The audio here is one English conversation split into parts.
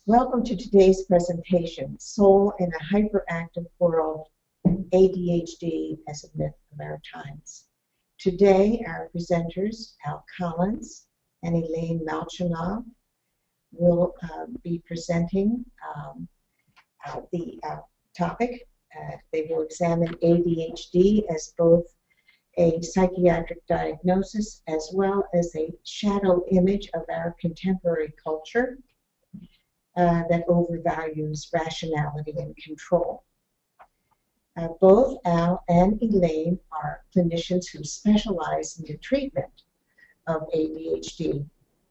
Welcome to today's presentation, Soul in a Hyperactive World, ADHD as a Myth of Our Times. Today, our presenters, Al Collins and Elaine Malchinov, will be presenting the topic. They will examine ADHD as both a psychiatric diagnosis as well as a shadow image of our contemporary culture that overvalues rationality and control. Both Al and Elaine are clinicians who specialize in the treatment of ADHD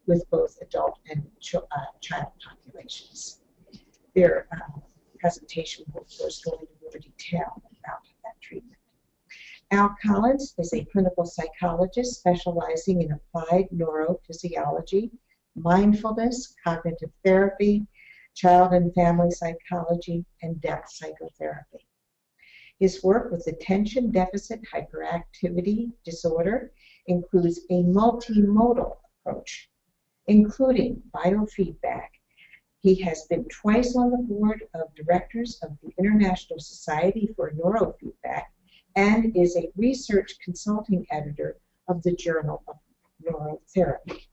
with both adult and child populations. Their presentation will first go into more detail about that treatment. Al Collins is a clinical psychologist specializing in applied neurophysiology, mindfulness, cognitive therapy, child and family psychology, and depth psychotherapy. His work with attention deficit hyperactivity disorder includes a multimodal approach, including biofeedback. He has been twice on the board of directors of the International Society for Neurofeedback and is a research consulting editor of the Journal of Neurotherapy.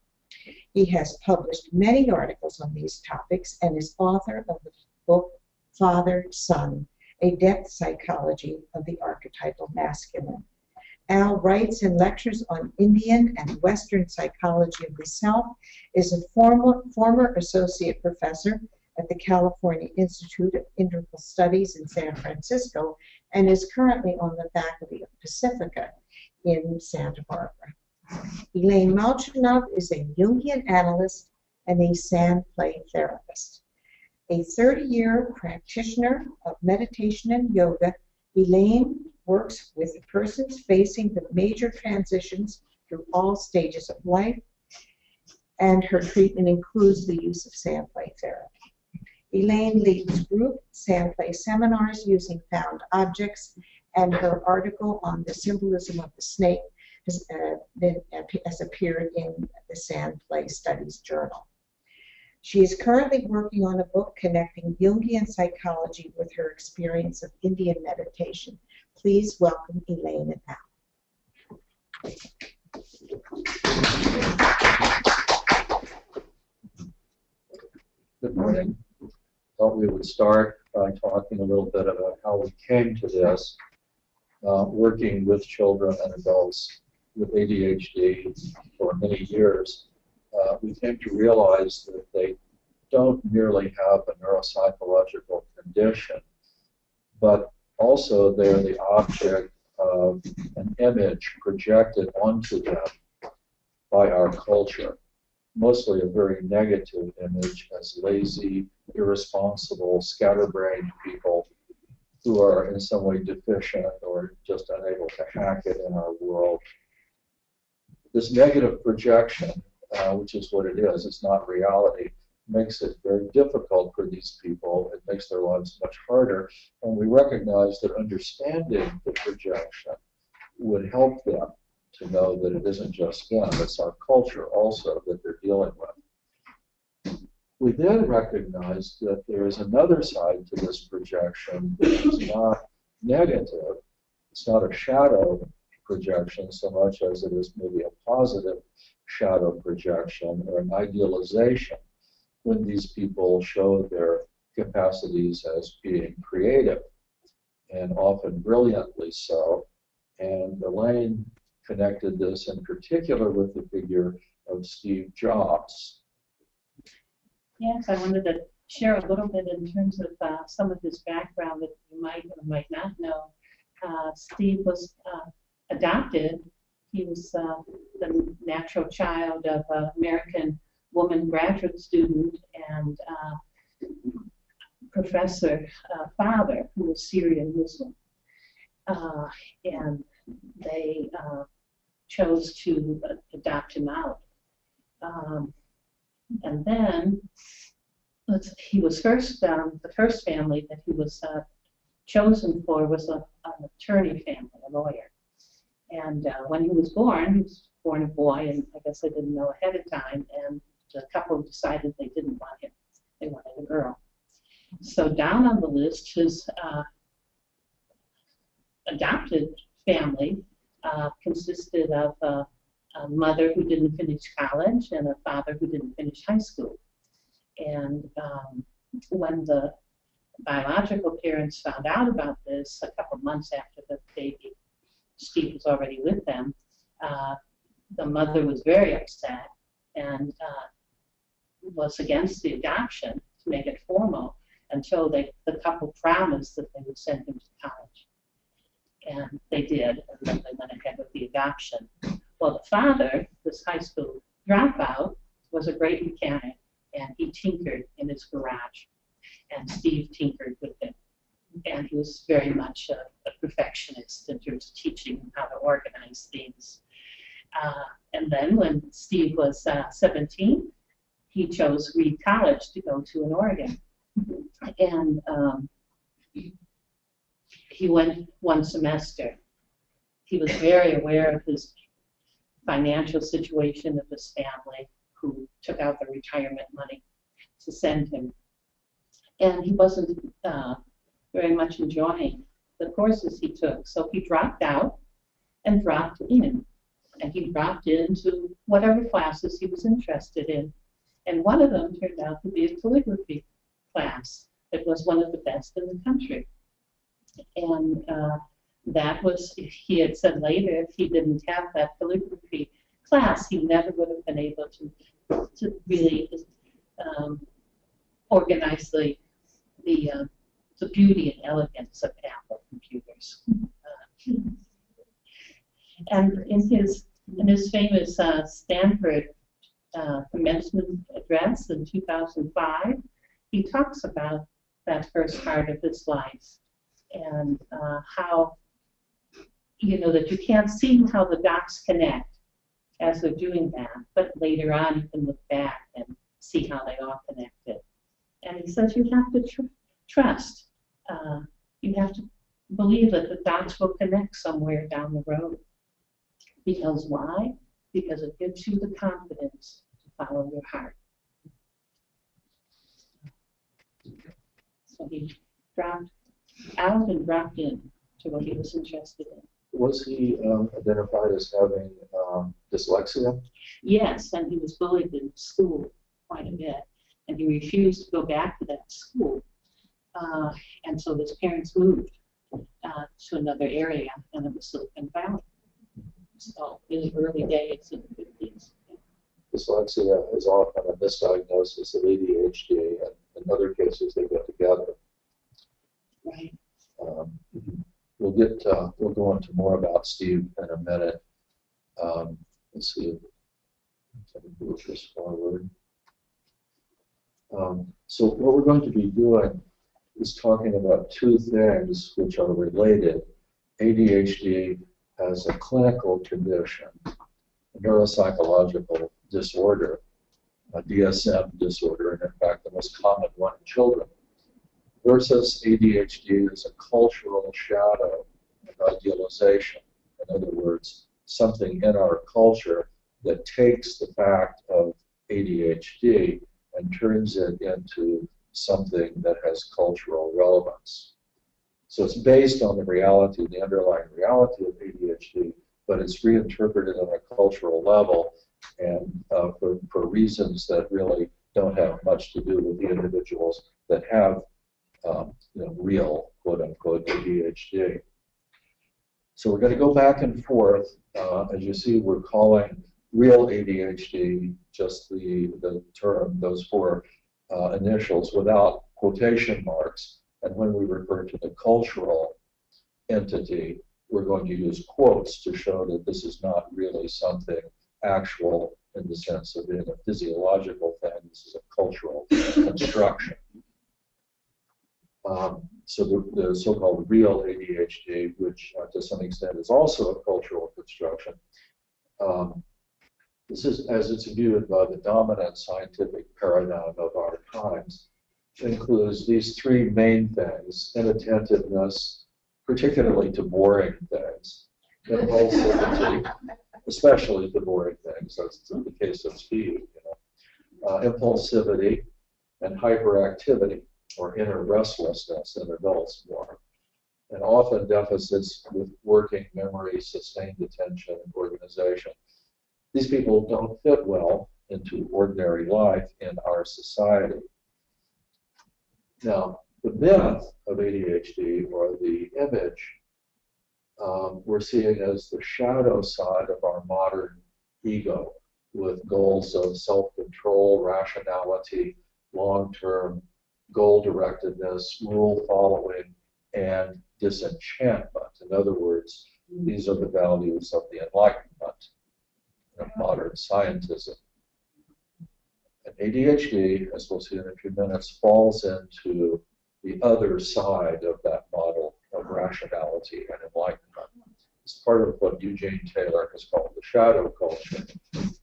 He has published many articles on these topics and is author of the book Father, Son, A Depth Psychology of the Archetypal Masculine. Al writes and lectures on Indian and Western psychology of the self, is a former associate professor at the California Institute of Integral Studies in San Francisco, and is currently on the faculty of Pacifica in Santa Barbara. Elaine Malchinov is a Jungian analyst and a sand play therapist. A 30-year practitioner of meditation and yoga, Elaine works with persons facing the major transitions through all stages of life, and her treatment includes the use of sand play therapy. Elaine leads group sand play seminars using found objects, and her article on the symbolism of the snake has appeared in the Sand Play Studies Journal. She is currently working on a book connecting Jungian psychology with her experience of Indian meditation. Please welcome Elaine and Al. Good morning. Thought we would start by talking a little bit about how we came to this, working with children and adults with ADHD for many years. We came to realize that they don't merely have a neuropsychological condition, but also they're the object of an image projected onto them by our culture, mostly a very negative image as lazy, irresponsible, scatterbrained people who are in some way deficient or just unable to hack it in our world. This negative projection, which is what it is, it's not reality, makes it very difficult for these people. It makes their lives much harder, and we recognize that understanding the projection would help them to know that it isn't just them, it's our culture also that they're dealing with. We then recognize that there is another side to this projection that is not negative. It's not a shadow projection so much as it is maybe a positive shadow projection or an idealization when these people show their capacities as being creative, and often brilliantly so. And Elaine connected this in particular with the figure of Steve Jobs. Yes, I wanted to share a little bit in terms of some of his background that you might or might not know. Steve was adopted. He was the natural child of an American woman graduate student and professor father who was Syrian Muslim. And they chose to adopt him out. And then he was first, the first family that he was chosen for was an attorney family, a lawyer. And when he was born a boy, and I guess they didn't know ahead of time, and the couple decided they didn't want him. They wanted a girl. So down on the list, his adopted family consisted of a mother who didn't finish college and a father who didn't finish high school. And when the biological parents found out about this a couple months after the baby, Steve was already with them, the mother was very upset and was against the adoption to make it formal until the couple promised that they would send him to college. And they did, and then they went ahead with the adoption. Well, the father, this high school dropout, was a great mechanic, and he tinkered in his garage. And Steve tinkered with him. And he was very much a perfectionist in terms of teaching him how to organize things. And then when Steve was 17, he chose Reed College to go to in Oregon. And he went one semester. He was very aware of his financial situation of his family, who took out the retirement money to send him. And he wasn't very much enjoying the courses he took, so he dropped out and dropped in. And he dropped into whatever classes he was interested in. And one of them turned out to be a calligraphy class. It was one of the best in the country. And that was, he had said later, if he didn't have that calligraphy class, he never would have been able to really organize the beauty and elegance of Apple computers. And in his famous Stanford commencement address in 2005, he talks about that first part of his life and how, that you can't see how the dots connect as they're doing that, but later on you can look back and see how they all connected. And he says you have to trust. You have to believe that the dots will connect somewhere down the road. Because why? Because it gives you the confidence to follow your heart. So he dropped out and dropped in to what he was interested in. Was he identified as having dyslexia? Yes, and he was bullied in school quite a bit, and he refused to go back to that school. And so his parents moved to another area, and it was Silicon Valley. So in the early days in the 50s. Dyslexia is often a misdiagnosis of ADHD, and in other cases they go together. Right. We'll go into more about Steve in a minute. Let's see if I can move this forward. So what we're going to be doing is talking about two things which are related. ADHD as a clinical condition, a neuropsychological disorder, a DSM disorder, and in fact the most common one in children, versus ADHD as a cultural shadow and idealization. In other words, something in our culture that takes the fact of ADHD and turns it into something that has cultural relevance. So it's based on the reality, the underlying reality of ADHD, but it's reinterpreted on a cultural level and for reasons that really don't have much to do with the individuals that have real, quote-unquote, ADHD. So we're going to go back and forth. As you see, we're calling real ADHD just the term, those four initials without quotation marks. And when we refer to the cultural entity, we're going to use quotes to show that this is not really something actual in the sense of being a physiological thing. This is a cultural construction. So the so-called real ADHD, which to some extent is also a cultural construction, this is, as it's viewed by the dominant scientific paradigm of our times, includes these three main things: inattentiveness, particularly to boring things, impulsivity, especially to boring things. That's the case of Steve. impulsivity, and hyperactivity, or inner restlessness in adults more, and often deficits with working memory, sustained attention, and organization. These people don't fit well into ordinary life in our society. Now, the myth of ADHD, or the image, we're seeing as the shadow side of our modern ego, with goals of self-control, rationality, long-term goal-directedness, rule-following, and disenchantment. In other words, these are the values of the Enlightenment of modern scientism. And ADHD, as we'll see in a few minutes, falls into the other side of that model of rationality and enlightenment. It's part of what Eugene Taylor has called the shadow culture,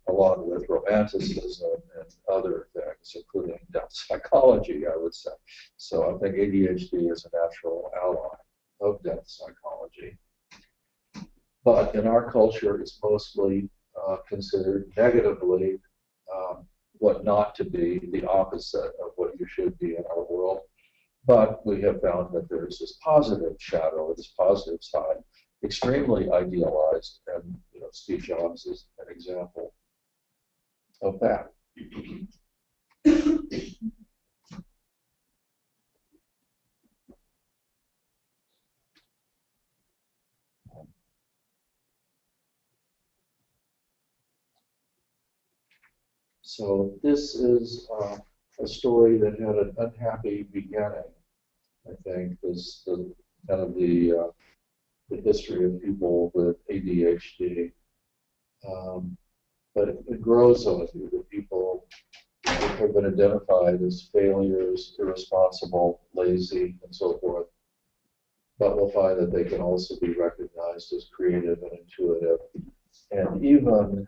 along with romanticism and other things, including depth psychology, I would say. So I think ADHD is a natural ally of depth psychology. But in our culture, it's mostly considered negatively what not to be, the opposite of what you should be in our world. But we have found that there's this positive shadow, this positive side, extremely idealized, and Steve Jobs is an example of that. So this is a story that had an unhappy beginning. I think this kind of the history of people with ADHD, but it grows on you. The people have been identified as failures, irresponsible, lazy, and so forth. But we'll find that they can also be recognized as creative and intuitive, and even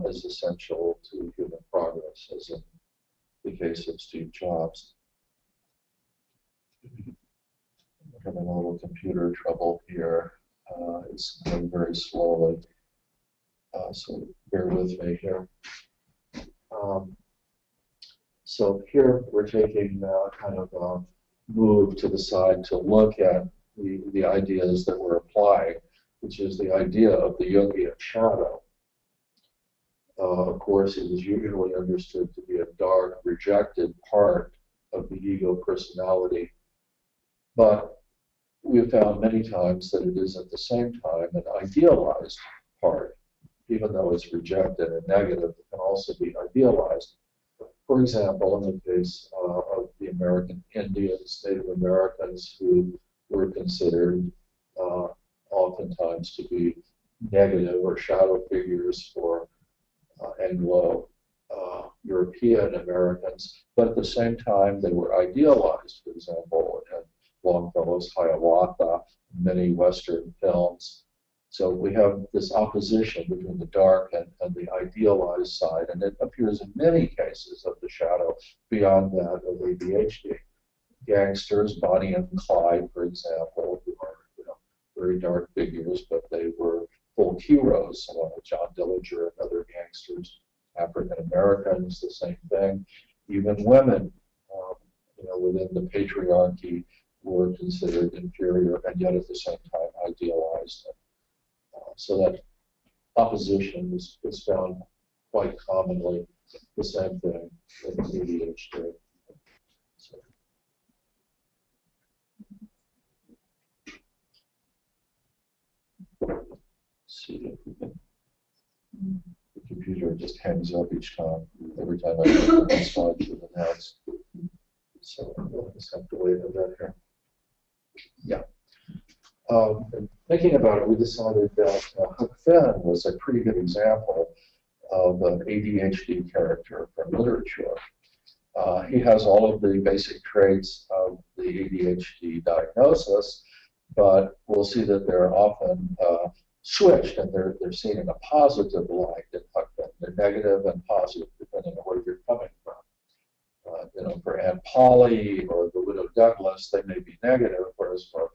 as essential to human progress, as in the case of Steve Jobs. I'm having a little computer trouble here. It's going very slowly, so bear with me here. So here we're taking kind of a move to the side to look at the ideas that we're applying, which is the idea of the Jungian shadow. Of course, it is usually understood to be a dark, rejected part of the ego personality, but we have found many times that it is at the same time an idealized part. Even though it's rejected and negative, it can also be idealized. For example, in the case of the American Indians, Native Americans, who were considered oftentimes to be negative or shadow figures for Anglo-European Americans, but at the same time they were idealized. For example, in Longfellow's Hiawatha, many Western films. So we have this opposition between the dark and the idealized side, and it appears in many cases of the shadow beyond that of ADHD. Gangsters, Bonnie and Clyde, for example, who are very dark figures, but they were folk heroes, along with John Dillinger and other gangsters. African Americans, the same thing. Even women, within the patriarchy, were considered inferior and yet at the same time idealized. So that opposition is found quite commonly. The same thing with ADHD. So. See if we can. The computer just hangs up each time, every time I go from one slide to the next. So we'll just have to wait a bit here. Yeah. And thinking about it, we decided that Huck Finn was a pretty good example of an ADHD character from literature. He has all of the basic traits of the ADHD diagnosis, but we'll see that they're often switched, and they're seen in a positive light in Huck Finn. They're negative and positive depending on where you're coming from. For Aunt Polly or the Widow Douglas, they may be negative, whereas for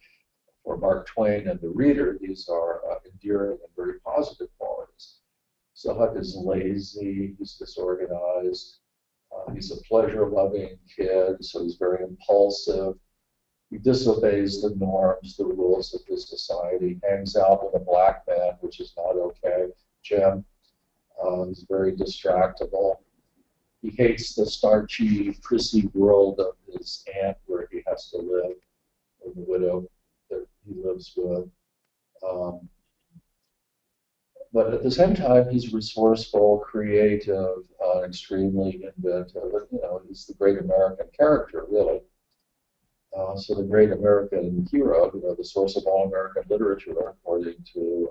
Mark Twain and the reader, these are endearing and very positive qualities. So Huck is lazy, he's disorganized, He's a pleasure-loving kid, so he's very impulsive. He disobeys the norms, the rules of his society, hangs out with a black man, which is not okay, Jim. He's very distractible. He hates the starchy, prissy world of his aunt where he has to live, or the widow that he lives with. But at the same time, he's resourceful, creative, extremely inventive. You know, he's the great American character, really. So the great American hero, you know, the source of all American literature, according to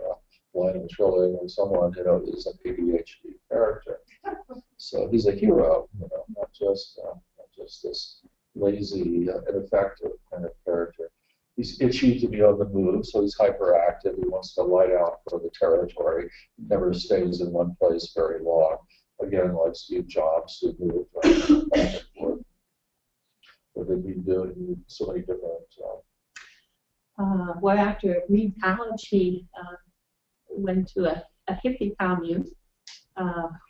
Lionel Trilling or someone, you know, is an ADHD character. So he's a hero, you know, not just this lazy, ineffective kind of character. He's itchy to be on the move, so he's hyperactive. He wants to light out for the territory. He never stays in one place very long. Again, like Steve Jobs, who moved back and forth. What did he do? He did so many different. Well, after Reed College, he went to a hippie commune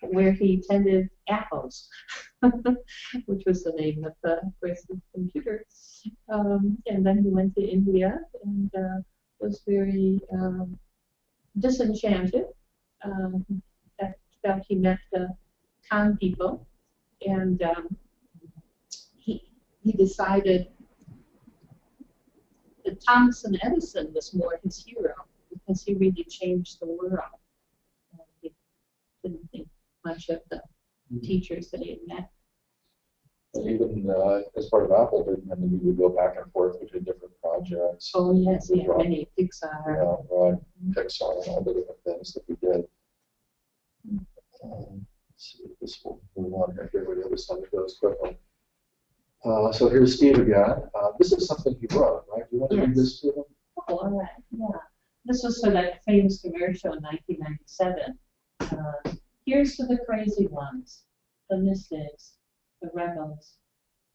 where he attended Apples, which was the name of the person's computer. And then he went to India and was very disenchanted. That he met the Khan people, and he decided that Thomas Edison was more his hero because he really changed the world. He didn't think much of the teachers that he had met. Even as part of Apple, and he would go back and forth between different projects. Oh yes, he had many Pixar. Yeah, right. Pixar and all the different things that he did. Let's see if this will move on here. Get rid of the other side. It goes quickly. So here's Steve again. This is something he wrote, right? Do you want to read this to them? Oh, all right. Yeah. This was for that famous commercial in 1997. Here's to the crazy ones, the mystics, the rebels,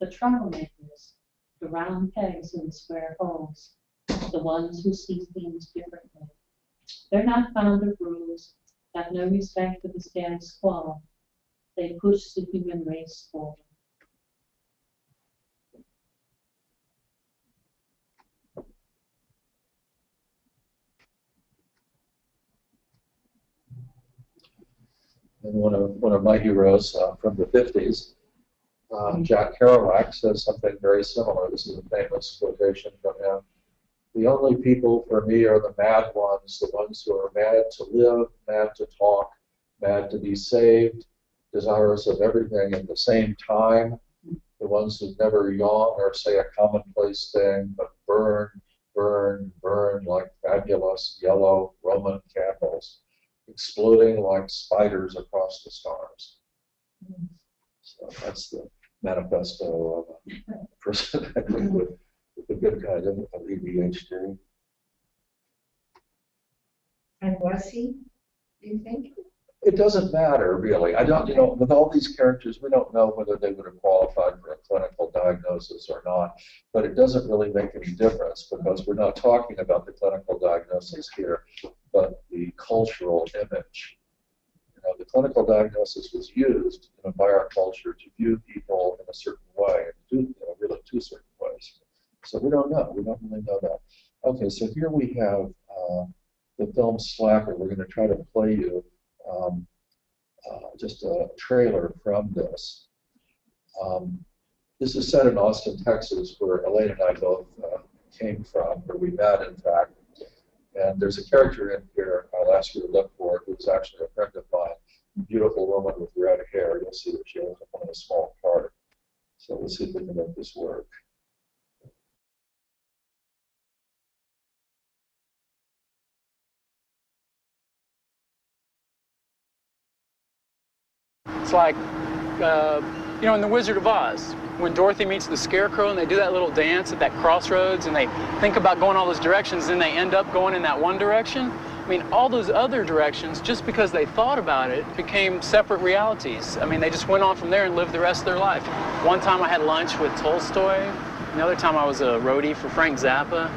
the troublemakers, the round pegs in the square holes, the ones who see things differently. They're not fond of rules, have no respect for the status quo. They push the human race forward. And one of my heroes from the 50s, Jack Kerouac, says something very similar. This is a famous quotation from him. The only people for me are the mad ones, the ones who are mad to live, mad to talk, mad to be saved, desirous of everything at the same time, the ones who never yawn or say a commonplace thing, but burn, burn, burn like fabulous yellow Roman candles, exploding like spiders across the stars. So that's the manifesto of a person with a good kind of ADHD. And was he, do you think? It doesn't matter, really. I don't, you know, with all these characters, we don't know whether they would have qualified for a clinical diagnosis or not, but it doesn't really make any difference because we're not talking about the clinical diagnosis here, but the cultural image. You know, the clinical diagnosis was used, you know, by our culture to view people in a certain way, and do, you know, really two certain ways. So we don't know. We don't really know that. Okay, so here we have the film Slacker. We're going to try to play you just a trailer from this. This is set in Austin, Texas, where Elaine and I both came from, where we met, in fact. And there's a character in here I'll ask you to look for who's actually a friend of mine, a beautiful woman with red hair. You'll see that she has only a small part. So let's see if we can make this work. It's like, you know, in The Wizard of Oz, when Dorothy meets the Scarecrow and they do that little dance at that crossroads and they think about going all those directions and they end up going in that one direction. I mean, all those other directions, just because they thought about it, became separate realities. I mean, they just went on from there and lived the rest of their life. One time I had lunch with Tolstoy. Another time I was a roadie for Frank Zappa.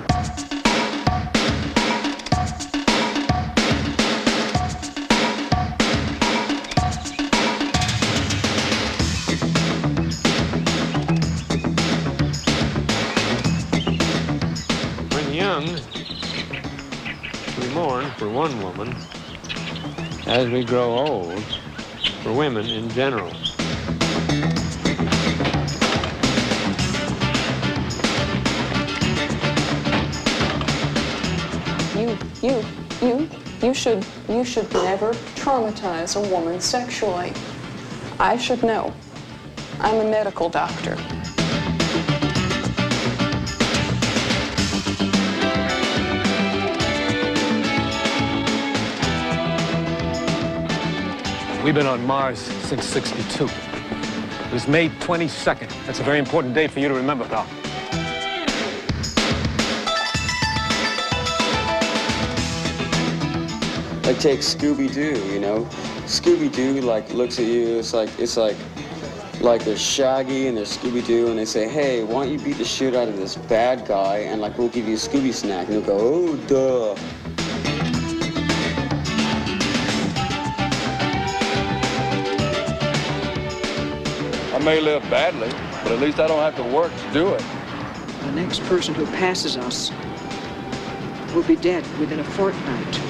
for one woman as we grow old for women in general. You should never traumatize a woman sexually. I should know. I'm a medical doctor. We've been on Mars since '62. It was May 22nd. That's a very important date for you to remember, pal. Like take Scooby-Doo, you know? Scooby-Doo like looks at you, it's like they're Shaggy and they're Scooby-Doo and they say, hey, why don't you beat the shit out of this bad guy and like we'll give you a Scooby snack, and they'll go, oh, duh. I may live badly, but at least I don't have to work to do it. The next person who passes us will be dead within a fortnight.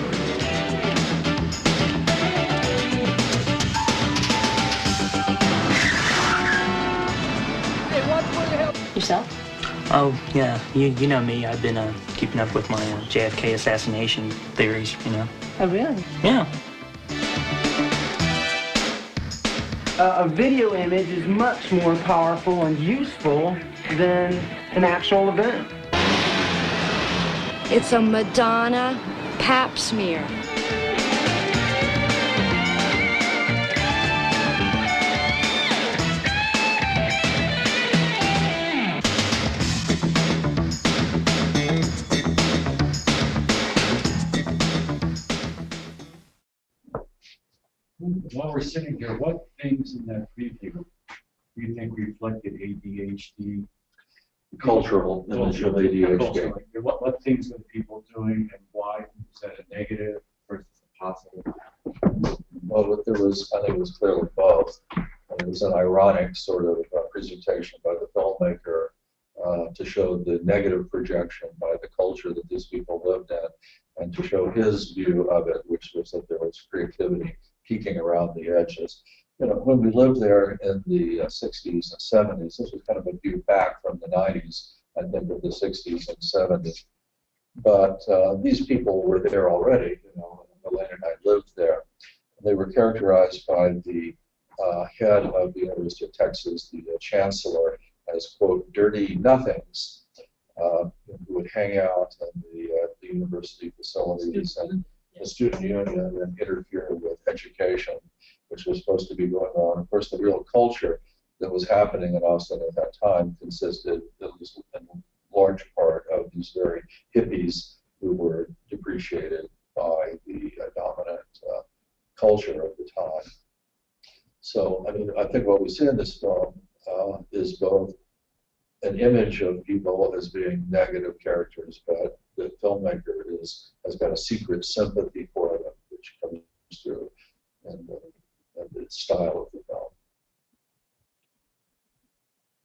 Yourself? Oh, yeah. You know me. I've been keeping up with my JFK assassination theories, you know. Oh, really? Yeah. A video image is much more powerful and useful than an actual event. It's a Madonna pap smear. While we're sitting here, what things in that preview do you think reflected ADHD? Cultural image of ADHD. What things are the people doing and why? Is that a negative versus a positive? Well, there was, I think it was clearly both. It was an ironic sort of presentation by the filmmaker to show the negative projection by the culture that these people lived in, and to show his view of it, which was that there was creativity peeking around the edges. You know, when we lived there in the 60s and 70s, this was kind of a view back from the 90s, I think, of the 60s and 70s. But these people were there already. You know, Elaine and I lived there. They were characterized by the head of the University of Texas, the chancellor, as, quote, dirty nothings, who would hang out in the university facilities and the student union and interfere with education, which was supposed to be going on. Of course, the real culture that was happening in Austin at that time consisted, at least in large part, of these very hippies who were depreciated by the dominant culture of the time. So, I mean, I think what we see in this film is both an image of people as being negative characters, but the filmmaker has got a secret sympathy for them, which comes through in the style of the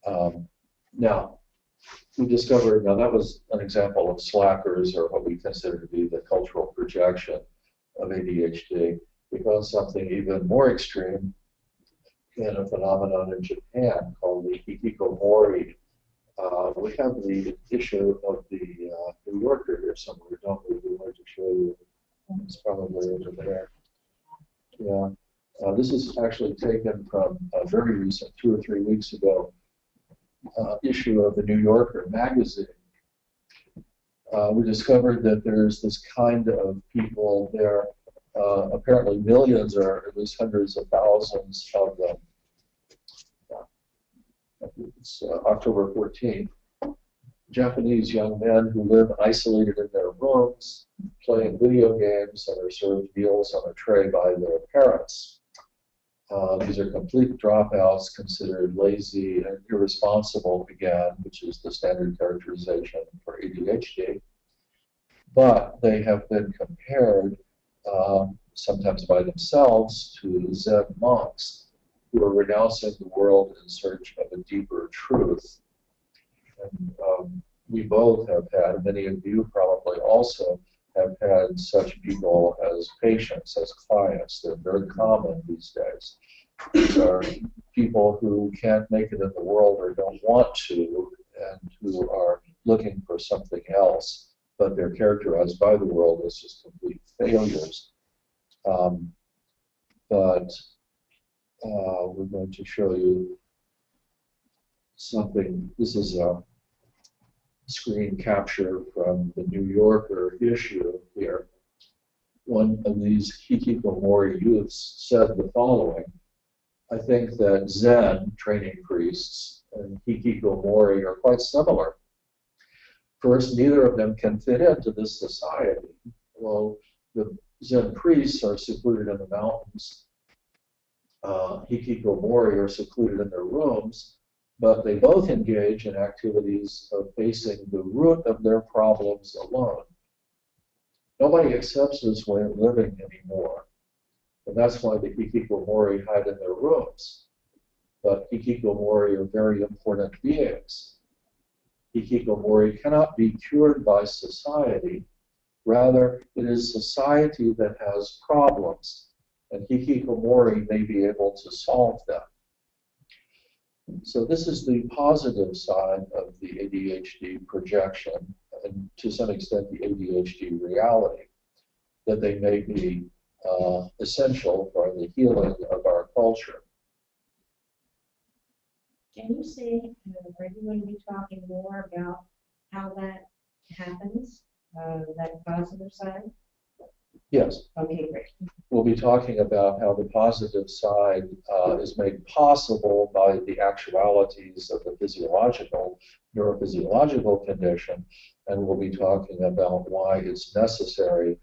film. Now, we discovered, now that was an example of slackers, or what we consider to be the cultural projection of ADHD. We found something even more extreme in a phenomenon in Japan called the hikikomori. We have the issue of the New Yorker here somewhere, don't we? We wanted to show you. It's probably over there. Yeah. This is actually taken from a very recent, 2 or 3 weeks ago, issue of the New Yorker magazine. We discovered that there's this kind of people there, apparently millions or at least hundreds of thousands of them. It's October 14th. Japanese young men who live isolated in their rooms, playing video games, and are served meals on a tray by their parents. These are complete dropouts, considered lazy and irresponsible again, which is the standard characterization for ADHD. But they have been compared, sometimes by themselves, to Zen monks who are renouncing the world in search of a deeper truth. And we both have had, many of you probably also, have had such people as patients, as clients. They're very common these days. These are people who can't make it in the world or don't want to, and who are looking for something else, but they're characterized by the world as just complete failures. But we're going to show you something. This is a screen capture from the New Yorker issue here. One of these hikikomori youths said the following: I think that Zen training priests and hikikomori are quite similar. First, neither of them can fit into this society. Well, the Zen priests are secluded in the mountains. Hikikomori are secluded in their rooms, but they both engage in activities of facing the root of their problems alone. Nobody accepts this way of living anymore. And that's why the hikikomori hide in their rooms. But hikikomori are very important beings. Hikikomori cannot be cured by society. Rather, it is society that has problems, and hikikomori may be able to solve them. So this is the positive side of the ADHD projection, and to some extent the ADHD reality, that they may be essential for the healing of our culture. Can you say, are you going to be talking more about how that happens, that positive side? Yes. Okay, great. We'll be talking about how the positive side is made possible by the actualities of the neurophysiological condition, and we'll be talking about why it's necessary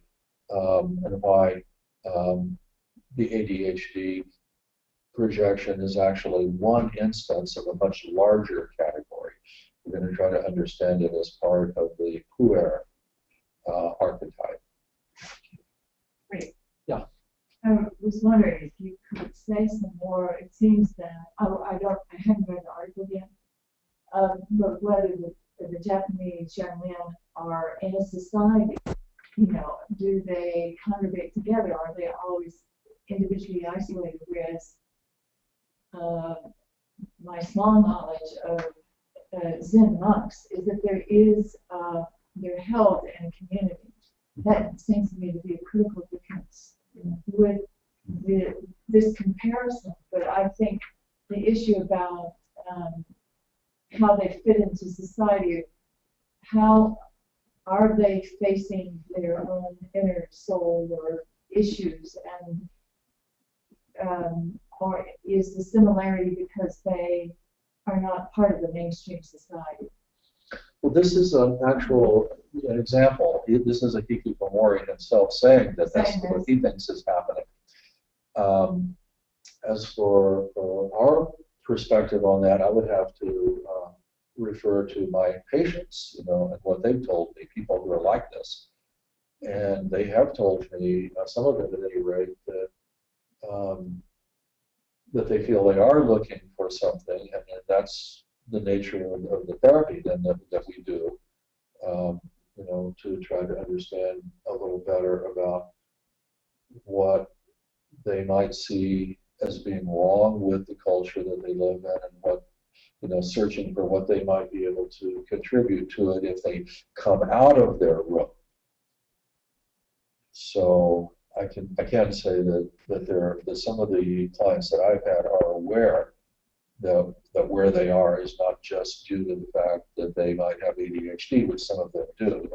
and why the ADHD projection is actually one instance of a much larger category. We're going to try to understand it as part of the puer archetype. Great. Yeah. I was wondering if you could say some more. It seems that I haven't read the article yet, but whether the Japanese young men are in a society, do they congregate together? Are they always individually isolated? Whereas my small knowledge of Zen monks is that they're held in a community. That seems to me to be a critical difference with this comparison. But I think the issue about how they fit into society, how are they facing their own inner soul or issues, and or is the similarity because they are not part of the mainstream society? Well, this is an actual example. This is a hikikomori himself saying that that's what he thinks is happening. As for our perspective on that, I would have to refer to my patients, and what they've told me, people who are like this. And they have told me, some of them at any rate, that they feel they are looking for something, and that's the nature of the therapy then that we do, to try to understand a little better about what they might see as being wrong with the culture that they live in, and what, searching for what they might be able to contribute to it if they come out of their room. So I can say that some of the clients that I've had are aware that where they are is not just due to the fact that they might have ADHD, which some of them do,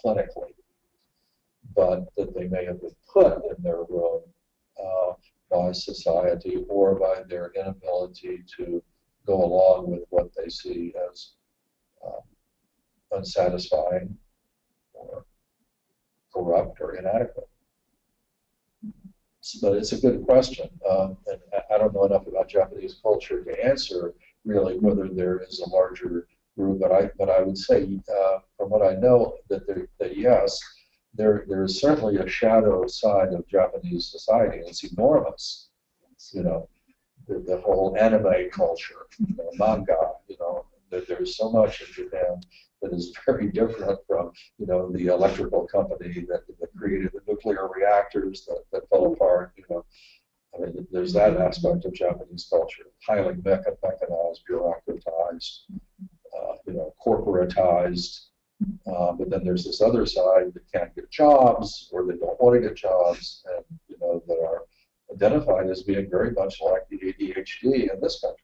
clinically, but that they may have been put in their room by society or by their inability to go along with what they see as unsatisfying or corrupt or inadequate. But it's a good question, and I don't know enough about Japanese culture to answer really whether there is a larger group. But I would say, from what I know, that yes, there is certainly a shadow side of Japanese society, and it's enormous. The whole anime culture, manga, that there's so much in Japan that is very different from, the electrical company that created the nuclear reactors that fell apart. I mean, there's that aspect of Japanese culture, highly mechanized, bureaucratized, corporatized. But then there's this other side that can't get jobs, or they don't want to get jobs, and that are identified as being very much like the ADHD in this country.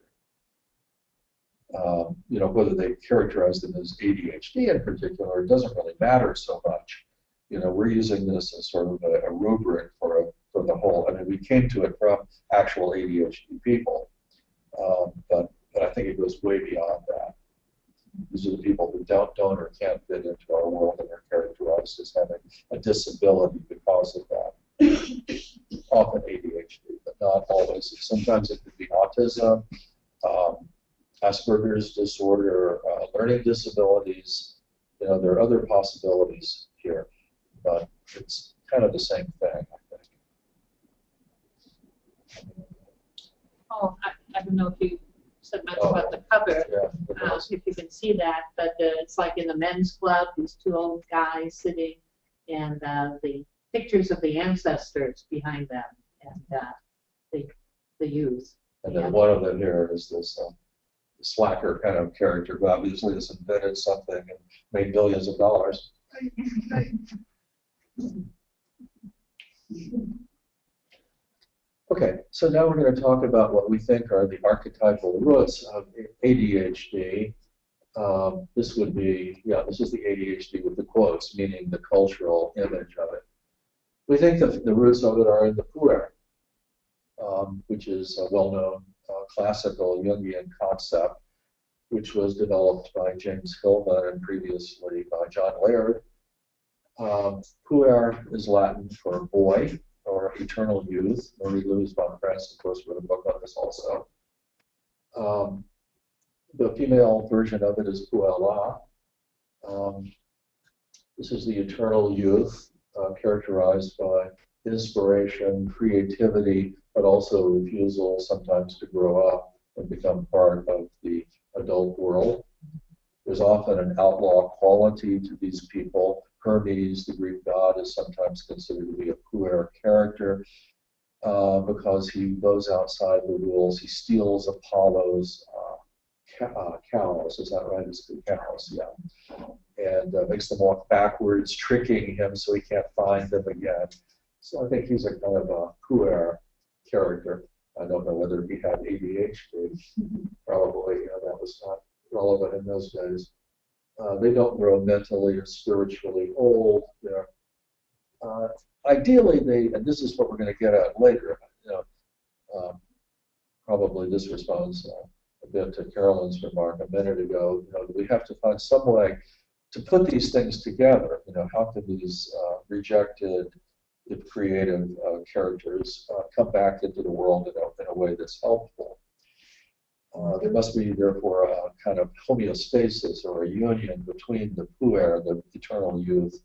Whether they characterize them as ADHD in particular, it doesn't really matter so much. We're using this as sort of a rubric for the whole. I mean, we came to it from actual ADHD people, but I think it goes way beyond that. These are the people who don't or can't fit into our world and are characterized as having a disability because of that. Often ADHD, but not always. Sometimes it could be autism, Asperger's disorder, learning disabilities. There are other possibilities here, but it's kind of the same thing, I think. Oh, I don't know if you said much about the cover, if you can see that, but it's like in the men's club, these two old guys sitting, and the pictures of the ancestors behind them, and the youth. And then one of them here is this slacker kind of character who obviously has invented something and made billions of dollars. Okay, so now we're going to talk about what we think are the archetypal roots of ADHD. This would be, this is the ADHD with the quotes, meaning the cultural image of it. We think that the roots of it are in the puer, which is a well-known classical Jungian concept, which was developed by James Hillman and previously by John Laird. Puer is Latin for boy or eternal youth. Marie-Louise von Press, of course, wrote a book on this also. The female version of it is puella. This is the eternal youth, characterized by inspiration, creativity, but also refusal sometimes to grow up and become part of the adult world. There's often an outlaw quality to these people. Hermes, the Greek god, is sometimes considered to be a puer character because he goes outside the rules. He steals Apollo's cows. Is that right? It's the cows, yeah. And makes them walk backwards, tricking him so he can't find them again. So I think he's a kind of a puer character. I don't know whether he had ADHD. Probably, that was not relevant in those days. They don't grow mentally or spiritually old. They're, ideally, and this is what we're going to get at later. Probably this responds a bit to Carolyn's remark a minute ago. We have to find some way to put these things together. How can these rejected, if creative characters come back into the world in a way that's helpful? There must be, therefore, a kind of homeostasis or a union between the puer, the eternal youth,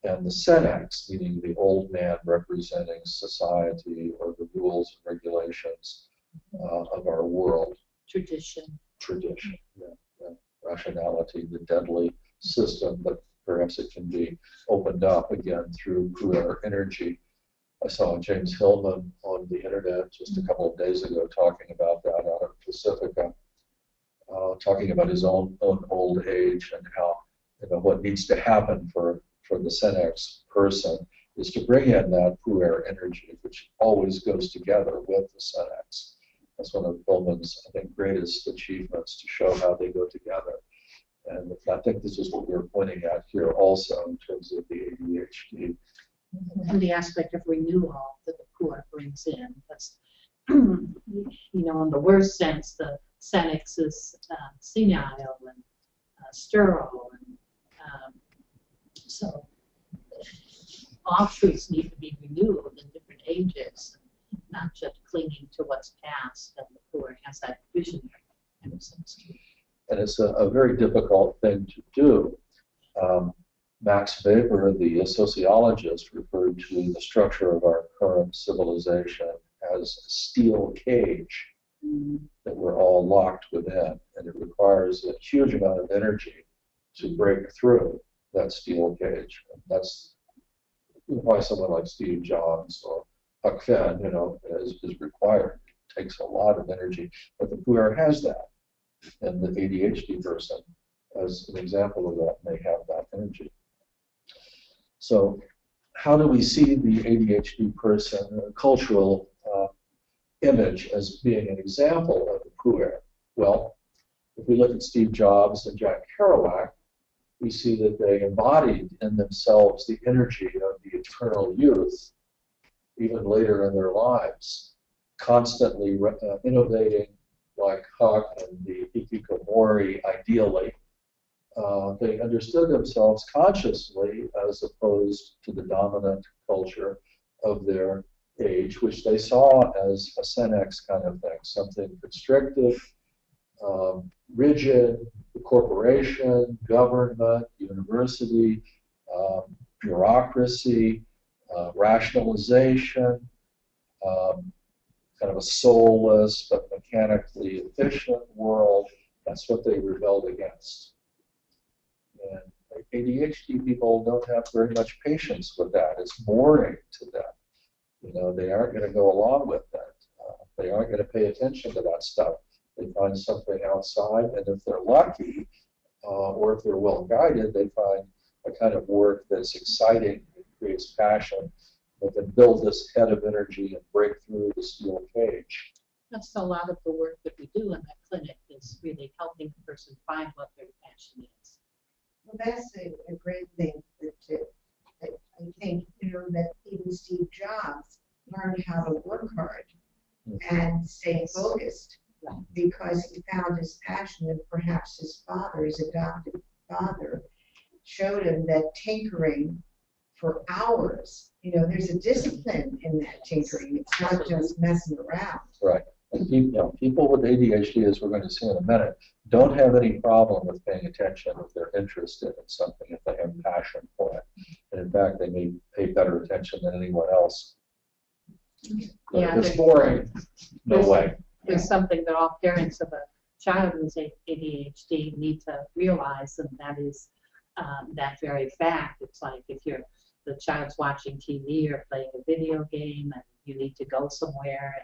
and the senex, meaning the old man representing society or the rules and regulations of our world. Tradition, yeah. Rationality, the deadly system, but perhaps it can be opened up again through puer energy. I saw James Hillman on the internet just a couple of days ago talking about that out of Pacifica, talking about his own old age and how what needs to happen for the senex person is to bring in that puer energy, which always goes together with the senex. That's one of Hillman's, I think, greatest achievements, to show how they go together. And I think this is what we're pointing at here also in terms of the ADHD. And the aspect of renewal that the puer brings in. That's, in the worst sense, the senex is senile and sterile, and so offshoots need to be renewed in different ages, not just clinging to what's past. And the puer has that visionary kind of sense too. And it's a very difficult thing to do. Max Weber, the sociologist, referred to the structure of our current civilization as a steel cage that we're all locked within, and it requires a huge amount of energy to break through that steel cage. And that's why someone like Steve Jobs or Huck Finn, is required. It takes a lot of energy, but the puer has that, and the ADHD person, as an example of that, may have that energy. So, how do we see the ADHD person, a cultural image, as being an example of the puer? Well, if we look at Steve Jobs and Jack Kerouac, we see that they embodied in themselves the energy of the eternal youth, even later in their lives, constantly innovating like Huck and the hikikomori ideally. They understood themselves consciously as opposed to the dominant culture of their age, which they saw as a senex kind of thing, something constrictive, rigid, corporation, government, university, bureaucracy, rationalization, kind of a soulless but mechanically efficient world. That's what they rebelled against. And ADHD people don't have very much patience with that. It's boring to them. They aren't going to go along with that. They aren't going to pay attention to that stuff. They find something outside, and if they're lucky, or if they're well guided, they find a kind of work that's exciting, that creates passion, that can build this head of energy and break through the steel cage. That's a lot of the work that we do in that clinic, is really helping the person find what their passion is. Well, that's a great thing that I think, that even Steve Jobs learned how to work hard and stay focused, because he found his passion, and perhaps his father, his adopted father, showed him that tinkering for hours, there's a discipline in that tinkering. It's not just messing around. Right. And people with ADHD, as we're going to see in a minute, don't have any problem with paying attention if they're interested in something, if they have passion for it. And in fact, they may pay better attention than anyone else. Yeah, if it's boring, no way. There's something that all parents of a child with ADHD need to realize, and that is that very fact. It's like if the child's watching TV or playing a video game, and you need to go somewhere,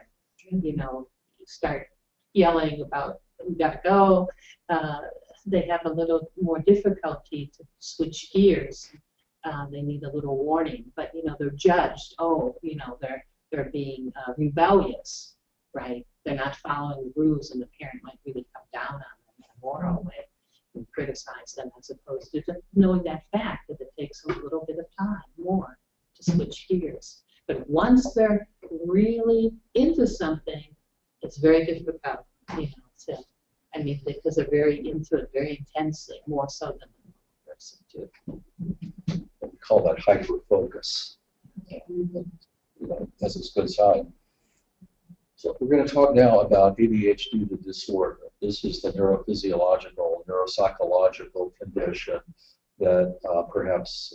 and you start yelling about we gotta go, they have a little more difficulty to switch gears. They need a little warning, but they're judged. Oh, they're being rebellious, right? They're not following the rules, and the parent might really come down on them in a moral way and criticize them, as opposed to knowing that fact that it takes a little bit of time more to switch gears. But once they're really into something, it's very difficult, because they're very into it very intensely, more so than the person too. We call that hyper-focus. That's its good side. So we're going to talk now about ADHD, the disorder. This is the neurophysiological, neuropsychological condition that perhaps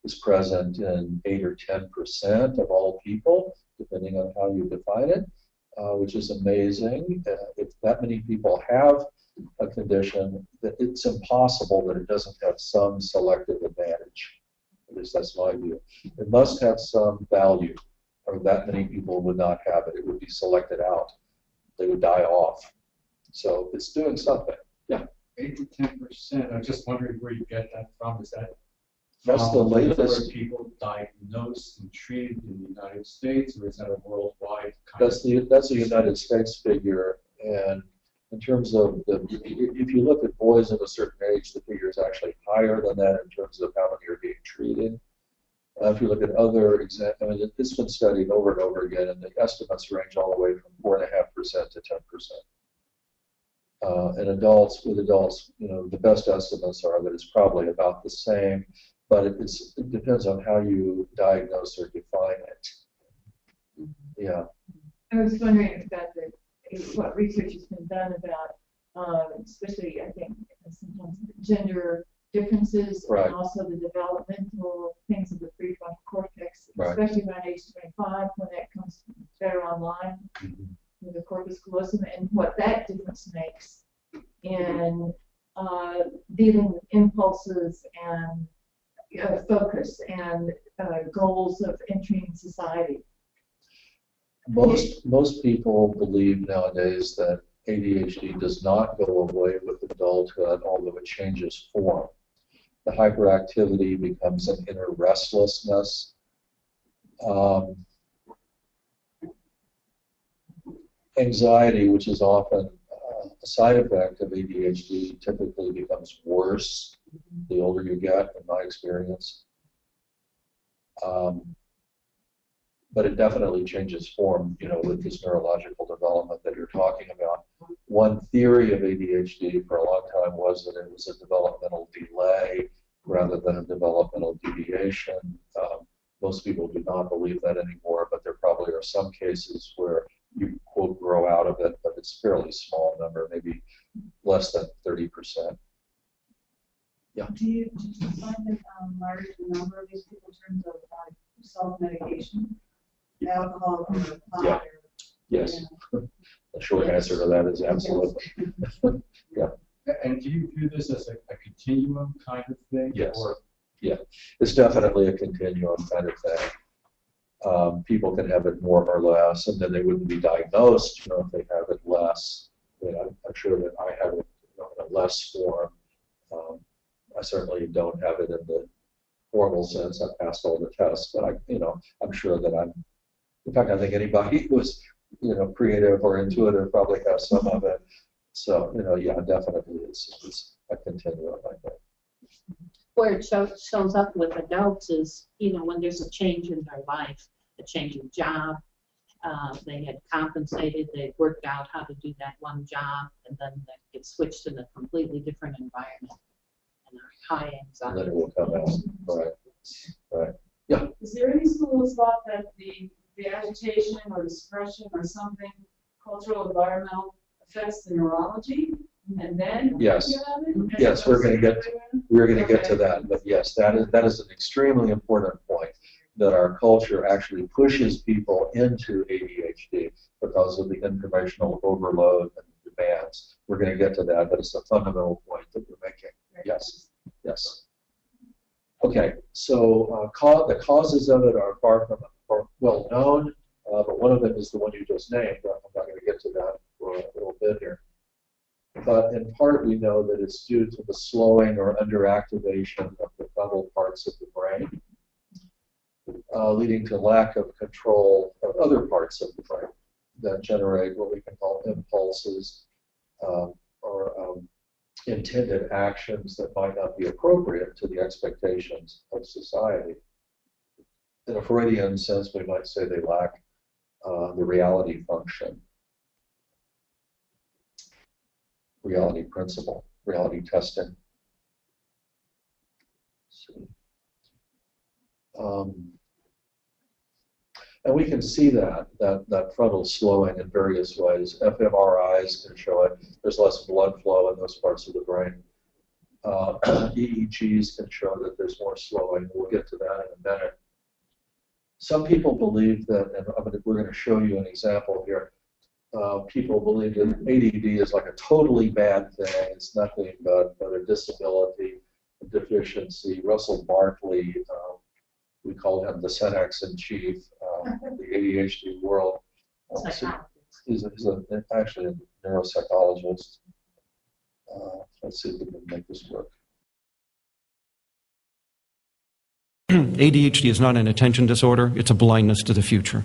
is present in 8 or 10% of all people, depending on how you define it, which is amazing. If that many people have a condition, that it's impossible that it doesn't have some selective advantage. At least that's my view. It must have some value, or that many people would not have it. It would be selected out. They would die off. So it's doing something. Yeah. 8 to 10%. I'm just wondering where you get that from. Is that that's the latest? People diagnosed and treated in the United States, or is that a worldwide kind that's a United States figure, and in terms of if you look at boys of a certain age, the figure is actually higher than that in terms of how many are being treated. If you look at other examples, it's been studied over and over again, and the estimates range all the way from 4.5% to 10%. And adults, the best estimates are that it's probably about the same, but it depends on how you diagnose or define it. Yeah. I was wondering about what research has been done about, especially I think sometimes gender differences, right, and also the developmental things of the prefrontal cortex, right, especially around age 25 when that comes better online. with the corpus callosum, and what that difference makes in dealing with impulses and focus and goals of entering society. Most people believe nowadays that ADHD does not go away with adulthood, although it changes form. The hyperactivity becomes an inner restlessness. Anxiety, which is often a side effect of ADHD, typically becomes worse the older you get, in my experience. But it definitely changes form, with this neurological development that you're talking about. One theory of ADHD for a long time was that it was a developmental delay rather than a developmental deviation. Most people do not believe that anymore, but there probably are some cases where you, quote, grow out of it, but it's a fairly small number, maybe less than 30%. Yeah. Do you find that large number of these people in terms of self-medication? Alcohol or pot? Yeah. Yes. The short answer to that is absolutely. Yeah. And do you view this as a continuum kind of thing? Yes. Or? Yeah. It's definitely a continuum kind of thing. People can have it more or less, and then they wouldn't be diagnosed, if they have it less. I'm sure that I have it in a less form. I certainly don't have it in the formal sense. I've passed all the tests, but I'm sure that in fact, I think anybody who's, creative or intuitive probably has some of it. So, yeah, definitely it's a continuum, I think. Where it shows up with adults is, when there's a change in their life, a change in job, they had compensated, they worked out how to do that one job, and then they get switched in a completely different environment and are high anxiety. And then it will come out. Right. Yeah. Is there any school of thought that the agitation or depression or something, cultural, environmental, affects the neurology, and then yes, you have it? Yes, we're going to get to that. But yes, that is an extremely important point. That our culture actually pushes people into ADHD because of the informational overload and demands. We're going to get to that, but it's a fundamental point that we're making. Yes, yes. Okay, so the causes of it are far from well known, but one of them is the one you just named. I'm not going to get to that for a little bit here. But in part, we know that it's due to the slowing or underactivation of the frontal parts of the brain, leading to lack of control of other parts of the brain that generate what we can call impulses or intended actions that might not be appropriate to the expectations of society. In a Freudian sense, we might say they lack the reality function, reality principle, reality testing. And we can see that frontal slowing in various ways. fMRIs can show it. There's less blood flow in those parts of the brain. EEGs can show that there's more slowing. We'll get to that in a minute. Some people believe that, and we're going to show you an example here, people believe that ADD is like a totally bad thing. It's nothing but a disability, a deficiency. Russell Barkley, we call him the Senex in chief, the ADHD world. He's actually a neuropsychologist. Let's see if we can make this work. ADHD is not an attention disorder, it's a blindness to the future.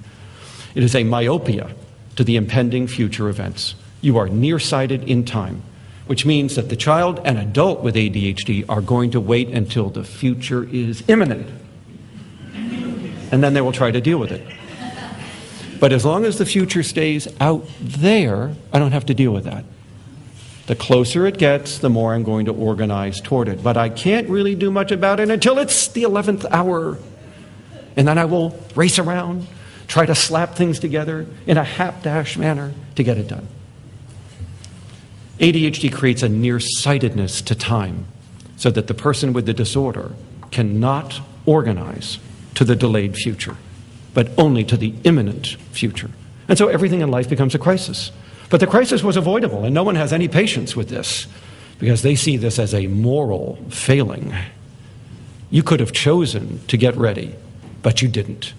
It is a myopia to the impending future events. You are nearsighted in time, which means that the child and adult with ADHD are going to wait until the future is imminent. And then they will try to deal with it. But as long as the future stays out there, I don't have to deal with that. The closer it gets, the more I'm going to organize toward it. But I can't really do much about it until it's the 11th hour. And then I will race around, try to slap things together in a hapdash manner to get it done. ADHD creates a nearsightedness to time so that the person with the disorder cannot organize to the delayed future, but only to the imminent future. And so everything in life becomes a crisis. But the crisis was avoidable, and no one has any patience with this because they see this as a moral failing. You could have chosen to get ready, but you didn't.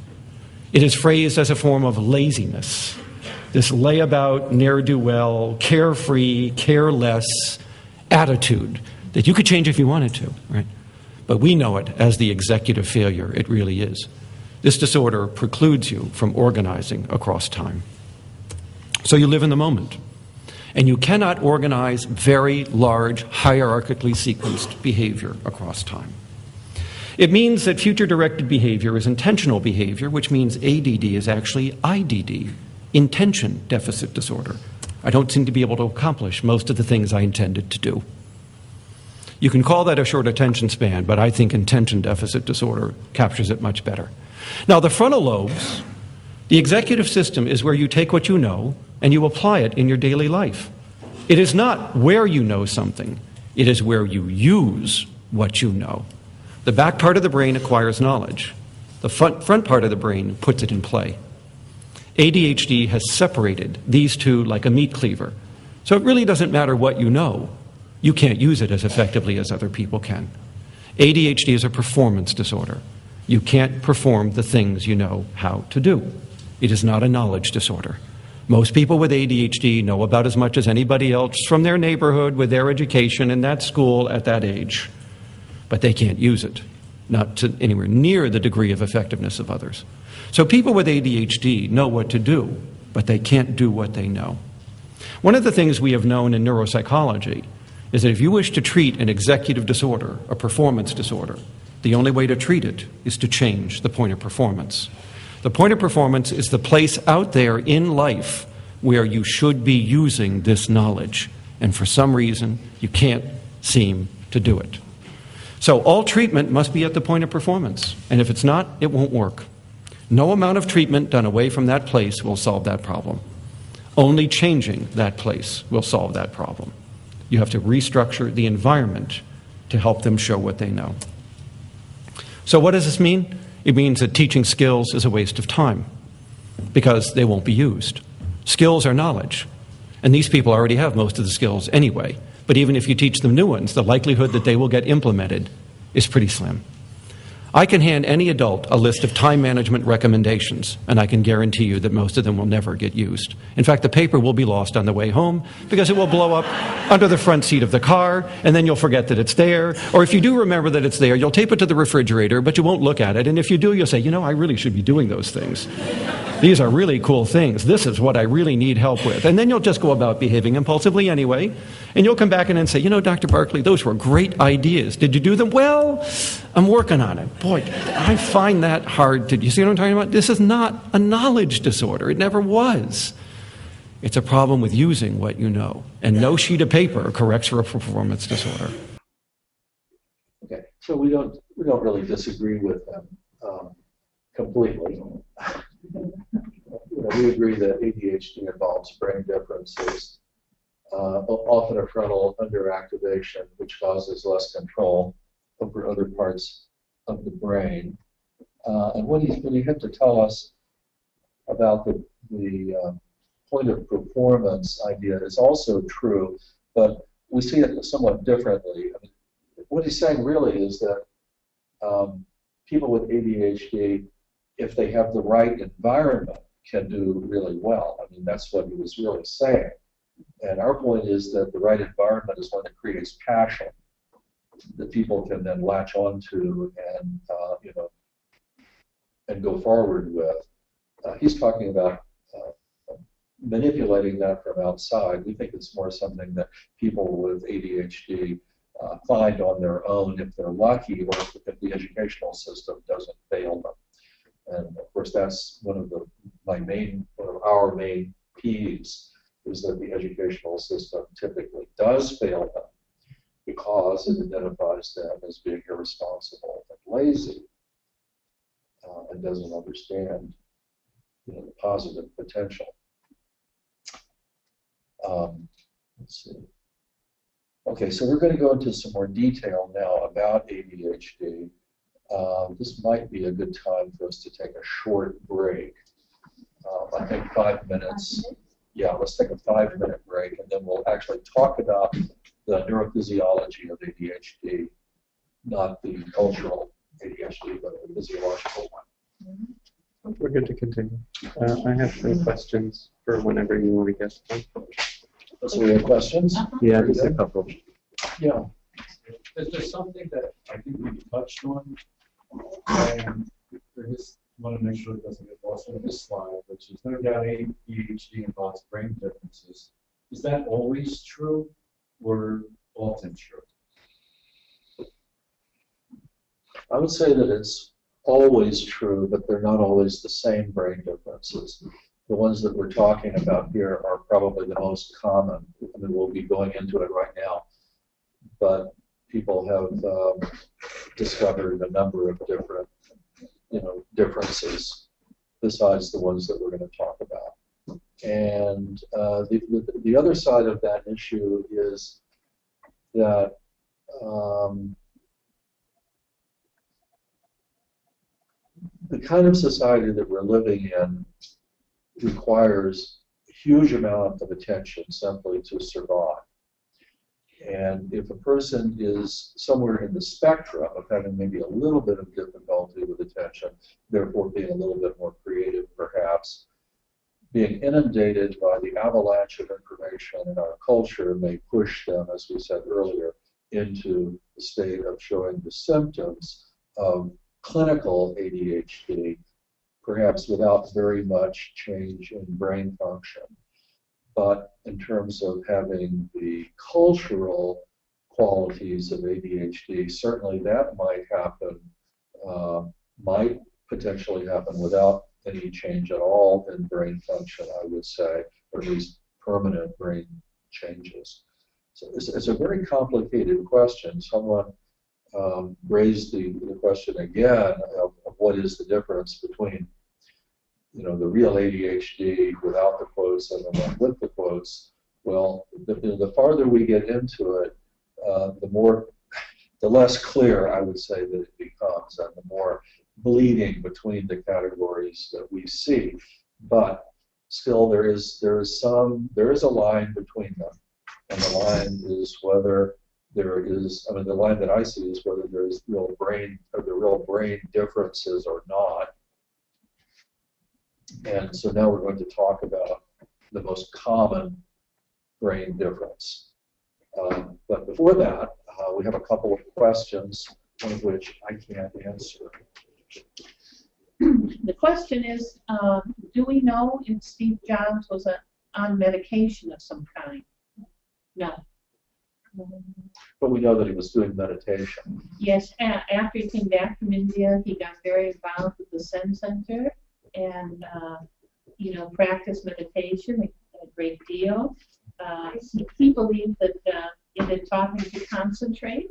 It is phrased as a form of laziness, this layabout, ne'er-do-well, carefree, careless attitude that you could change if you wanted to, right? But we know it as the executive failure it really is. This disorder precludes you from organizing across time. So you live in the moment, and you cannot organize very large, hierarchically sequenced behavior across time. It means that future-directed behavior is intentional behavior, which means ADD is actually IDD, intention deficit disorder. I don't seem to be able to accomplish most of the things I intended to do. You can call that a short attention span, but I think intention deficit disorder captures it much better. Now, the frontal lobes, the executive system is where you take what you know and you apply it in your daily life. It is not where you know something, it is where you use what you know. The back part of the brain acquires knowledge. The front part of the brain puts it in play. ADHD has separated these two like a meat cleaver. So it really doesn't matter what you know. You can't use it as effectively as other people can. ADHD is a performance disorder. You can't perform the things you know how to do. It is not a knowledge disorder. Most people with ADHD know about as much as anybody else from their neighborhood with their education in that school at that age. But they can't use it, not to anywhere near the degree of effectiveness of others. So people with ADHD know what to do, but they can't do what they know. One of the things we have known in neuropsychology is that if you wish to treat an executive disorder, a performance disorder, the only way to treat it is to change the point of performance. The point of performance is the place out there in life where you should be using this knowledge, and for some reason you can't seem to do it. So all treatment must be at the point of performance, and if it's not, it won't work. No amount of treatment done away from that place will solve that problem. Only changing that place will solve that problem. You have to restructure the environment to help them show what they know. So what does this mean? It means that teaching skills is a waste of time because they won't be used. Skills are knowledge, and these people already have most of the skills anyway. But even if you teach them new ones, the likelihood that they will get implemented is pretty slim. I can hand any adult a list of time management recommendations, and I can guarantee you that most of them will never get used. In fact, the paper will be lost on the way home because it will blow up under the front seat of the car, and then you'll forget that it's there. Or if you do remember that it's there, you'll tape it to the refrigerator, but you won't look at it. And if you do, you'll say, you know, I really should be doing those things. These are really cool things. This is what I really need help with. And then you'll just go about behaving impulsively anyway, and you'll come back in and say, you know, Dr. Barkley, those were great ideas. Did you do them? Well, I'm working on it. Boy, I find that hard to... You see what I'm talking about? This is not a knowledge disorder. It never was. It's a problem with using what you know. And no sheet of paper corrects for a performance disorder. Okay, so we don't really disagree with them completely. We agree that ADHD involves brain differences, often a frontal underactivation, which causes less control over other parts of the brain. And what he had to tell us about the point of performance idea is also true, but we see it somewhat differently. I mean, what he's saying really is that people with ADHD, if they have the right environment, can do really well. I mean, that's what he was really saying. And our point is that the right environment is one that creates passion that people can then latch onto and and go forward with. He's talking about manipulating that from outside. We think it's more something that people with ADHD find on their own if they're lucky, or if the educational system doesn't fail them. And of course, that's one of our main peeves, is that the educational system typically does fail them because it identifies them as being irresponsible and lazy, and doesn't understand the positive potential. Let's see. Okay, so we're going to go into some more detail now about ADHD. This might be a good time for us to take a short break. I think 5 minutes. Yeah, let's take a 5-minute break, and then we'll actually talk about the neurophysiology of ADHD, not the cultural ADHD, but the physiological one. We're good to continue. I have some questions for whenever you want to get them. So we have questions? Yeah, just a couple. Yeah. Is there something that I think we touched on? And I just want to make sure it doesn't get lost in this slide, which is no doubt ADHD involves brain differences. Is that always true or often true? I would say that it's always true, but they're not always the same brain differences. The ones that we're talking about here are probably the most common. I mean, we'll be going into it right now. But people have discovered a number of different, differences besides the ones that we're going to talk about. And the other side of that issue is that the kind of society that we're living in requires a huge amount of attention simply to survive. And if a person is somewhere in the spectrum of having maybe a little bit of difficulty with attention, therefore being a little bit more creative perhaps, being inundated by the avalanche of information in our culture may push them, as we said earlier, into the state of showing the symptoms of clinical ADHD, perhaps without very much change in brain function. But in terms of having the cultural qualities of ADHD, certainly that might happen, might potentially happen without any change at all in brain function, I would say, or at least permanent brain changes. So it's a very complicated question. Someone raised the question again of what is the difference between the real ADHD without the quotes and the one with the quotes. Well, the farther we get into it, the less clear I would say that it becomes, and the more bleeding between the categories that we see. But still, there is a line between them, and the line is whether there is. I mean, the line that I see is whether there is real brain differences or not. And so now we're going to talk about the most common brain difference. But before that, we have a couple of questions, one of which I can't answer. The question is, do we know if Steve Jobs was on medication of some kind? No. But we know that he was doing meditation. Yes, after he came back from India, he got very involved with the Zen Center and, practiced meditation a great deal. He believed that it had taught him to concentrate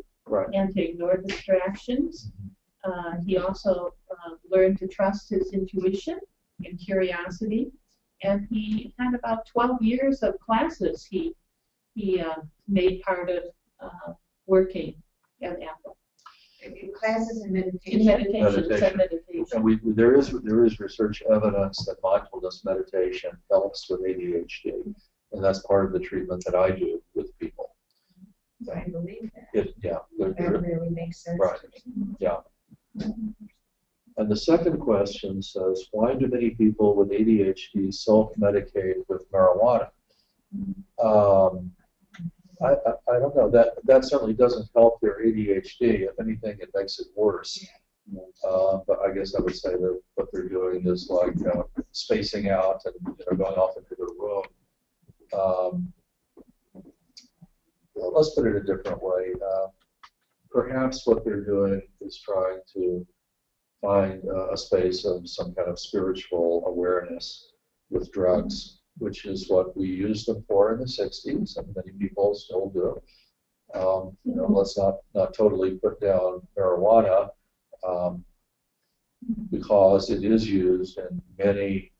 and to ignore distractions. He also learned to trust his intuition and curiosity. And he had about 12 years of classes he made part of working at Apple. Classes in meditation. In meditation. And there is research evidence that mindfulness meditation helps with ADHD, and that's part of the treatment that I do with people. I believe that. That really makes sense. Right. Yeah. And the second question says, why do many people with ADHD self-medicate with marijuana? I don't know. That certainly doesn't help their ADHD. If anything, it makes it worse. But I guess I would say that what they're doing is like spacing out and going off into their room. Well, let's put it a different way. Perhaps what they're doing is trying to find a space of some kind of spiritual awareness with drugs, which is what we used them for in the 60s, and many people still do. Let's not totally put down marijuana because it is used in many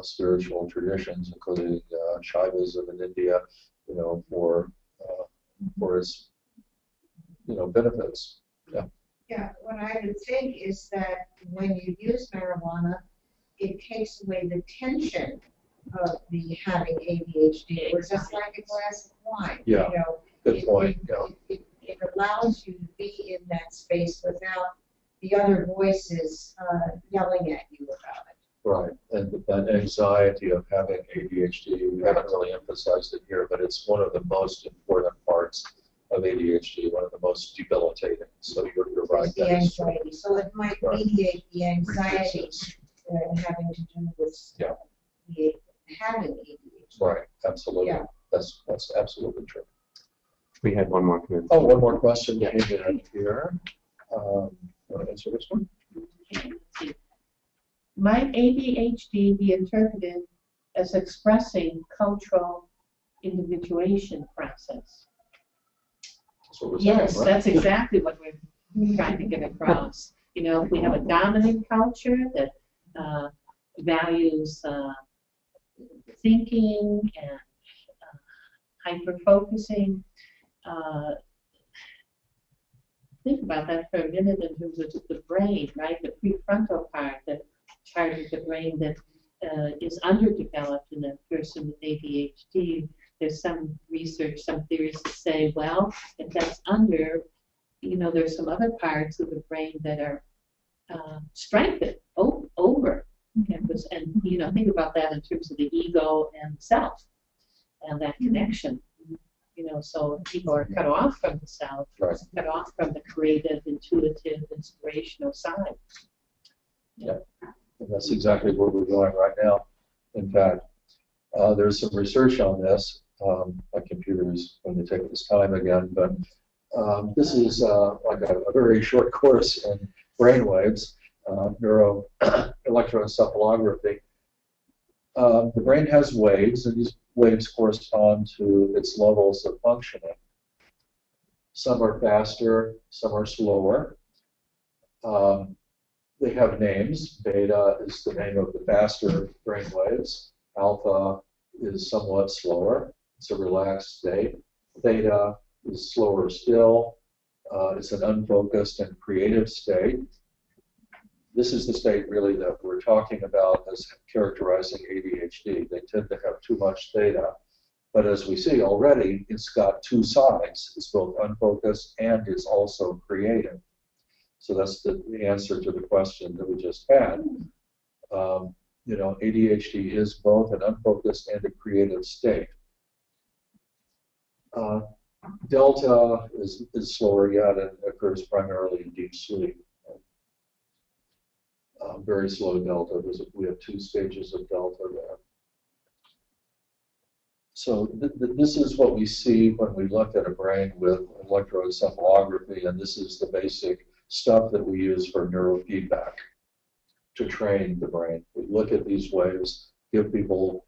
spiritual traditions, including Shaivism in India, for its benefits. Yeah. Yeah, what I would think is that when you use marijuana, it takes away the tension of the having ADHD. Or just like a glass of wine. Yeah. You know, Good point. It allows you to be in that space without the other voices yelling at you about it. Right, and that anxiety of having ADHD, we haven't really emphasized it here, but it's one of the most important parts of ADHD, one of the most debilitating. So you're right. The anxiety. So it might mediate the anxiety having to do with having ADHD. Right, absolutely. Yeah. That's absolutely true. We had one more comment. Oh, one more question came in here. Want to answer this one? Might ADHD be interpreted as expressing cultural individuation process? Yes, that's exactly what we're trying to get across. You know, if we have a dominant culture that values thinking and hyper-focusing, think about that for a minute in terms of the brain, right? The prefrontal part, that part of the brain that is underdeveloped in a person with ADHD. There's some research, some theories that say, well, if that's under, you know, there's some other parts of the brain that are strengthened over. And, you know, think about that in terms of the ego and self and that connection. You know, so people are cut off from the self, cut off from the creative, intuitive, inspirational side. Yeah, and that's exactly where we're going right now. In fact, there's some research on this. My computer is going to take its time again, but this is like a very short course in brainwaves, electroencephalography. The brain has waves, and these waves correspond to its levels of functioning. Some are faster, some are slower. They have names. Beta is the name of the faster brain waves. Alpha is somewhat slower. It's a relaxed state. Theta is slower still. It's an unfocused and creative state. This is the state really that we're talking about as characterizing ADHD. They tend to have too much theta. But as we see already, it's got two sides. It's both unfocused and is also creative. So that's the answer to the question that we just had. You know, ADHD is both an unfocused and a creative state. Delta is slower yet and occurs primarily in deep sleep. Very slow delta. We have two stages of delta there. So this is what we see when we look at a brain with electroencephalography, and this is the basic stuff that we use for neurofeedback to train the brain. We look at these waves, give people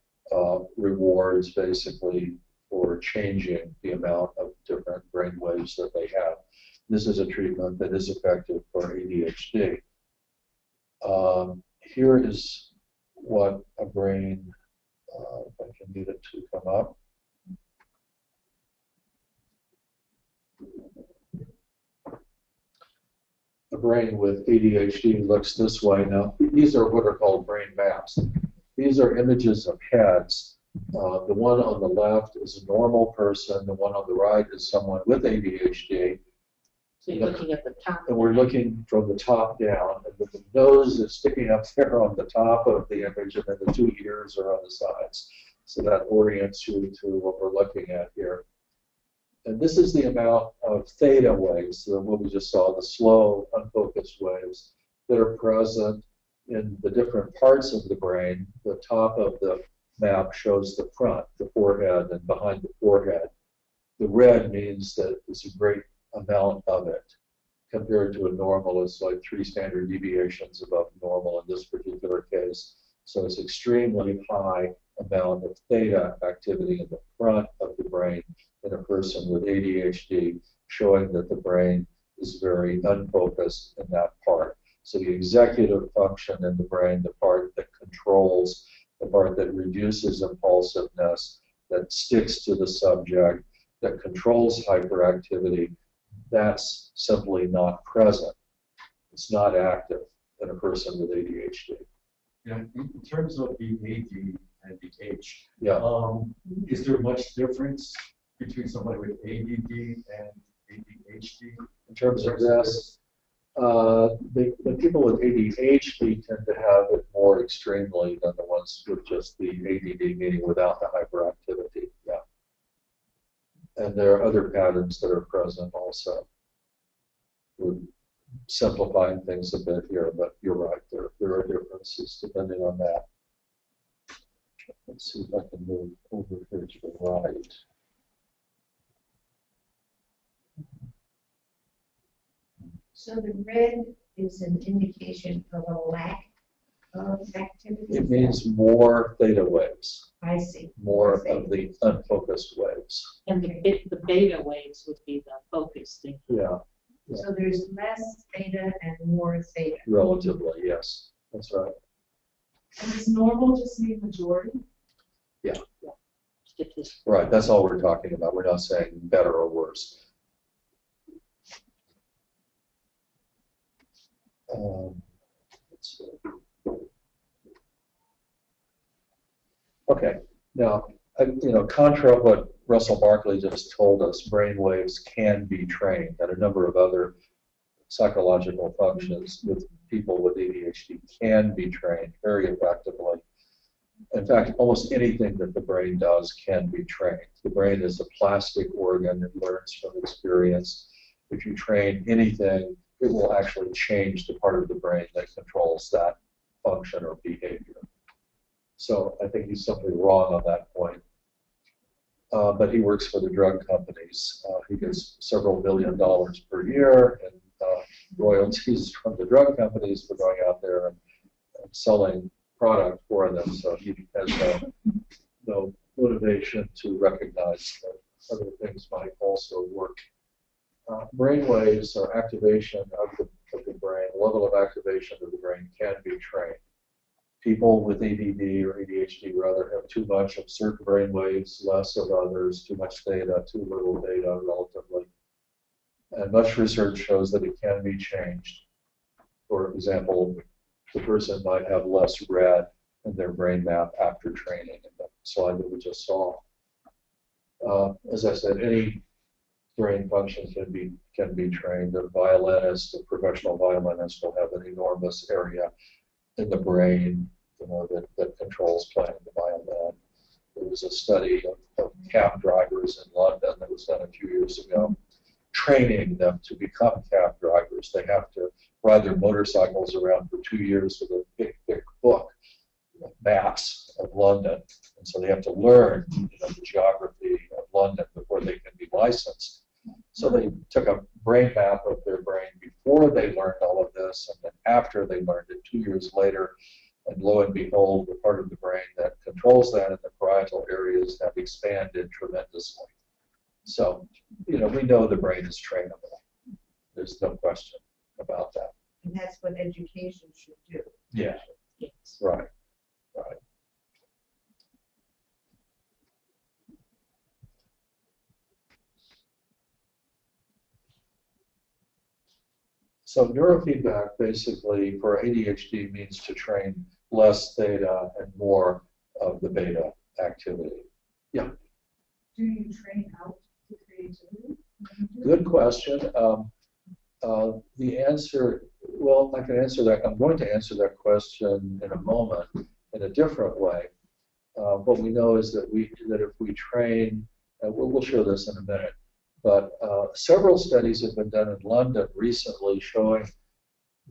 rewards basically for changing the amount of different brain waves that they have. This is a treatment that is effective for ADHD. Here is what a brain, if I can get it to come up. A brain with ADHD looks this way. Now, these are what are called brain maps. These are images of heads. The one on the left is a normal person. The one on the right is someone with ADHD. So you're looking at the top. And we're looking from the top down. And the nose is sticking up there on the top of the image, and then the two ears are on the sides. So that orients you to what we're looking at here. And this is the amount of theta waves, what we just saw, the slow, unfocused waves that are present in the different parts of the brain. The top of the map shows the front, the forehead, and behind the forehead. The red means that it's a great amount of it. Compared to a normal, it's like 3 standard deviations above normal in this particular case. So it's extremely high amount of theta activity in the front of the brain in a person with ADHD, showing that the brain is very unfocused in that part. So the executive function in the brain, the part that controls, the part that reduces impulsiveness, that sticks to the subject, that controls hyperactivity, that's simply not present. It's not active in a person with ADHD. Yeah, in terms of the AD and the H, Yeah. Is there much difference between somebody with ADD and ADHD? In terms of this, the people with ADHD tend to have it more extremely than the ones with just the ADD, meaning without the hyperactivity. Yeah. And there are other patterns that are present also. We're simplifying things a bit here, but you're right, there are differences depending on that. Let's see if I can move over here to the right. So the red is an indication of a lack of activity? It means more theta waves. I see. More of the unfocused waves. And the beta waves would be the focus thing. Yeah. So there's less theta and more theta. Relatively, yes. That's right. And is normal just mean majority? Yeah. Right, that's all we're talking about. We're not saying better or worse. Let's see. Okay, now, contra what Russell Barkley just told us, brain waves can be trained, and a number of other psychological functions with people with ADHD can be trained very effectively. In fact, almost anything that the brain does can be trained. The brain is a plastic organ. It learns from experience. If you train anything, it will actually change the part of the brain that controls that function or behavior. So I think he's simply wrong on that point. But he works for the drug companies. He gets several $1 billion per year in royalties from the drug companies for going out there and selling product for them. So he has no motivation to recognize that other things might also work. Brain waves or activation of the brain, level of activation of the brain can be trained. People with ADD or ADHD rather have too much of certain brain waves, less of others, too much theta, too little theta relatively. And much research shows that it can be changed. For example, the person might have less red in their brain map after training in the slide that we just saw. As I said, any brain function can be trained. A violinist, a professional violinist will have an enormous area in the brain, that controls playing the violin. There was a study of cab drivers in London that was done a few years ago, training them to become cab drivers. They have to ride their motorcycles around for 2 years with a big, big book, maps of London. And so they have to learn the geography of London before they can be licensed. So they took a brain map of their brain before they learned all of this, and then after they learned it 2 years later, and lo and behold, the part of the brain that controls that in the parietal areas have expanded tremendously. So, we know the brain is trainable. There's no question about that. And that's what education should do. Yeah. Yes. Right. Right. So neurofeedback basically for ADHD means to train less theta and more of the beta activity. Yeah. Do you train out to creativity? Good question. The answer, well, I can answer that. I'm going to answer that question in a moment in a different way. What we know is that if we train, and we'll show this in a minute, but several studies have been done in London recently showing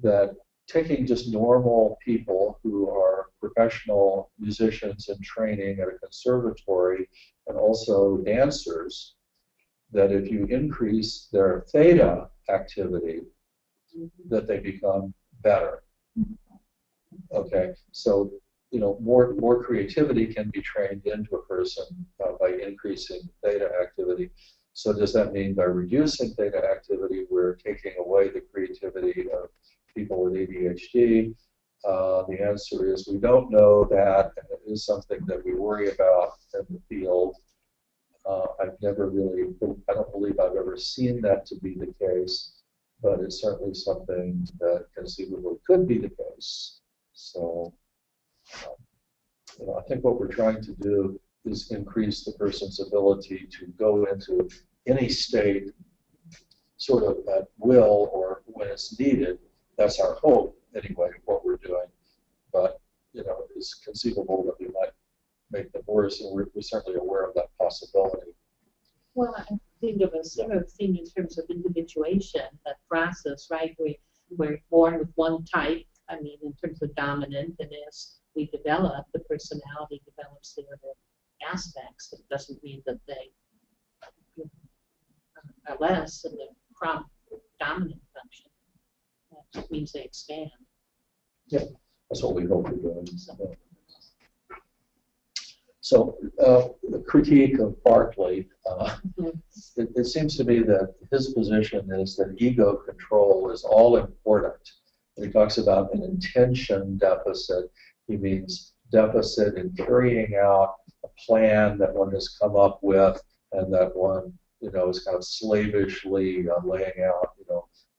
that taking just normal people who are professional musicians in training at a conservatory and also dancers, that if you increase their theta activity, that they become better. Okay, so more creativity can be trained into a person by increasing theta activity. So does that mean by reducing theta activity, we're taking away the creativity of people with ADHD? The answer is we don't know that, and it is something that we worry about in the field. I don't believe I've ever seen that to be the case, but it's certainly something that conceivably could be the case. So I think what we're trying to do is increase the person's ability to go into any state sort of at will or when it's needed. That's our hope, anyway, of what we're doing. But, it's conceivable that we might make them worse, and we're certainly aware of that possibility. Well, I think of a similar thing in terms of individuation, that process, right? We're born with one type, in terms of dominant, and as we develop, the personality develops the other aspects. It doesn't mean that they are less in the dominant function. That just means they expand. Yeah, that's what we hope we're doing. So the critique of Berkeley, it seems to me that his position is that ego control is all important. When he talks about an intention deficit, he means deficit in carrying out a plan that one has come up with and that one, is kind of slavishly laying out,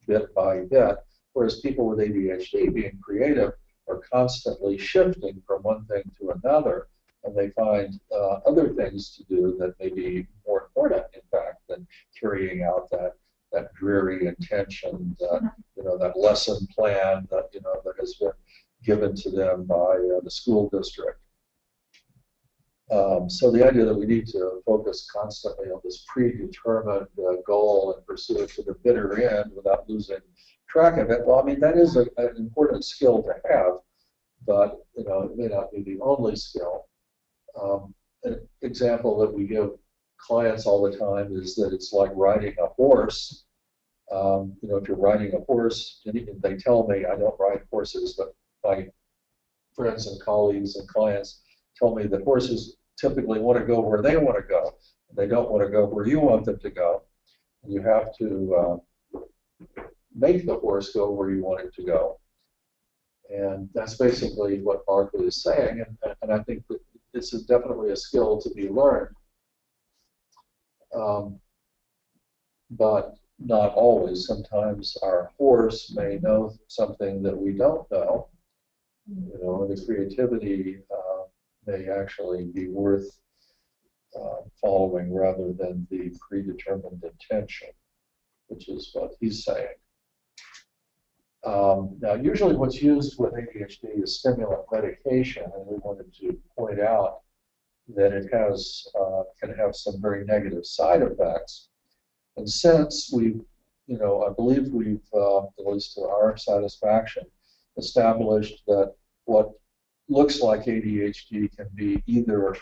bit by bit. Whereas people with ADHD, being creative, are constantly shifting from one thing to another, and they find other things to do that may be more important, in fact, than carrying out that dreary intention, that lesson plan that that has been given to them by the school district. So the idea that we need to focus constantly on this predetermined goal and pursue it to the bitter end without losing track of it, well, that is an important skill to have, but it may not be the only skill. An example that we give clients all the time is that it's like riding a horse. If you're riding a horse, they tell me, I don't ride horses, but my friends and colleagues and clients tell me that horses typically want to go where they want to go. They don't want to go where you want them to go. And you have to make the horse go where you want it to go. And that's basically what Berkeley is saying, and I think that this is definitely a skill to be learned, but not always. Sometimes our horse may know something that we don't know, and the creativity may actually be worth following rather than the predetermined intention, which is what he's saying. Now, usually what's used with ADHD is stimulant medication, and we wanted to point out that it has can have some very negative side effects. And since we've, I believe we've, at least to our satisfaction, established that what looks like ADHD can be either,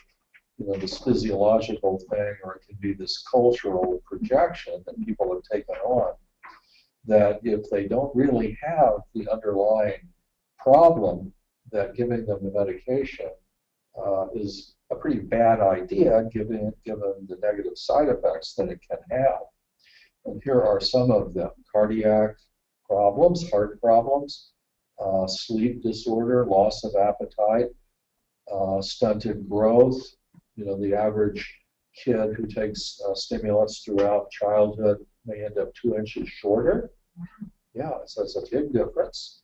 this physiological thing, or it can be this cultural projection that people have taken on, that if they don't really have the underlying problem, that giving them the medication is a pretty bad idea given the negative side effects that it can have. And here are some of them: cardiac problems, heart problems, sleep disorder, loss of appetite, stunted growth. The average kid who takes stimulants throughout childhood may end up 2 inches shorter. Yeah, so it's a big difference.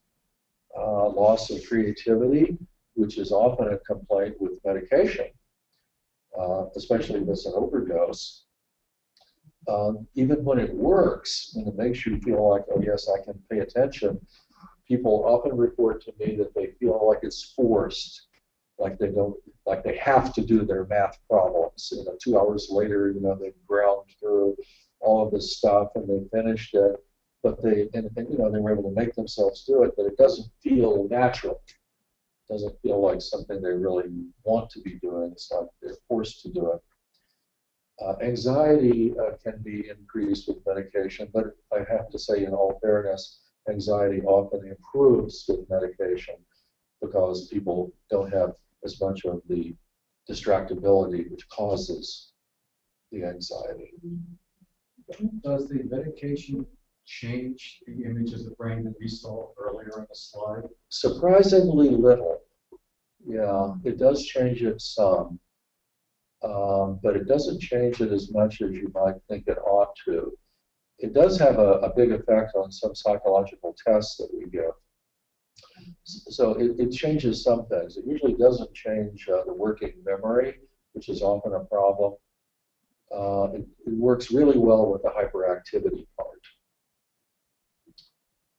Loss of creativity, which is often a complaint with medication, especially if it's an overdose. Even when it works, and it makes you feel like, oh yes, I can pay attention, people often report to me that they feel like it's forced, like they have to do their math problems. 2 hours later, they've ground through all of this stuff and they finished it, but they were able to make themselves do it, but it doesn't feel natural. It doesn't feel like something they really want to be doing. It's like they're forced to do it. Anxiety can be increased with medication, but I have to say, in all fairness, anxiety often improves with medication because people don't have as much of the distractibility which causes the anxiety. Does the medication change the image of the brain that we saw earlier on the slide? Surprisingly little. Yeah, it does change it some, but it doesn't change it as much as you might think it ought to. It does have a big effect on some psychological tests that we give. So it changes some things. It usually doesn't change the working memory, which is often a problem. It works really well with the hyperactivity part.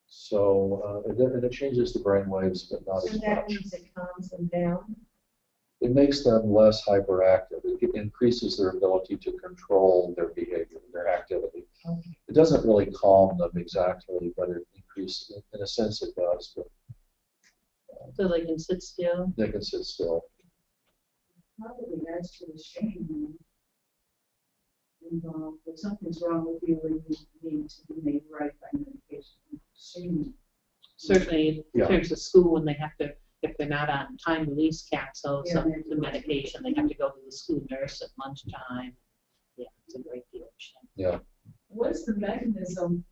So it changes the brain waves, but not as And that much. means it calms them down. It makes them less hyperactive. It increases their ability to control their behavior, their activity. Okay. It doesn't really calm them exactly, but it increases, in a sense it does. But, So they can sit still? they can sit still. Probably adds to the shame involved. If something's wrong with you and you need to be made right by medication, shame. Certainly, in Yeah. terms of school, when they have to, if they're not on time release capsules, Yeah, some of the medication, they have to go to the school nurse at lunchtime. Yeah, it's a great deal of shame. Yeah. What's the mechanism,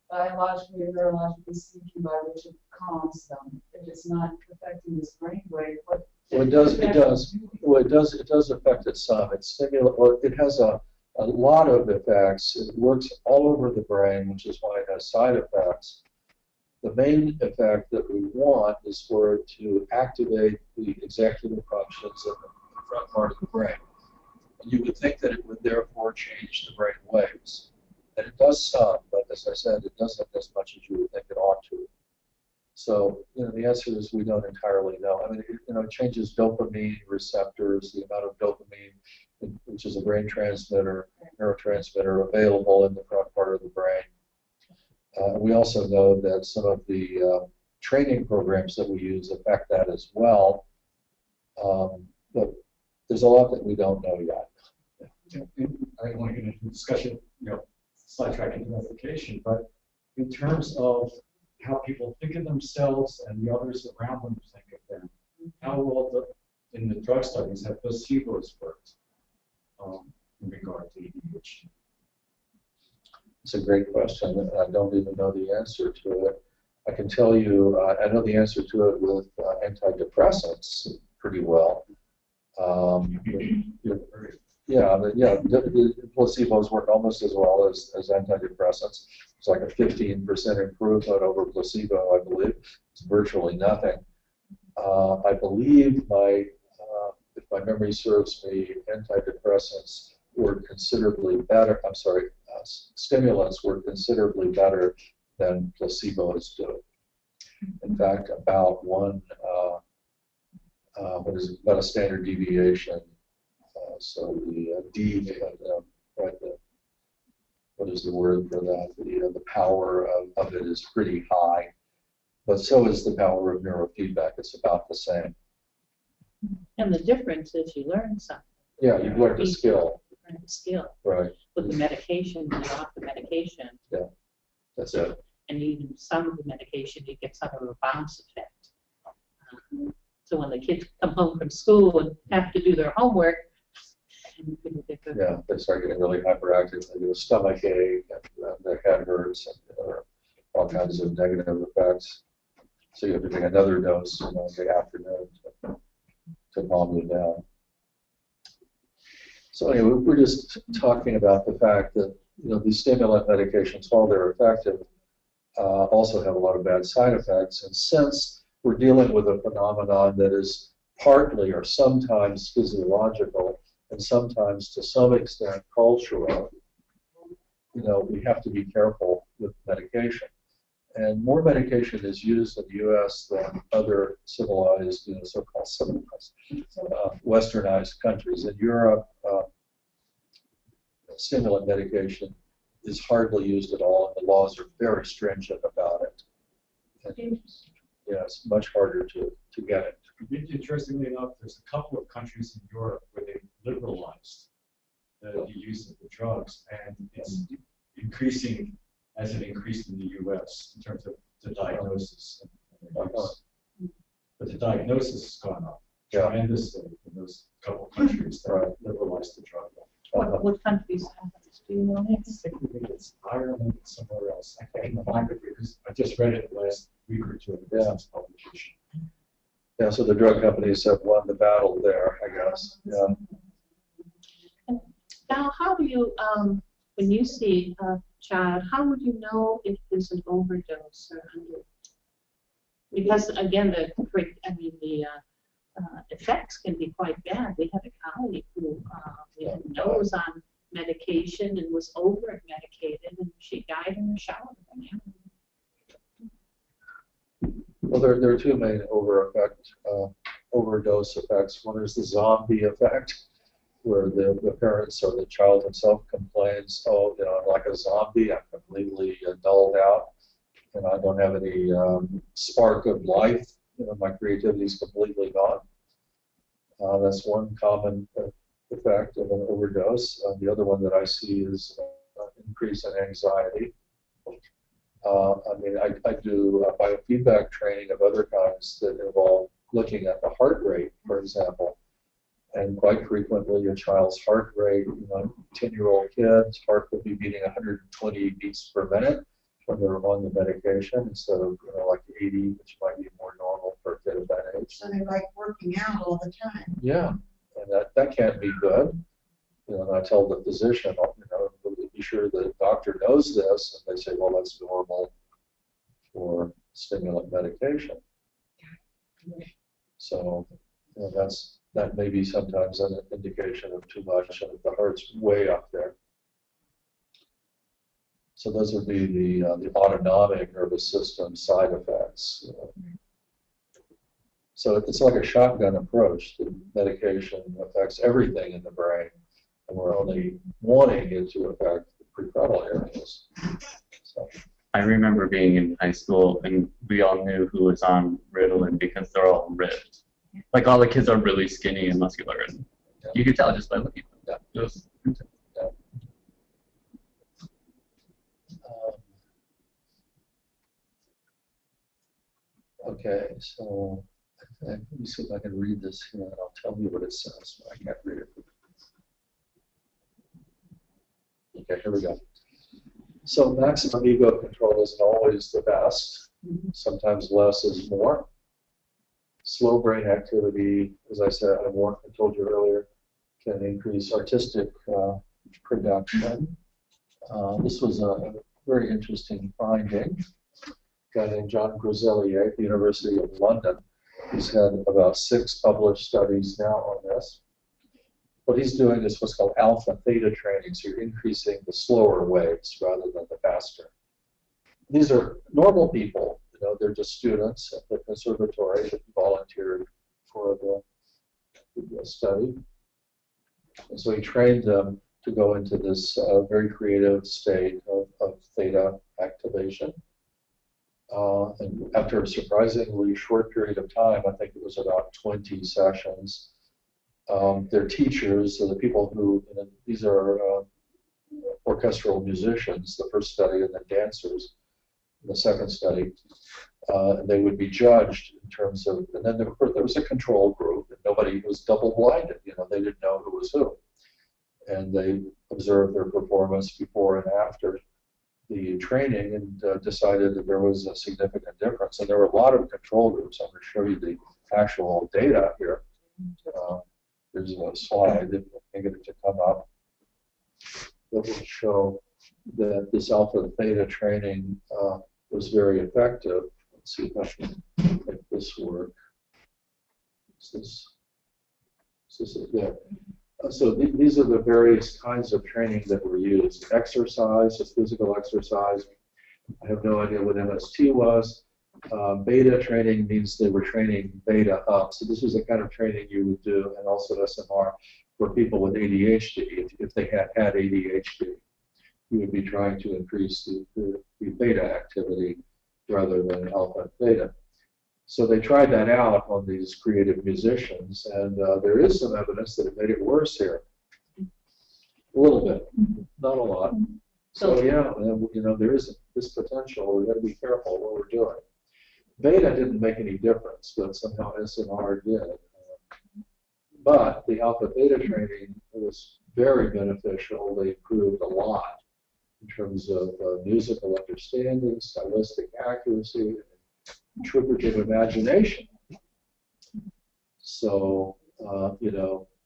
biologically or neurologically speaking, by which it calms them? If it's not affecting this brainwave, what? Well, it does. Well, it does affect it some. Well, it has a lot of effects. It works all over the brain, which is why it has side effects. The main effect that we want is for it to activate the executive functions in the front part of the brain. And you would think that it would therefore change the brain waves. And it does some, but as I said, it doesn't as much as you would think it ought to. So, the answer is we don't entirely know. I mean, it changes dopamine receptors, the amount of dopamine, which is a brain transmitter, neurotransmitter available in the front part of the brain. We also know that some of the training programs that we use affect that as well. But there's a lot that we don't know yet. I don't want to get into a discussion, sidetracking to application, but in terms of how people think of themselves and the others around them think of them, how well in the drug studies have placebos worked in regard to ADHD? It's a great question, and I don't even know the answer to it. I can tell you, I know the answer to it with antidepressants pretty well. The placebos work almost as well as antidepressants. It's like a 15% improvement over placebo, I believe. It's virtually nothing. I believe if my memory serves me, antidepressants were considerably better. Stimulants were considerably better than placebos do. In fact, about about a standard deviation. So the D, what is the word for that? The power of it is pretty high, but so is the power of neurofeedback. It's about the same. And the difference is you learn something. Yeah, you've learned a skill. You learn a skill. Right. With the medication, when you're off the medication. Yeah, that's it. And even some of the medication, you get some of a bounce effect. So when the kids come home from school and have to do their homework, yeah, they start getting really hyperactive. They get a stomach ache, and their head hurts, and all kinds of negative effects. So you have to take another dose in the afternoon to calm you down. So anyway, we're just talking about the fact that these stimulant medications, while they're effective, also have a lot of bad side effects. And since we're dealing with a phenomenon that is partly or sometimes physiological and sometimes to some extent cultural, we have to be careful with medication. And more medication is used in the U.S. than other civilized, so-called civilized, westernized countries. In Europe, stimulant medication is hardly used at all, and the laws are very stringent about it. And, it's much harder to get it. Interestingly enough, there's a couple of countries in Europe where they liberalized the use of the drugs, and it's increasing as it increased in the U.S. in terms of the diagnosis and the use. But the diagnosis has gone up tremendously in those couple of countries that liberalized the drug. What countries have this? Do you know? I think it's Ireland and somewhere else. I can't find it because I just read it last week or two in a business publication. Yeah, so the drug companies have won the battle there, I guess. Yeah. Now, how do you, when you see a child, how would you know if there's an overdose or under? Because again, the effects can be quite bad. We had a colleague who was on medication and was over medicated, and she died in the shower. Well, there are two main overdose effects. One is the zombie effect, where the parents or the child himself complains, oh, I'm like a zombie, I'm completely dulled out, and I don't have any spark of life. My creativity is completely gone. That's one common effect of an overdose. The other one that I see is increase in anxiety. I do biofeedback training of other kinds that involve looking at the heart rate, for example. And quite frequently, a child's heart rate, 10-year-old kid's heart will be beating 120 beats per minute when they're on the medication instead of, like 80, which might be more normal for a kid of that age. So they're like working out all the time. Yeah, and that can't be good. And I tell the physician, be sure the doctor knows this, and they say, well, that's normal for stimulant medication. So that may be sometimes an indication of too much, and if the heart's way up there. So those would be the autonomic nervous system side effects. So it's like a shotgun approach. The medication affects everything in the brain, and we're only wanting it to affect the prefrontal areas. So. I remember being in high school, and we all knew who was on Ritalin because they're all ripped. Like, all the kids are really skinny and muscular, and you could tell just by looking at them. Okay, so let me see if I can read this here, and I'll tell you what it says. I can't read it. Okay, here we go. So maximum ego control isn't always the best. Sometimes less is more. Slow brain activity, as I said, I told you earlier, can increase artistic production. This was a very interesting finding. A guy named John Groselier at the University of London. He's had about 6 published studies now on this. What he's doing is what's called alpha theta training, so you're increasing the slower waves rather than the faster. These are normal people, they're just students at the conservatory that volunteered for the study. And so he trained them to go into this very creative state of theta activation. And after a surprisingly short period of time, I think it was about 20 sessions, their teachers, so the people who, these are orchestral musicians, the first study, and then dancers in the second study, and they would be judged in terms of, and then there was a control group, and nobody was double-blinded, they didn't know who was who. And they observed their performance before and after the training and decided that there was a significant difference. And there were a lot of control groups. I'm going to show you the actual data here. There's a slide that I can get it to come up that will show that this alpha theta training was very effective. Let's see if I can make this work. Is this there? So these are the various kinds of training that were used. Exercise, just physical exercise. I have no idea what MST was. Beta training means they were training beta up. So this is the kind of training you would do, and also SMR, for people with ADHD. If they had ADHD, you would be trying to increase the beta activity rather than alpha and theta. So they tried that out on these creative musicians, and there is some evidence that it made it worse here. A little bit, not a lot. So yeah, there is this potential. We've got to be careful what we're doing. Beta didn't make any difference, but somehow SMR did. But the alpha theta training was very beneficial. They improved a lot in terms of musical understanding, stylistic accuracy, interpretive imagination. So,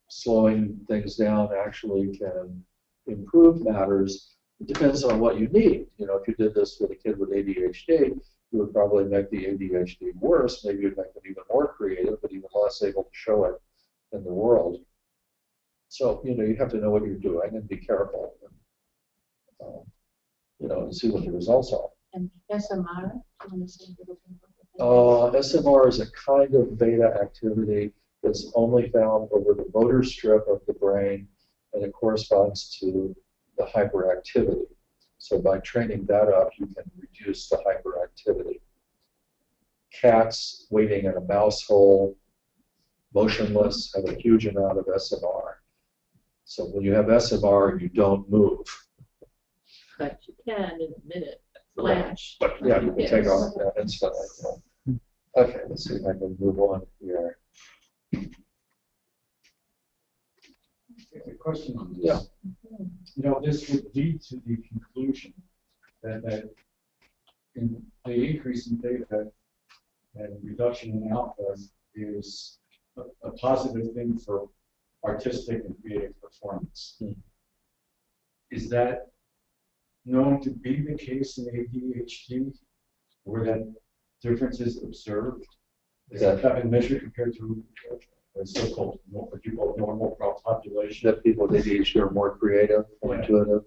slowing things down actually can improve matters. It depends on what you need. If you did this with a kid with ADHD, you would probably make the ADHD worse. Maybe you'd make them even more creative, but even less able to show it in the world. So, you have to know what you're doing and be careful, and see what the results are. And SMR, do you want to say a little bit about that? SMR is a kind of beta activity that's only found over the motor strip of the brain, and it corresponds to the hyperactivity. So by training that up, you can reduce the hyperactivity. Cats waiting in a mouse hole, motionless, have a huge amount of SMR. So when you have SMR, you don't move. But you can in a minute. Flash. But yeah, you can take off that instantly. Okay, let's see if I can move on here. A question on this. Yeah. This would lead to the conclusion that in the increase in data and reduction in alpha is a positive thing for artistic and creative performance. Is that known to be the case in ADHD, where that difference is observed? Is that been measured compared to so-called what you call normal population? That people with ADHD are more creative, more intuitive.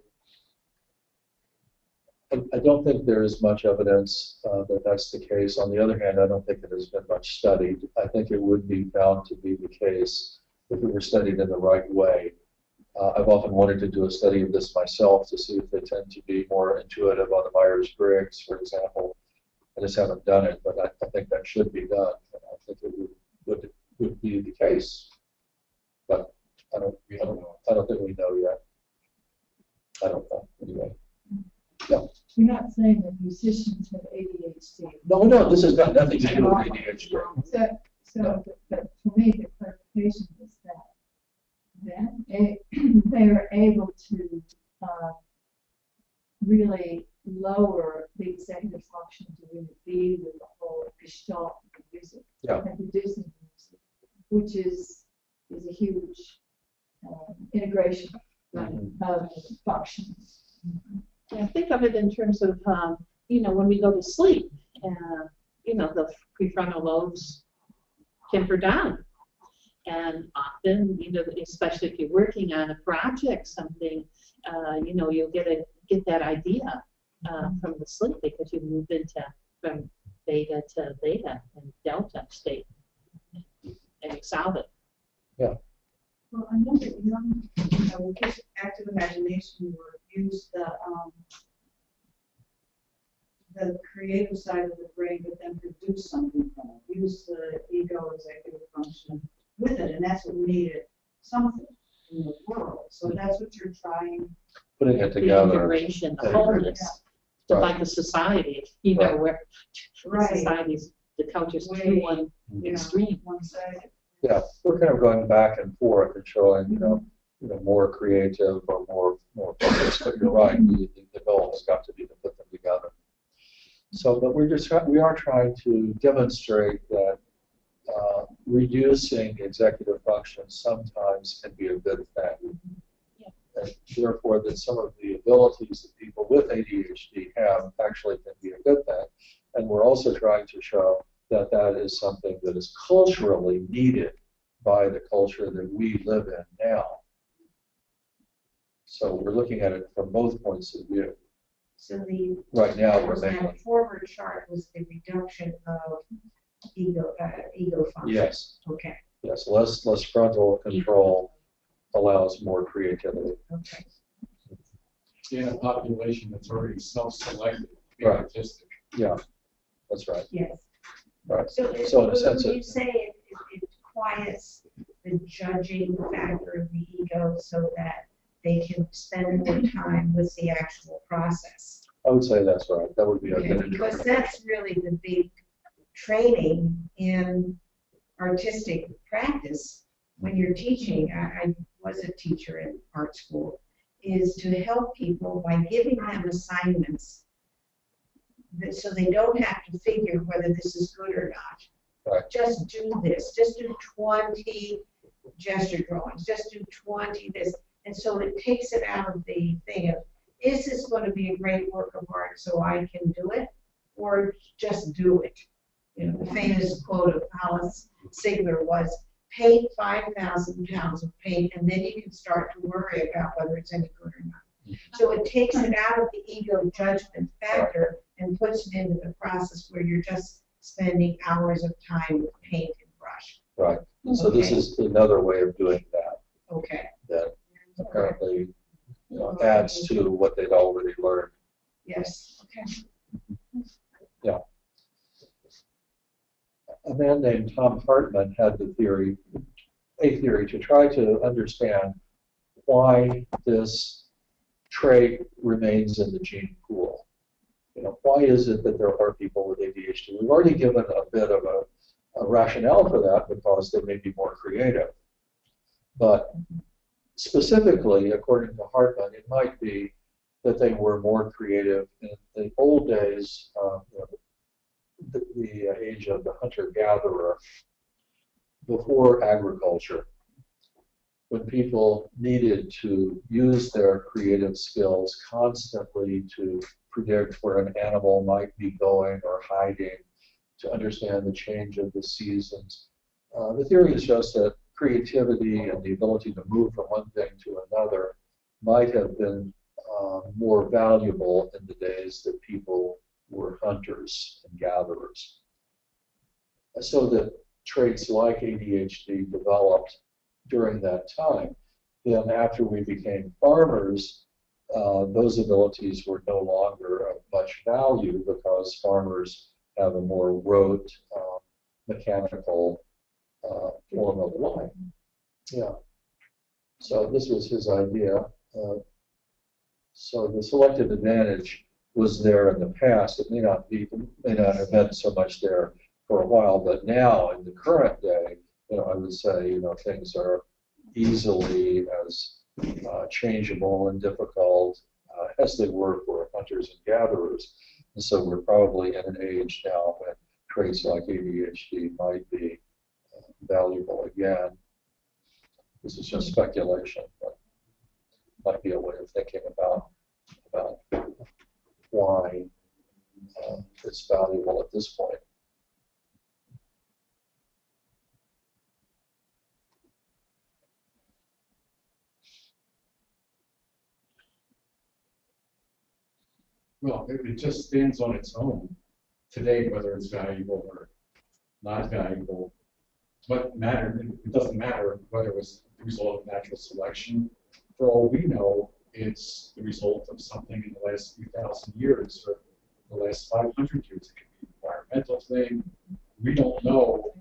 I don't think there is much evidence that that's the case. On the other hand, I don't think it has been much studied. I think it would be found to be the case if it were studied in the right way. I've often wanted to do a study of this myself to see if they tend to be more intuitive on the Myers-Briggs, for example. I just haven't done it, but I think that should be done. I think it would be the case, but I don't know. I don't think we know yet. I don't know anyway. Yeah. You're not saying that musicians have ADHD. No, this has got nothing to do with ADHD. So, but for me, the clarification is that they are able to really lower the executive function to really be with the whole gestalt of music and producing music, which is a huge integration of functions. Yeah, think of it in terms of, when we go to sleep, the prefrontal lobes temper down. And often, especially if you're working on a project, something, you'll get that idea from the sleep because you move from beta to theta and delta state and you solve it. Yeah. Well, I know that young, with this active imagination work, use the creative side of the brain, but then produce something from it. Use the ego executive function with it, and that's what needed something in the world. So that's what you're trying. Putting it together. The integration, the wholeness, like the society, where societies, the culture's to one extreme. One-sided. Yeah, we're kind of going back and forth and showing, more creative or more focused. But you're right, the goal has got to be to put them together. So, but we are trying to demonstrate that reducing executive function sometimes can be a good thing. And therefore, that some of the abilities that people with ADHD have actually can be a good thing. And we're also trying to show that that is something that is culturally needed by the culture that we live in now. So we're looking at it from both points of view. So the right now we're making the forward chart was the reduction of ego function. Yes. Okay. Yes, less frontal control allows more creativity. Okay. In a population that's already self-selected, Right. artistic. Yeah, that's right. Yes. Right. So in a sense, you say it quiets the judging factor of the ego so that they can spend more time with the actual process. I would say that's right. That would be a good Because interpretation. that's really the big training in artistic practice when you're teaching. I was a teacher in art school, is to help people by giving them assignments so they don't have to figure whether this is good or not. Right. Just do this. Just do 20 gesture drawings. Just do 20 this. And so it takes it out of the thing of, is this going to be a great work of art so I can do it? or just do it. You know, the famous quote of Alice Sigler was, paint 5,000 pounds of paint, and then you can start to worry about whether it's any good or not. So it takes it out of the ego judgment factor and puts it into the process where you're just spending hours of time with paint and brush. Right. So this is another way of doing that. Okay. That apparently adds to what they'd already learned. Yes. Okay. Yeah. A man named Tom Hartman had a theory to try to understand why this trait remains in the gene pool. You know, why is it that there are people with ADHD? We've already given a bit of a rationale for that because they may be more creative. But specifically, according to Hartman, it might be that they were more creative in the old days, the age of the hunter-gatherer, before agriculture, when people needed to use their creative skills constantly to predict where an animal might be going or hiding, to understand the change of the seasons. The theory is just that creativity and the ability to move from one thing to another might have been more valuable in the days that people were hunters and gatherers. So that traits like ADHD developed during that time. Then after we became farmers, those abilities were no longer of much value because farmers have a more rote, mechanical form of life. Yeah. So this was his idea. So the selective advantage was there in the past. It may not have been so much there for a while, but now in the current day, I would say, things are easily as changeable and difficult as they were for hunters and gatherers. And so we're probably in an age now when traits like ADHD might be valuable again. This is just speculation, but might be a way of thinking about why it's valuable at this point. Well, it just stands on its own today, whether it's valuable or not valuable. What mattered, it doesn't matter whether it was the result of natural selection. For all we know, it's the result of something in the last few thousand years or the last 500 years. It could be an environmental thing. We don't know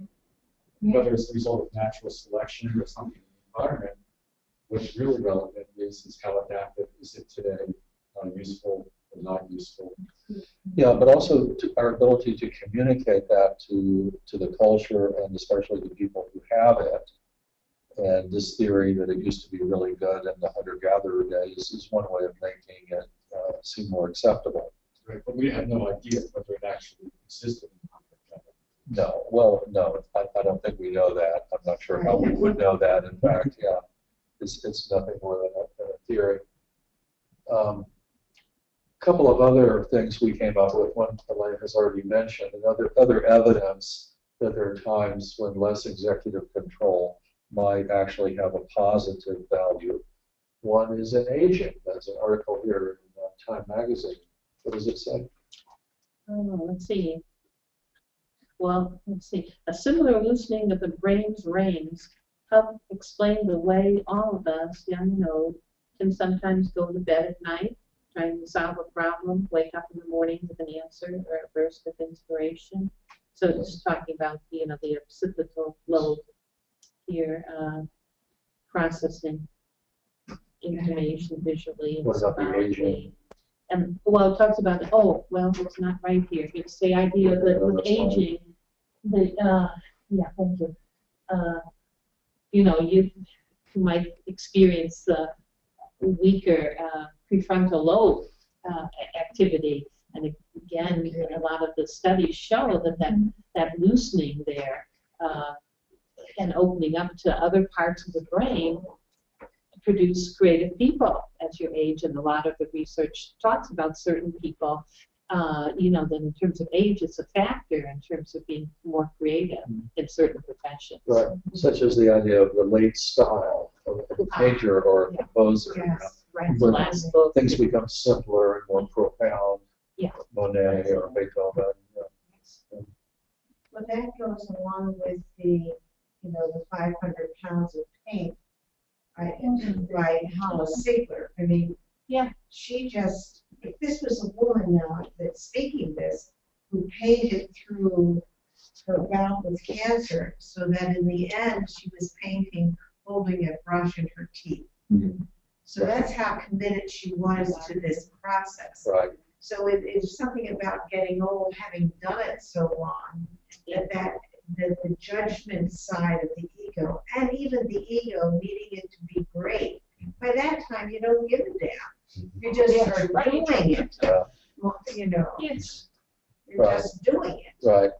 whether it's the result of natural selection or something in the environment. What's really relevant is how adaptive is it today, useful or not useful. Yeah, but also our ability to communicate that to the culture and especially the people who have it. And this theory that it used to be really good in the hunter-gatherer days is one way of making it seem more acceptable. Right, but we have no idea whether it actually existed in hunter-gatherer. No, well, no, I don't think we know that. I'm not sure how we would know that. In fact, yeah, it's nothing more than a theory. A couple of other things we came up with. One Elaine has already mentioned, and other evidence that there are times when less executive control might actually have a positive value. One is in aging. There's an article here in Time Magazine. What does it say? Oh, let's see. Well, let's see. A similar loosening of the brain's reins help explain the way all of us, young and old, can sometimes go to bed at night trying to solve a problem, wake up in the morning with an answer or a burst of inspiration. So it's talking about, the occipital lobe here, processing information visually and symbolically. And well, it talks about, it's not right here. It's the idea that with aging, yeah, thank you. You might experience weaker prefrontal lobe activity, and again, a lot of the studies show that loosening there and opening up to other parts of the brain produce creative people as you age, and a lot of the research talks about certain people you know, then in terms of age, it's a factor in terms of being more creative in certain professions. Right, such as the idea of the late style of a painter or a composer. Yes, right. When Last book. things become simpler and more profound. Yeah. Monet or Beethoven. Well, that goes along with the, you know, the 500 pounds of paint by Hollis Sigler. I mean, yeah, she just, if this was a woman now that's speaking this, who painted through her bout with cancer, so that in the end she was painting, holding a brush in her teeth. Mm-hmm. So that's how committed she was to this process. Right. So it's something about getting old, having done it so long, that the judgment side of the ego, and even the ego needing it to be great, by that time you don't give a damn. You just are doing it. Well, you know, you're Right. just doing it. Right.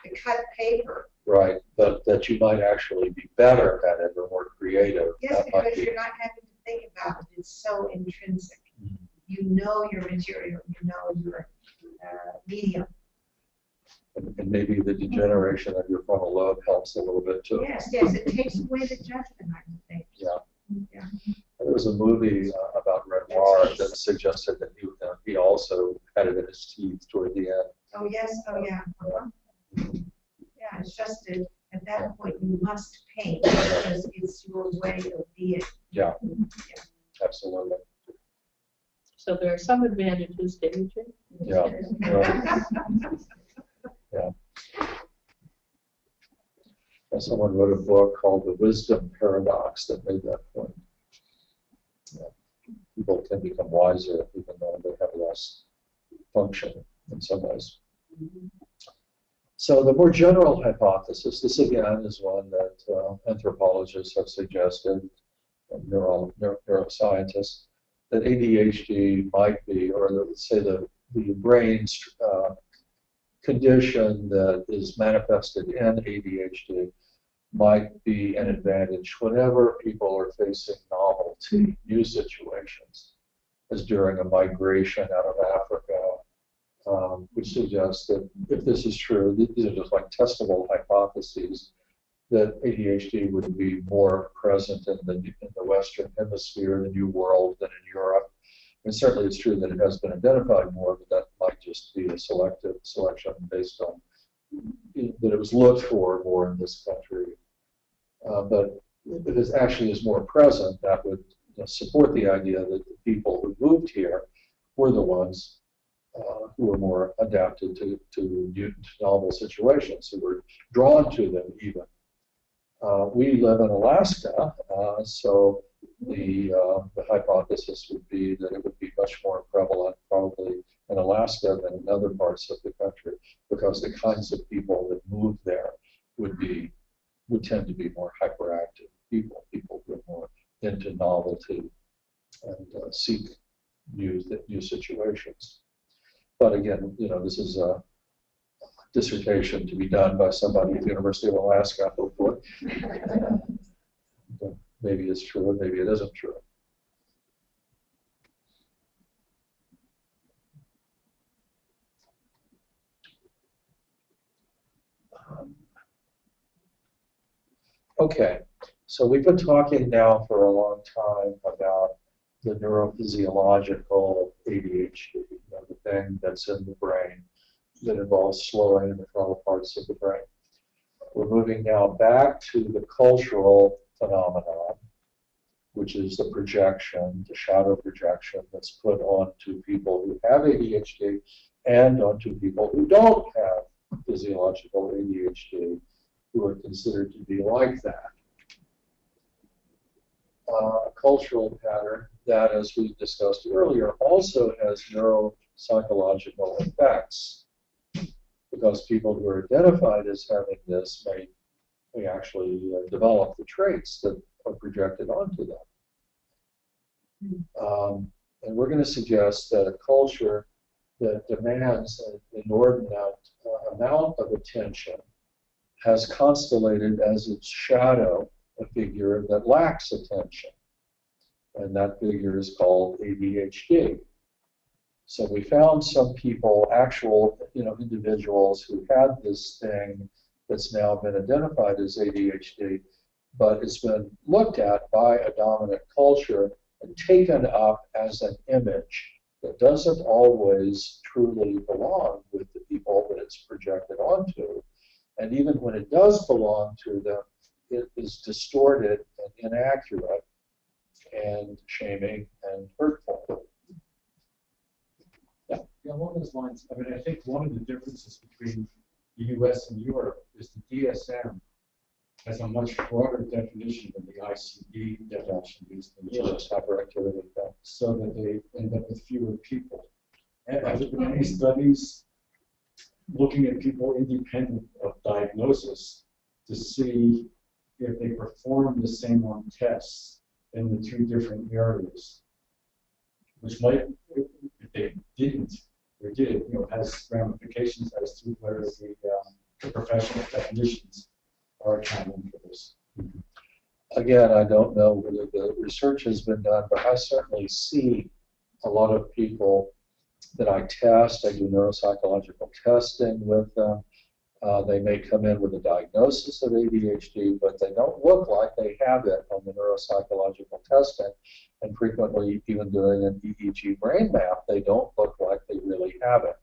To cut paper. Right. But that you might actually be better at it or more creative. Yes, That might because be- you're not having to think about it. It's so intrinsic. You know your material. You know your medium. And maybe the degeneration of your frontal lobe helps a little bit too. Yes, yes, it takes away the judgment, I would think. Yeah. Yeah. There was a movie about Renoir that suggested that he also had it in his teeth toward the end. Oh, yes, oh, yeah. Yeah, it's just that at that point you must paint because it's your way of being. Yeah, absolutely. So there are some advantages to aging. Yeah. Right. Yeah. And someone wrote a book called The Wisdom Paradox that made that point. Yeah. People can become wiser even though they have less function in some ways. So the more general hypothesis, this again is one that anthropologists have suggested, and neuroscientists, that ADHD might be, or let's say the brain's condition that is manifested in ADHD might be an advantage whenever people are facing novelty, new situations, as during a migration out of Africa, which suggests that if this is true, these are just like testable hypotheses, that ADHD would be more present in the Western Hemisphere, the New World, than in Europe. And certainly it's true that it has been identified more, but that might just be a selective selection based on that it was looked for more in this country. But if it actually is more present, that would support the idea that the people who moved here were the ones who were more adapted to novel situations, who were drawn to them even. We live in Alaska, so the hypothesis would be that it would be much more prevalent probably in Alaska than in other parts of the country, because the kinds of people that move there would tend to be more hyperactive people who are more into novelty and seek new situations. But again, this is a dissertation to be done by somebody at the University of Alaska, hopefully. Maybe it's true, maybe it isn't true. Okay, so we've been talking now for a long time about the neurophysiological ADHD, the thing that's in the brain that involves slowing the frontal parts of the brain. We're moving now back to the cultural phenomenon, which is the projection, the shadow projection that's put onto people who have ADHD and onto people who don't have physiological ADHD, who are considered to be like that. A cultural pattern that, as we discussed earlier, also has neuropsychological effects, because people who are identified as having this may actually develop the traits that are projected onto them. And we're going to suggest that a culture that demands an inordinate amount of attention has constellated as its shadow a figure that lacks attention. And that figure is called ADHD. So we found some people, actual, individuals who had this thing that's now been identified as ADHD, but it's been looked at by a dominant culture and taken up as an image that doesn't always truly belong with the people that it's projected onto. And even when it does belong to them, it is distorted and inaccurate and shaming and hurtful. Yeah, along those lines, I mean, I think one of the differences between the US and Europe is the DSM has a much broader definition than the ICD definition used in hyperactivity. So that they end up with fewer people. And have there been any studies looking at people independent of diagnosis to see if they perform the same on tests in the two different areas? Which might, if they didn't, or did, has ramifications as to whether the professional definitions are accounting for this. Again, I don't know whether the research has been done, but I certainly see a lot of people that I test. I do neuropsychological testing with them. They may come in with a diagnosis of ADHD, but they don't look like they have it on the neuropsychological testing. And frequently, even doing an EEG brain map, they don't look like they really have it.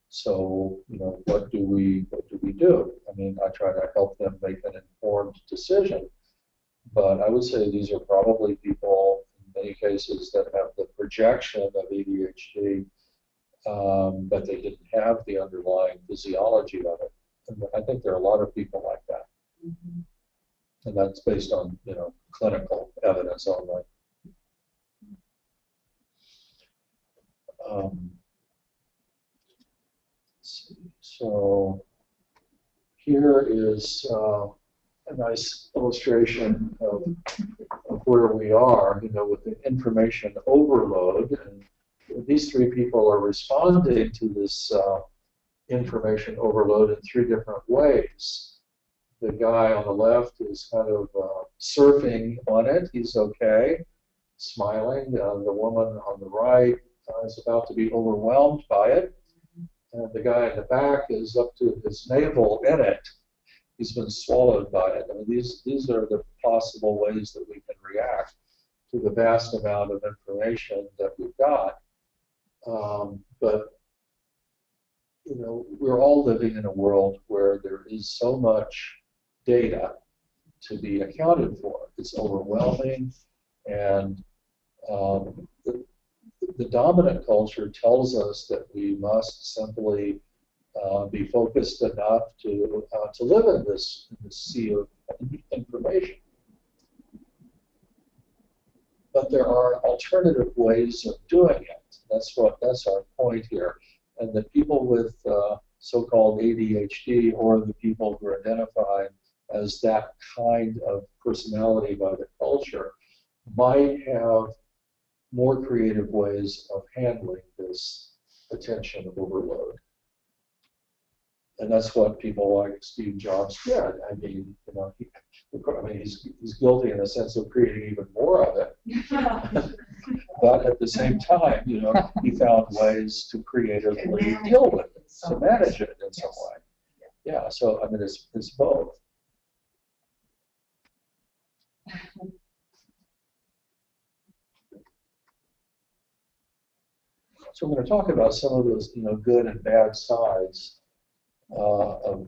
So, what do we do? I mean, I try to help them make an informed decision. But I would say these are probably people, in many cases, that have the projection of ADHD, but they didn't have the underlying physiology of it. And I think there are a lot of people like that. Mm-hmm. And that's based on, clinical evidence only. Let's see. So here is a nice illustration of where we are, with the information overload. And these three people are responding to this information overload in three different ways. The guy on the left is kind of surfing on it. He's okay, smiling. The woman on the right is about to be overwhelmed by it. And the guy in the back is up to his navel in it. He's been swallowed by it. I mean, these are the possible ways that we can react to the vast amount of information that we've got. But we're all living in a world where there is so much data to be accounted for. It's overwhelming, and the dominant culture tells us that we must simply be focused enough to live in this sea of information. But there are alternative ways of doing it. That's our point here. And the people with so-called ADHD, or the people who are identified as that kind of personality by the culture, might have more creative ways of handling this attention overload. And that's what people like Steve Jobs did. I mean, he's guilty in the sense of creating even more of it. But at the same time, he found ways to creatively deal with it, to manage it in some way. Yeah, so I mean, it's both. So we're going to talk about some of those, good and bad sides of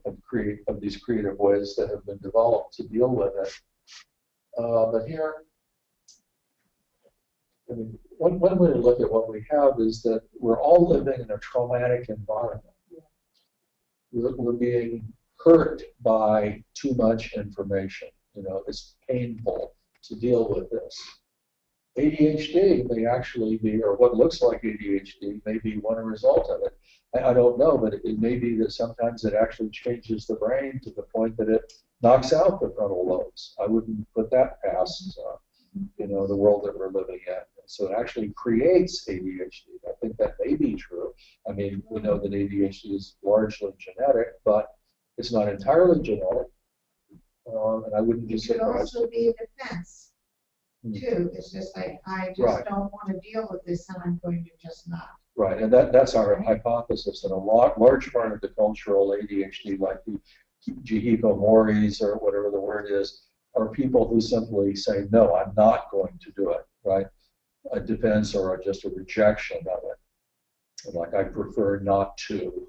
these creative ways that have been developed to deal with it. But here, I mean, one way to look at what we have is that we're all living in a traumatic environment. We're being hurt by too much information. It's painful to deal with this. ADHD may actually be, or what looks like ADHD may be one result of it. I don't know, but it may be that sometimes it actually changes the brain to the point that it knocks out the frontal lobes. I wouldn't put that past, the world that we're living in. So it actually creates ADHD. I think that may be true. I mean, we know that ADHD is largely genetic, but it's not entirely genetic. And I wouldn't be surprised. It could also be a defense, too. It's just like, I just don't want to deal with this, and I'm going to just not. Right, and that's our hypothesis that a large part of the cultural ADHD, like the Jihikomoris or whatever the word is, are people who simply say, no, I'm not going to do it, right? A defense or just a rejection of it. Like, I prefer not to.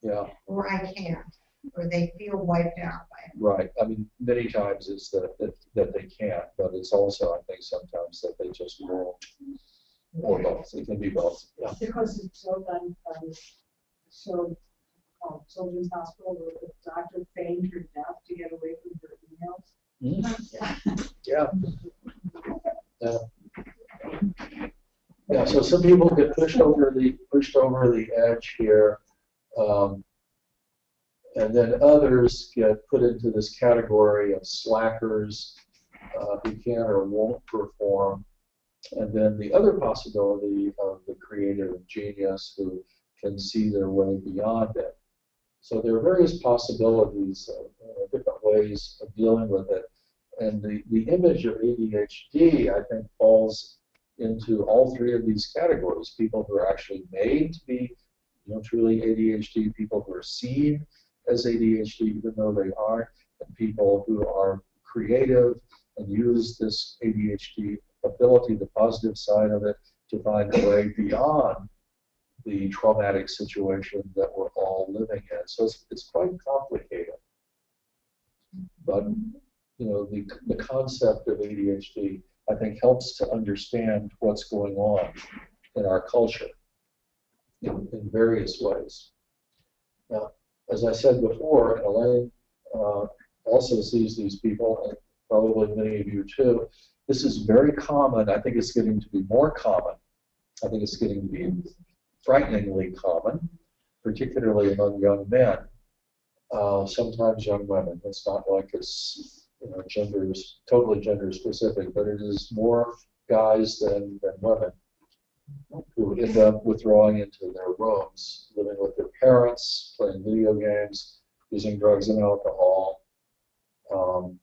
Yeah. Or I can't, or they feel wiped out by it. Right. I mean, many times it's that they can't, but it's also, I think, sometimes that they just won't. Or both. It can be both. Yeah. Because it's so done, so Children's Hospital, where the doctor feigned her death to get away from her emails. Yeah. Yeah. So some people get pushed over the edge here, and then others get put into this category of slackers who can or won't perform. And then the other possibility of the creative genius who can see their way beyond it. So there are various possibilities, different ways of dealing with it. And the image of ADHD, I think, falls into all three of these categories. People who are actually made to be truly ADHD, people who are seen as ADHD even though they aren't, and people who are creative and use this ADHD ability, the positive side of it, to find a way beyond the traumatic situation that we're all living in. So it's quite complicated. But the concept of ADHD, I think, helps to understand what's going on in our culture in various ways. Now, as I said before, and Elaine also sees these people, and probably many of you too, this is very common. I think it's getting to be more common. I think it's getting to be frighteningly common, particularly among young men. Sometimes young women. It's not like it's totally gender specific, but it is more guys than women who end up withdrawing into their rooms, living with their parents, playing video games, using drugs and alcohol.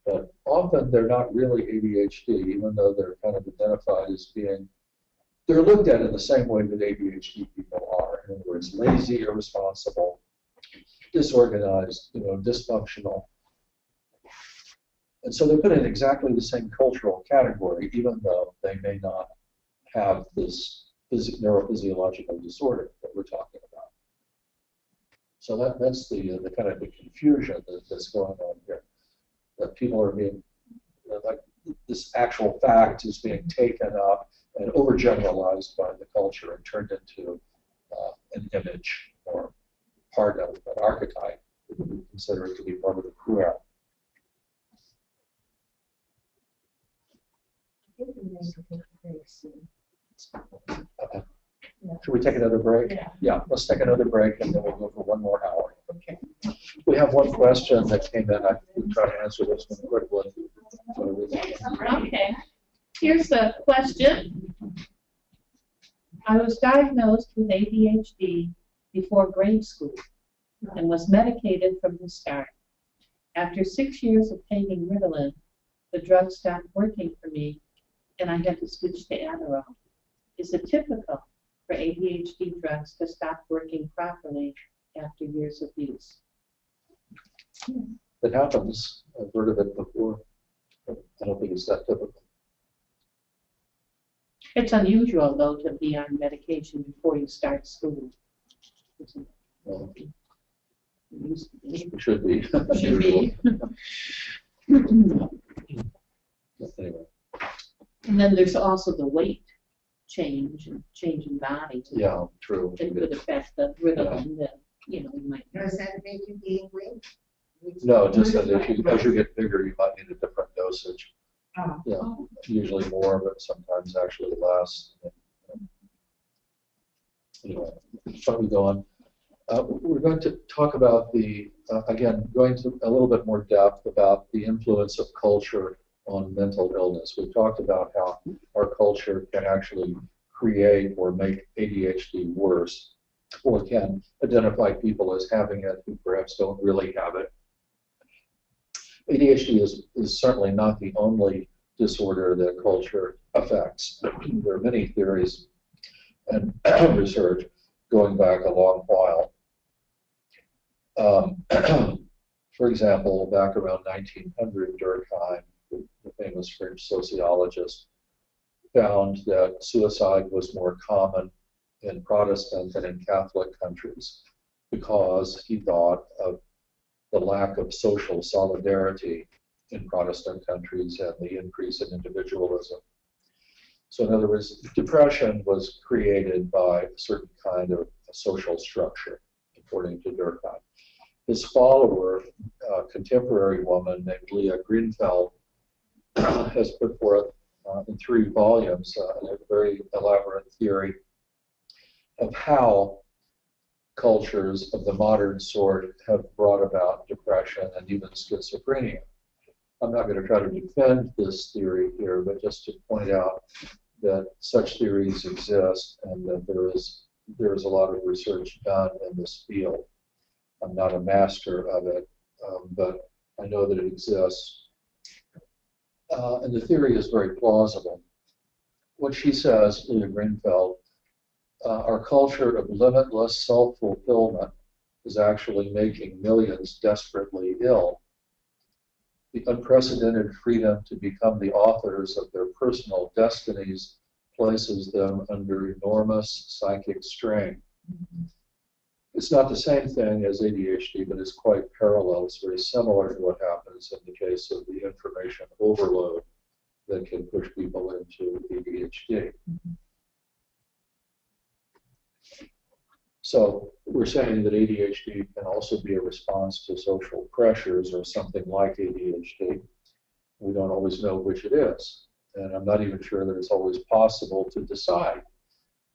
But often they're not really ADHD, even though they're kind of identified as being, they're looked at in the same way that ADHD people are. In other words, lazy, irresponsible, disorganized, dysfunctional. And so they're put in exactly the same cultural category, even though they may not have this neurophysiological disorder that we're talking about. So that's the kind of the confusion that's going on here. That people are being, like, this actual fact is being taken up and overgeneralized by the culture and turned into an image or part of an archetype that we consider it to be part of the queer. Should we take another break? Yeah, let's take another break and then we'll go for one more hour. Okay. We have one question that came in. I will try to answer this one quickly. Okay. Here's a question. I was diagnosed with ADHD before grade school and was medicated from the start. After 6 years of taking Ritalin, the drug stopped working for me and I had to switch to Adderall. Is it typical for ADHD drugs to stop working properly after years of use? It happens. I've heard of it before. But I don't think it's that typical. It's unusual, though, to be on medication before you start school. Well, it should be. Should be. Anyway. And then there's also the weight change and change in body. Yeah, true. It could affect the rhythm that you might. Does that make you gain weight? No, just that as you get bigger, you might need a different dosage. Oh. Yeah, usually more, but sometimes actually less. Anyway, shall we go on? We're going to talk about again, going to a little bit more depth about the influence of culture on mental illness. We've talked about how our culture can actually create or make ADHD worse, or can identify people as having it who perhaps don't really have it. ADHD is certainly not the only disorder that culture affects. There are many theories and research going back a long while. For example, back around 1900, Durkheim, the famous French sociologist, found that suicide was more common in Protestant than in Catholic countries because he thought of the lack of social solidarity in Protestant countries and the increase in individualism. So in other words, depression was created by a certain kind of social structure, according to Durkheim. His follower, a contemporary woman named Leah Greenfeld, has put forth in 3 volumes a very elaborate theory of how cultures of the modern sort have brought about depression and even schizophrenia. I'm not going to try to defend this theory here, but just to point out that such theories exist and that there is a lot of research done in this field. I'm not a master of it, but I know that it exists. And the theory is very plausible. What she says, Leah Greenfeld, our culture of limitless self-fulfillment is actually making millions desperately ill. The unprecedented freedom to become the authors of their personal destinies places them under enormous psychic strain. It's not the same thing as ADHD, but it's quite parallel. It's very similar to what happens in the case of the information overload that can push people into ADHD. So we're saying that ADHD can also be a response to social pressures or something like ADHD. We don't always know which it is. And I'm not even sure that it's always possible to decide.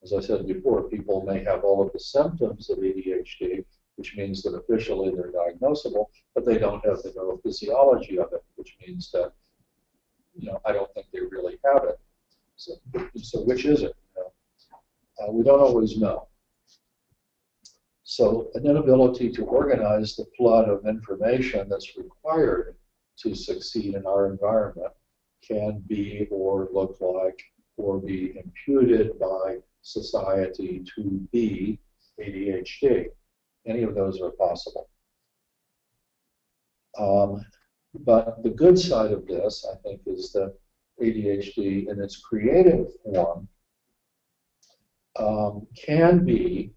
As I said before, people may have all of the symptoms of ADHD, which means that officially they're diagnosable, but they don't have the neurophysiology of it, which means that, I don't think they really have it. So which is it? We don't always know. So an inability to organize the flood of information that's required to succeed in our environment can be or look like or be imputed by society to be ADHD. Any of those are possible. But the good side of this, I think, is that ADHD in its creative form can be,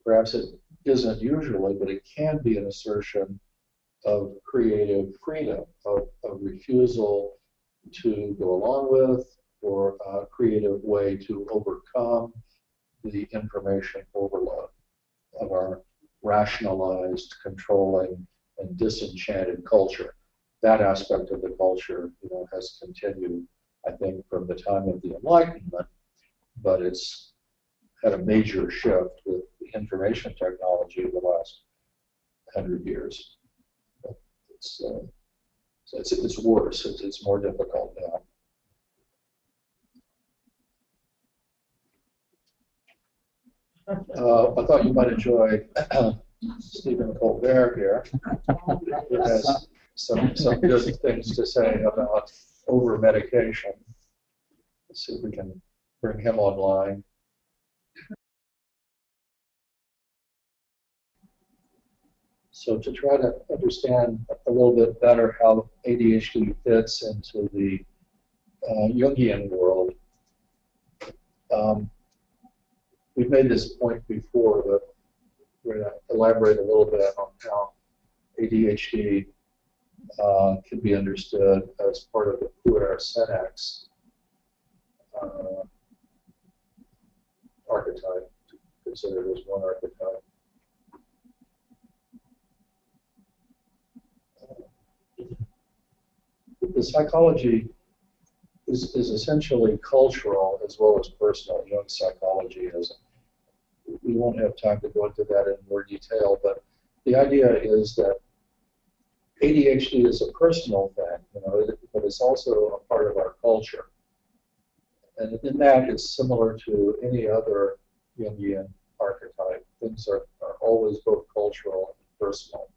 perhaps it isn't usually, but it can be an assertion of creative freedom, of refusal to go along with, or a creative way to overcome the information overload of our rationalized, controlling, and disenchanted culture. That aspect of the culture, has continued, I think, from the time of the Enlightenment, but it's had a major shift with the information technology of the last 100 years. It's worse. It's more difficult now. I thought you might enjoy Stephen Colbert here, who has some good things to say about over-medication. Let's see if we can bring him online. So to try to understand a little bit better how ADHD fits into the Jungian world, we've made this point before, but we're going to elaborate a little bit on how ADHD can be understood as part of the puer-senex archetype, considered as one archetype. The psychology is essentially cultural as well as personal. Jung's psychology is. We won't have time to go into that in more detail, but the idea is that ADHD is a personal thing, but it's also a part of our culture. And in that, it's similar to any other Jungian archetype. Things are always both cultural and personal.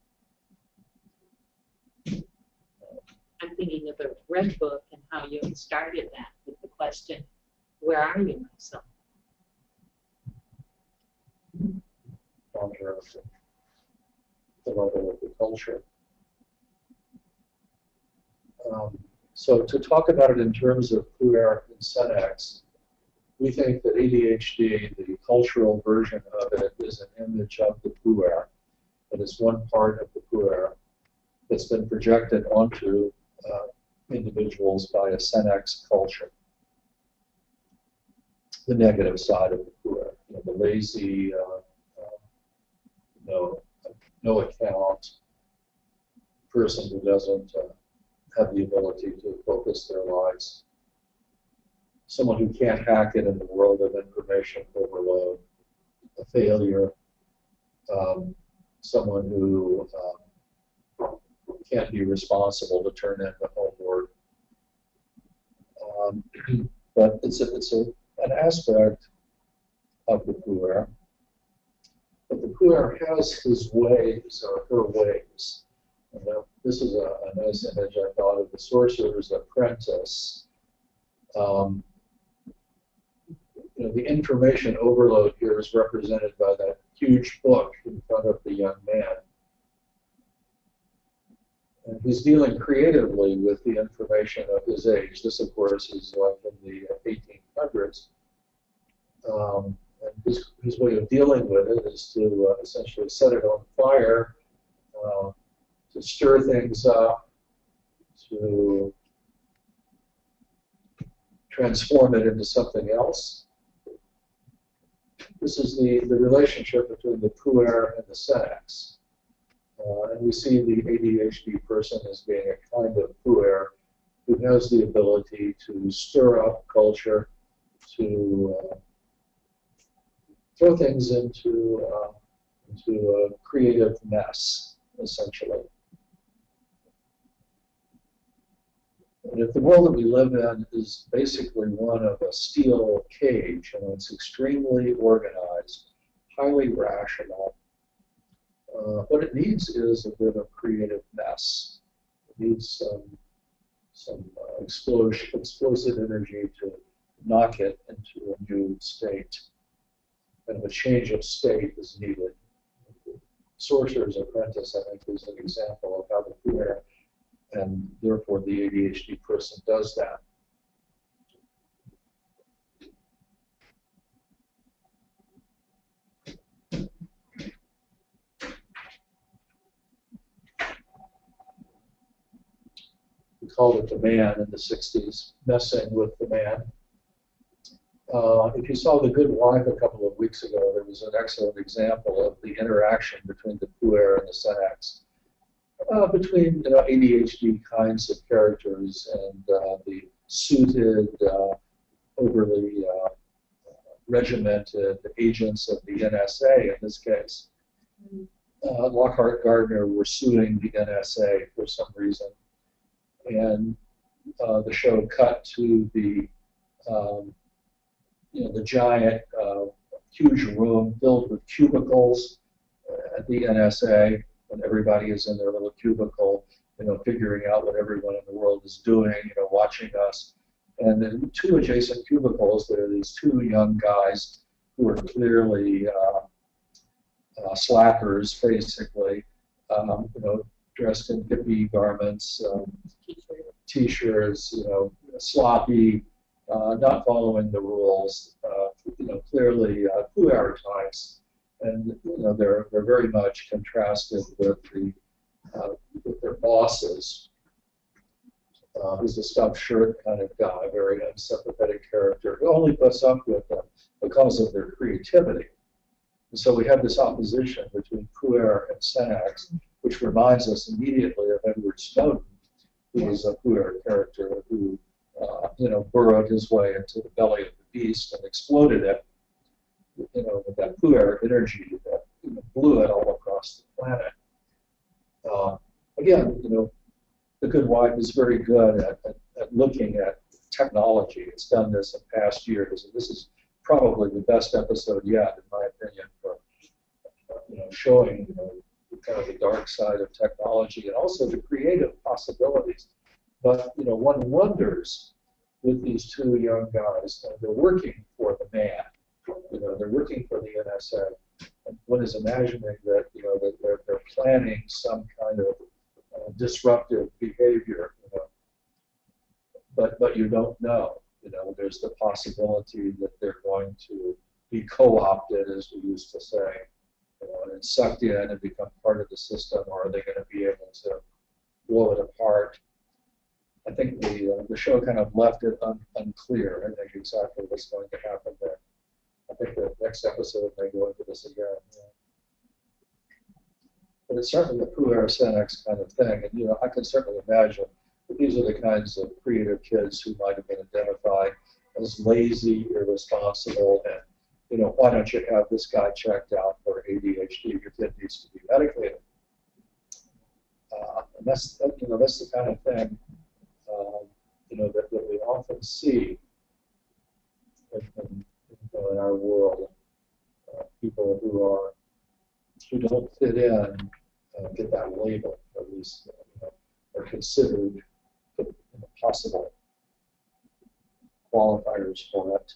I'm thinking of the Red Book and how you started that with the question, where are you, my son? share of the level of the culture. So to talk about it in terms of puer and senex, we think that ADHD, the cultural version of it, is an image of the puer. It is one part of the puer that's been projected onto individuals by a senex culture. The negative side of the puer, the lazy, no account person who doesn't have the ability to focus their lives. Someone who can't hack it in the world of information overload, a failure, someone who can't be responsible to turn in the homework. But it's an aspect of the puer. But the puer has his ways or her ways. This is a nice image I thought of the sorcerer's apprentice. The information overload here is represented by that huge book in front of the young man. And he's dealing creatively with the information of his age. This, of course, is like in the 1800s. And his way of dealing with it is to essentially set it on fire, to stir things up, to transform it into something else. This is the relationship between the puer and the senex. And we see the ADHD person as being a kind of puer who has the ability to stir up culture, to throw things into a creative mess, essentially. And if the world that we live in is basically one of a steel cage, it's extremely organized, highly rational, what it needs is a bit of creative mess. It needs some explosive energy to knock it into a new state. And a change of state is needed. Sorcerer's Apprentice, I think, is an example of how the puer and therefore the ADHD person does that. We called it the man in the 60s, messing with the man. If you saw The Good Wife a couple of weeks ago, there was an excellent example of the interaction between the puer and the senex. Between ADHD kinds of characters and the suited, overly regimented agents of the NSA in this case. Lockhart Gardner were suing the NSA for some reason, and the show cut to the giant, huge room filled with cubicles at the NSA. And everybody is in their little cubicle, figuring out what everyone in the world is doing, watching us. And in two adjacent cubicles, there are these two young guys who are clearly slackers, basically, dressed in hippie garments, t-shirts, sloppy, not following the rules, clearly puer types. And they're very much contrasted with their bosses. Who's a stuffed shirt kind of guy, very unsympathetic character, who only puts up with them because of their creativity. And so we have this opposition between puer and senex, which reminds us immediately of Edward Snowden, who was a puer character who burrowed his way into the belly of the beast and exploded it. With that puer energy that blew it all across the planet. Again, The Good Wife is very good at looking at technology. It's done this in past years, and this is probably the best episode yet, in my opinion, for showing kind of the dark side of technology and also the creative possibilities. But one wonders with these two young guys, they're working for the man. They're working for the NSA. one is imagining that, that they're planning some kind of disruptive behavior, but you don't know. There's the possibility that they're going to be co-opted, as we used to say, and sucked in and become part of the system, or are they going to be able to blow it apart? I think the show kind of left it unclear. I think exactly what's going to happen there. I think the next episode may go into this again. But it's certainly a puer-senex kind of thing, and I can certainly imagine that these are the kinds of creative kids who might have been identified as lazy, irresponsible, and why don't you have this guy checked out for ADHD? Your kid needs to be medicated. And that's the kind of thing that we often see in our world. People who don't fit in get that label, at least are considered possible qualifiers for it.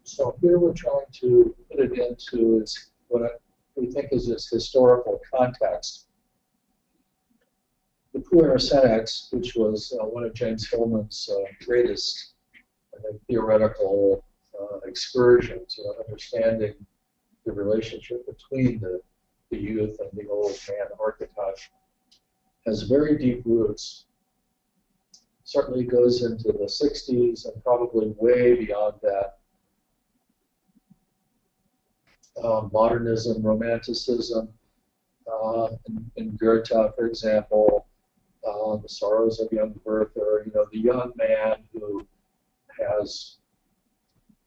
So here we're trying to put it into is what we think is its historical context. The puer-senex, which was one of James Hillman's greatest theoretical excursions, understanding the relationship between the youth and the old man archetype, has very deep roots. Certainly goes into the 60s and probably way beyond that. Modernism, Romanticism, in Goethe, for example, The Sorrows of Young Werther, the young man who has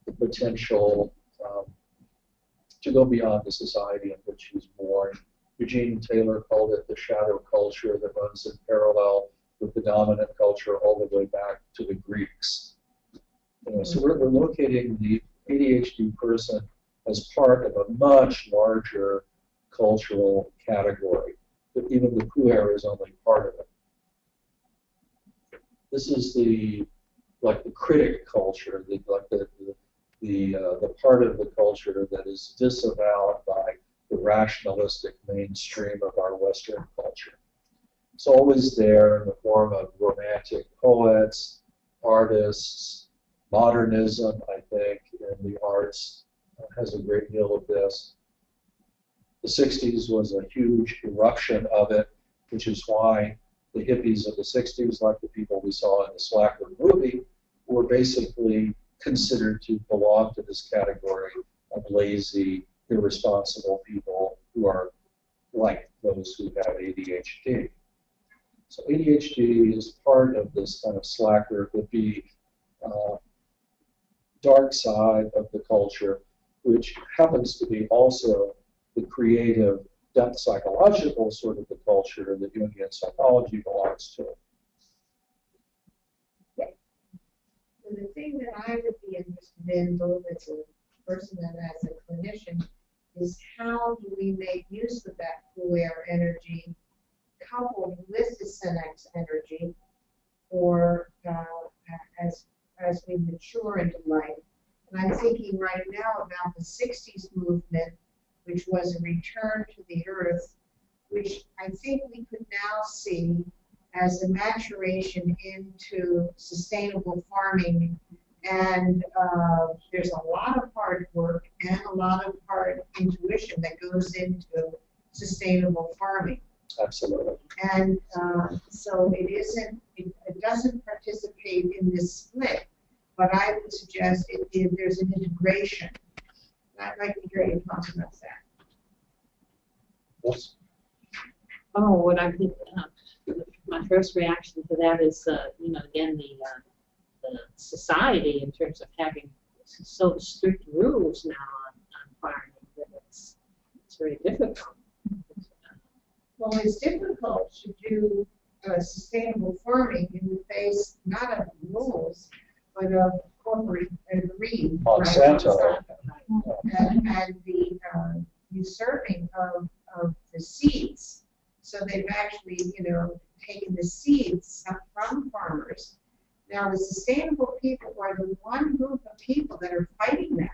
the potential to go beyond the society in which he's born. Eugene Taylor called it the shadow culture that runs in parallel with the dominant culture all the way back to the Greeks. So we're locating the ADHD person as part of a much larger cultural category, but even the puer is only part of it. This is the critic culture, the part of the culture that is disavowed by the rationalistic mainstream of our Western culture. It's always there in the form of romantic poets, artists, modernism, I think, in the arts has a great deal of this. The 60s was a huge eruption of it, which is why the hippies of the 60s, like the people we saw in the Slacker movie, were basically considered to belong to this category of lazy, irresponsible people who are like those who have ADHD. So ADHD is part of this kind of slacker, hippie, dark side of the culture, which happens to be also the creative, depth psychological sort of the culture that Jungian psychology belongs to. So the thing that I would be interested in, both as a person and as a clinician, is how do we make use of that puer energy coupled with the senex energy, or as we mature into life. And I'm thinking right now about the 60s movement, which was a return to the earth, which I think we could now see as a maturation into sustainable farming. And there's a lot of hard work and a lot of hard intuition that goes into sustainable farming. Absolutely. And so it doesn't participate in this split, but I would suggest there's an integration. I'd like to hear you talk about that. Yes. Oh, what I think, my first reaction to that is, again, the society in terms of having so strict rules now on farming that it's very difficult. Well, it's difficult to do sustainable farming in the face not of rules, but of corporate greed. Monsanto. Right? and the usurping of the seeds. So they've actually, taken the seeds from farmers. Now, the sustainable people are the one group of people that are fighting that.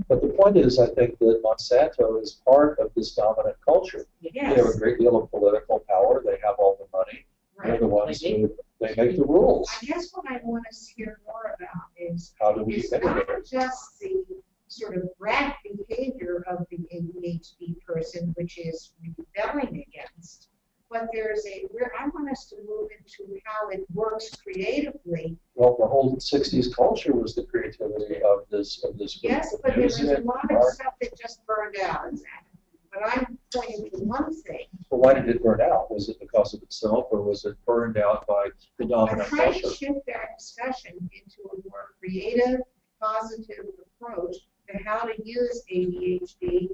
But the point is, I think that Monsanto is part of this dominant culture. Yes. They have a great deal of political power. They have all the money. Right. They're the ones who they make the rules. I guess what I want us to hear more about is How do we it's mitigate not it? just the sort of rat behavior of the ADHD person, which is rebelling against, but I want us to move into how it works creatively. Well, the whole '60s culture was the creativity of this group. Yes, but there was a lot of stuff that just burned out. But I'm pointing to one thing. But why did it burn out? Was it because of itself, or was it burned out by the dominant I'm trying culture? to shift that discussion into a more creative, positive approach to how to use ADHD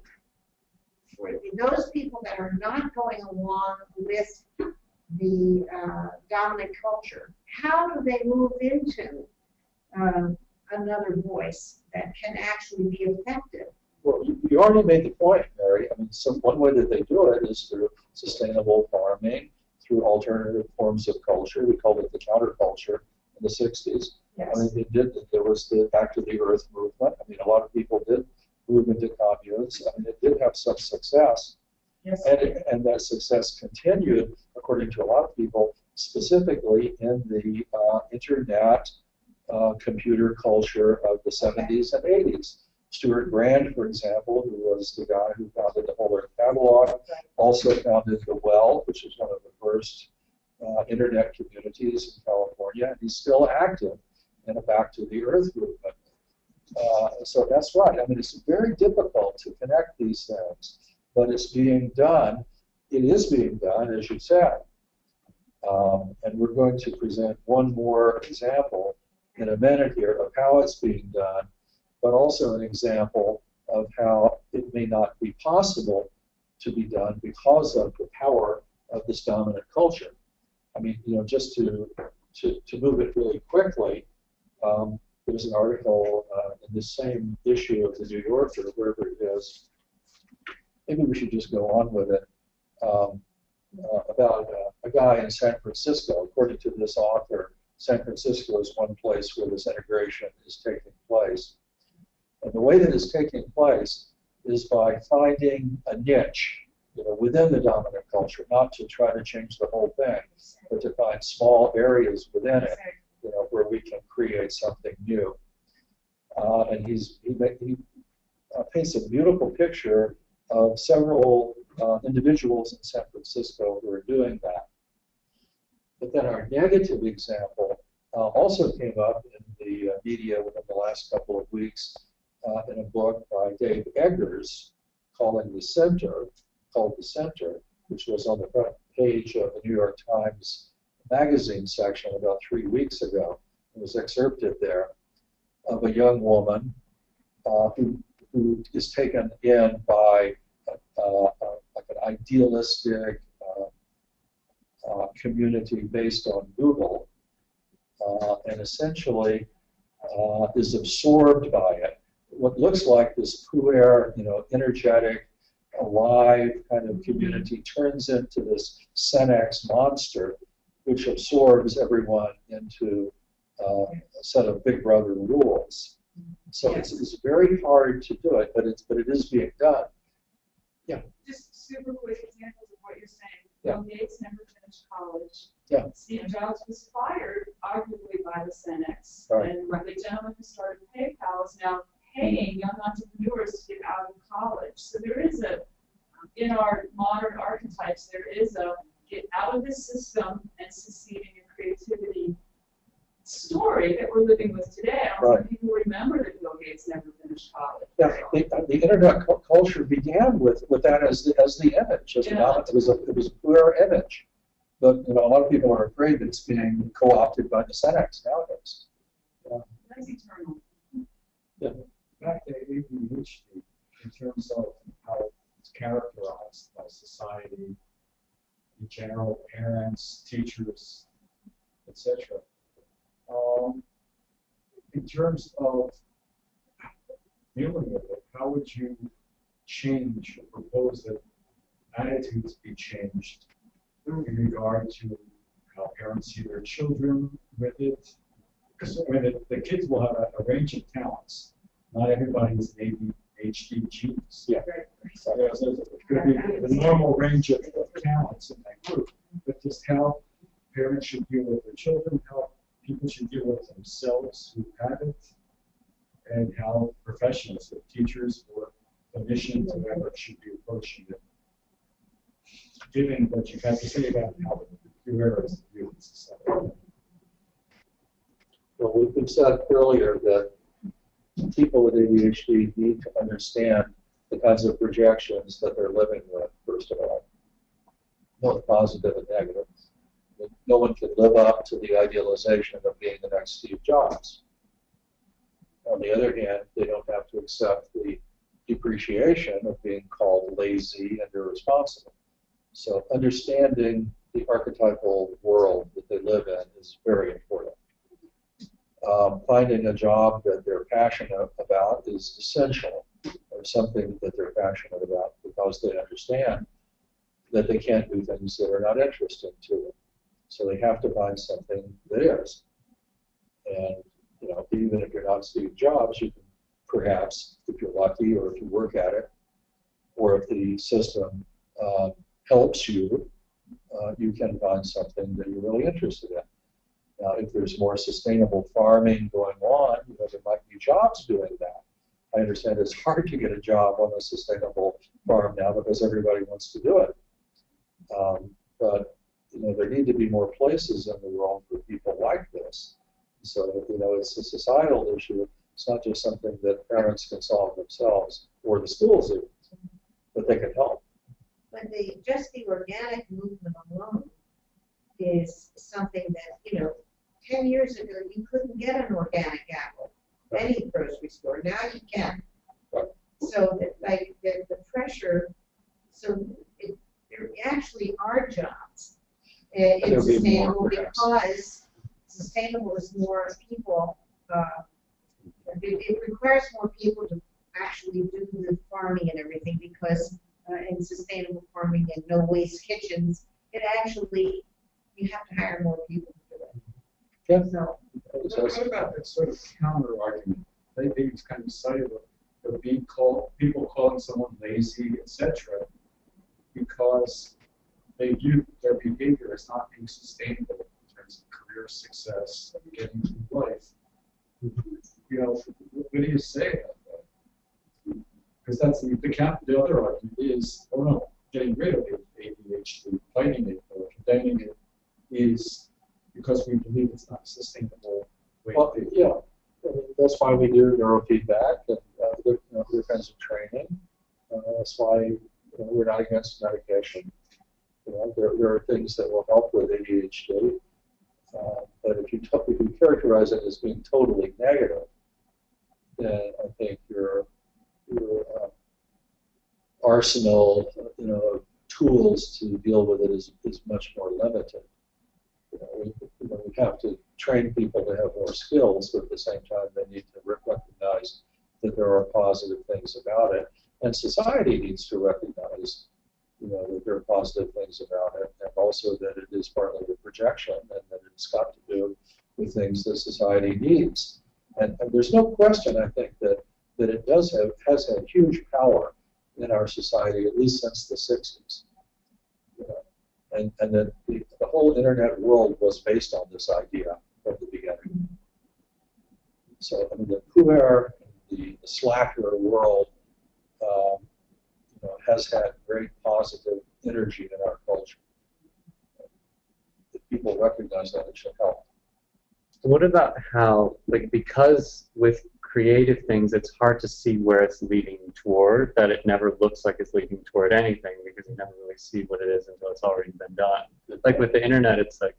for those people that are not going along with the dominant culture. How do they move into another voice that can actually be effective? Well, you already made the point, Mary. I mean, one way that they do it is through sustainable farming, through alternative forms of culture. We called it the counterculture in the '60s. Yes. I mean, there was the Back to the Earth movement. I mean, a lot of people did move into communes. I mean, it did have some success. Yes. And that success continued, according to a lot of people, specifically in the internet computer culture of the '70s and '80s. Stuart Brand, for example, who was the guy who founded the Whole Earth Catalog, also founded The Well, which is one of the first internet communities in California, and he's still active in a Back to the Earth movement. So that's right. I mean, it's very difficult to connect these things, but it's being done. It is being done, as you said. And we're going to present one more example in a minute here of how it's being done, but also an example of how it may not be possible to be done because of the power of this dominant culture. I mean, just to move it really quickly, there's an article in the same issue of the New Yorker, wherever it is. Maybe we should just go on with it. About a guy in San Francisco. According to this author, San Francisco is one place where this integration is taking place. And the way that it's taking place is by finding a niche, within the dominant culture, not to try to change the whole thing, but to find small areas within it, where we can create something new. And he paints a beautiful picture of several individuals in San Francisco who are doing that. But then our negative example also came up in the media within the last couple of weeks in a book by Dave Eggers called The Center, which was on the front page of the New York Times magazine section about 3 weeks ago. It was excerpted there of a young woman who is taken in by like an idealistic community based on Google, and essentially is absorbed by it. What looks like this puer, energetic, alive kind of community turns into this Senex monster, which absorbs everyone into a set of Big Brother rules. So it's very hard to do it, but it is being done. Yeah. Just super quick examples of what you're saying. Yeah. Bill Gates never finished college. Yeah. Steve Jobs was fired, arguably by the Senex. Right. And the gentleman who started PayPal is now paying young entrepreneurs to get out of college. So there is in our modern archetypes, there is a get out of this system and succeeding in creativity story that we're living with today. I don't think people remember that Bill Gates never finished college. Yeah, the internet culture began with that as the image. It was a pure image, but a lot of people are afraid that it's being co-opted by the Senex nowadays. That's eternal. Yeah. Back to ADHD, in terms of how it's characterized by society, in general, parents, teachers, etc. In terms of dealing with it, how would you change or propose that attitudes be changed in regard to how parents see their children with it? Because I mean, the kids will have a range of talents. Not everybody is an ADHD genius. Yeah. So it could be the normal range of talents in that group, but just how parents should deal with their children, how people should deal with themselves who have it, and how professionals, teachers or clinicians, whoever, should be approaching it. Given what you have to say about how the two areas of view in society. Well, we've said earlier that people with ADHD need to understand the kinds of projections that they're living with, first of all, both positive and negative. No one can live up to the idealization of being the next Steve Jobs. On the other hand, they don't have to accept the depreciation of being called lazy and irresponsible. So understanding the archetypal world that they live in is very important. Finding a job that they're passionate about is essential, or something that they're passionate about, because they understand that they can't do things that are not interesting to them. So they have to find something that is. And you know, even if you're not Steve Jobs, you can perhaps, if you're lucky, or if you work at it, or if the system helps you, you can find something that you're really interested in. Now, if there's more sustainable farming going on, you know, there might be jobs doing that. I understand it's hard to get a job on a sustainable farm now because everybody wants to do it. But you know, there need to be more places in the world for people like this. So you know, it's a societal issue. It's not just something that parents can solve themselves or the schools even, but they can help. But just the organic movement alone is something that, you know, 10 years ago you couldn't get an organic apple at any grocery store. Now you can. So that, like the pressure, so there actually are jobs in sustainable, because sustainable is more people. It requires more people to actually do the farming and everything, because in sustainable farming and no waste kitchens, it actually, you have to hire more people to do it. Yeah. So, what about that sort of counter argument? They kind of cited of being called, people calling someone lazy, etc., because they view their behavior as not being sustainable in terms of career success and getting through life. You know, what do you say about that? Because that's the other argument is, oh no, getting rid of ADHD, fighting it or condemning it is because we believe it's not a sustainable way to be. Yeah, I mean, that's why we do neurofeedback and other kinds of training. That's why we're not against medication. You know, there are things that will help with ADHD, but if you characterize it as being totally negative, then I think your arsenal, of tools to deal with it is much more limited. We have to train people to have more skills, but at the same time they need to recognize that there are positive things about it, and society needs to recognize, that there are positive things about it, and also that it is partly a projection, and that it's got to do with things that society needs. And there's no question, I think, that it has had huge power in our society, at least since the 60s. And that the whole internet world was based on this idea from the beginning. So I mean, the puer, the slacker world, has had very positive energy in our culture. If people recognize that, it should help. What about how, because with creative things, it's hard to see where it's leading toward, that it never looks like it's leading toward anything, because you never really see what it is until it's already been done. Like with the internet, it's like,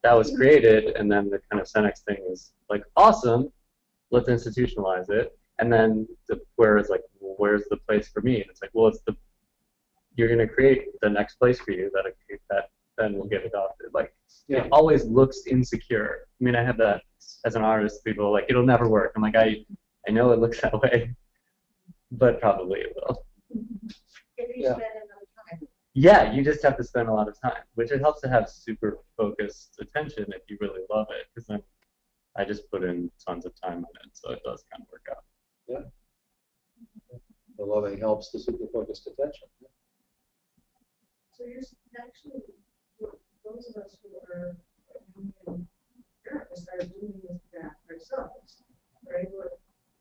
that was created, and then the kind of Senex thing is like, awesome, let's institutionalize it. And then where it's like, well, where's the place for me? And it's like, well, you're going to create the next place for you that then will get adopted. It always looks insecure. I mean, I have that as an artist. People are like, it'll never work. I'm like, I know it looks that way, but probably it will. If you Yeah. spend enough time. Yeah, you just have to spend a lot of time, which it helps to have super focused attention if you really love it, because then I just put in tons of time on it, so it does kind of work out. Yeah. The loving helps the super focused attention. So you're actually, those of us who are therapists are doing this back ourselves, right?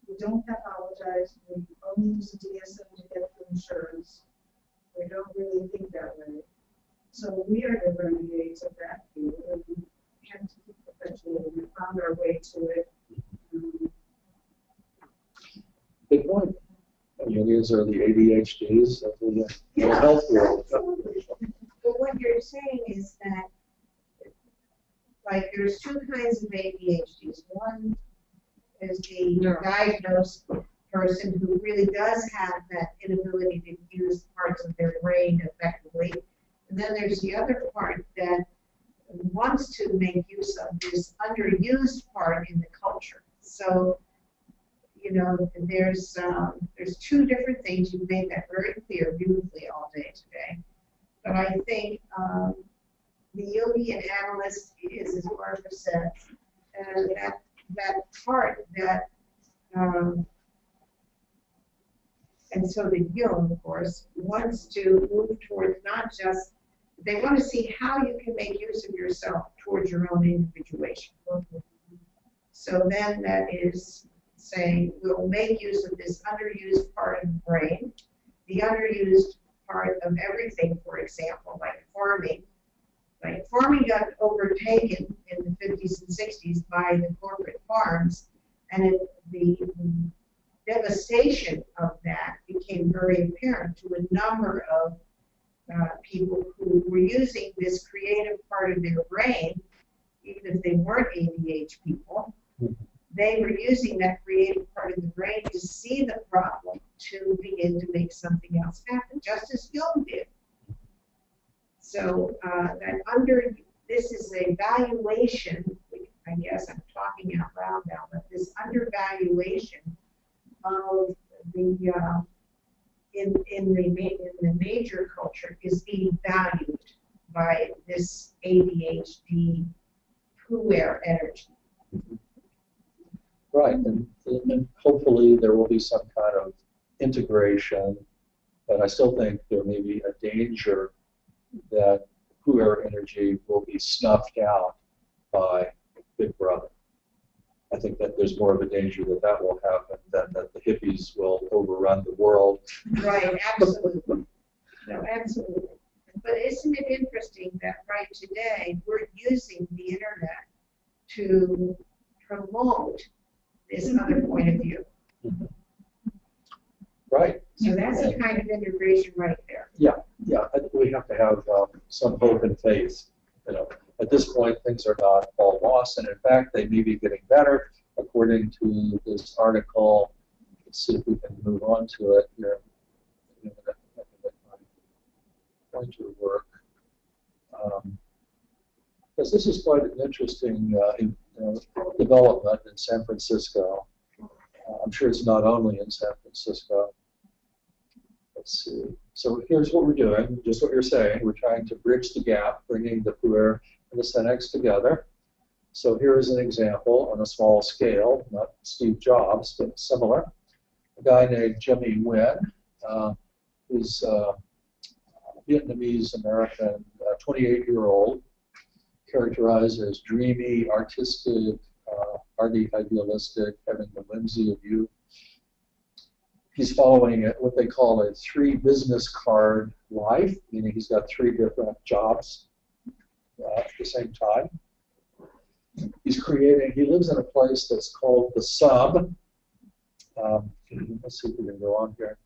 We don't pathologize, we only use the DSM to get the insurance. We don't really think that way. So we are the renegades of that field, and we have to keep perpetuating. We found our way to it. Good point. I mean, these are the ADHDs of the mental health world. But what you're saying is that, like, there's two kinds of ADHDs. One is the diagnosed person who really does have that inability to use parts of their brain effectively. And then there's the other part that wants to make use of this underused part in the culture. So, you know, there's two different things. You've made that very clear beautifully all day today. But I think the Jungian analyst is, as Barbara said, and that part that, and so the Jung, of course, wants to move towards not just, they want to see how you can make use of yourself towards your own individuation. So then that is saying, we'll make use of this underused part of the brain, the underused part of everything, for example, like farming. Like farming got overtaken in the 50s and 60s by the corporate farms, and the devastation of that became very apparent to a number of people who were using this creative part of their brain, even if they weren't ADH people. They were using that creative part of the brain to see the problem, to begin to make something else happen, just as Jung did. So this is a valuation, I guess I'm talking out loud now, but this undervaluation of the in the major culture is being valued by this ADHD puer energy. Right, and hopefully there will be some kind of integration, but I still think there may be a danger that puer energy will be snuffed out by Big Brother. I think that there's more of a danger that that will happen than that the hippies will overrun the world. Right, absolutely. No, absolutely. But isn't it interesting that right today we're using the internet to promote this other point of view? Right. So that's a kind of integration right there. Yeah, yeah. I think we have to have some hope and faith. You know, at this point, things are not all lost, and in fact, they may be getting better, according to this article. Let's see if we can move on to it here. Going to work, because this is quite an interesting development in San Francisco. I'm sure it's not only in San Francisco. Let's see. So here's what we're doing, just what you're saying. We're trying to bridge the gap, bringing the puer and the senex together. So here is an example on a small scale, not Steve Jobs, but similar. A guy named Jimmy Nguyen, who's Vietnamese American, 28-year-old, characterized as dreamy, artistic, arty, idealistic, having the whimsy of youth. He's following it, what they call a 3 business card life, meaning he's got 3 different jobs at the same time. He's creating, he lives in a place that's called the Sub. Let's see if we can go on here.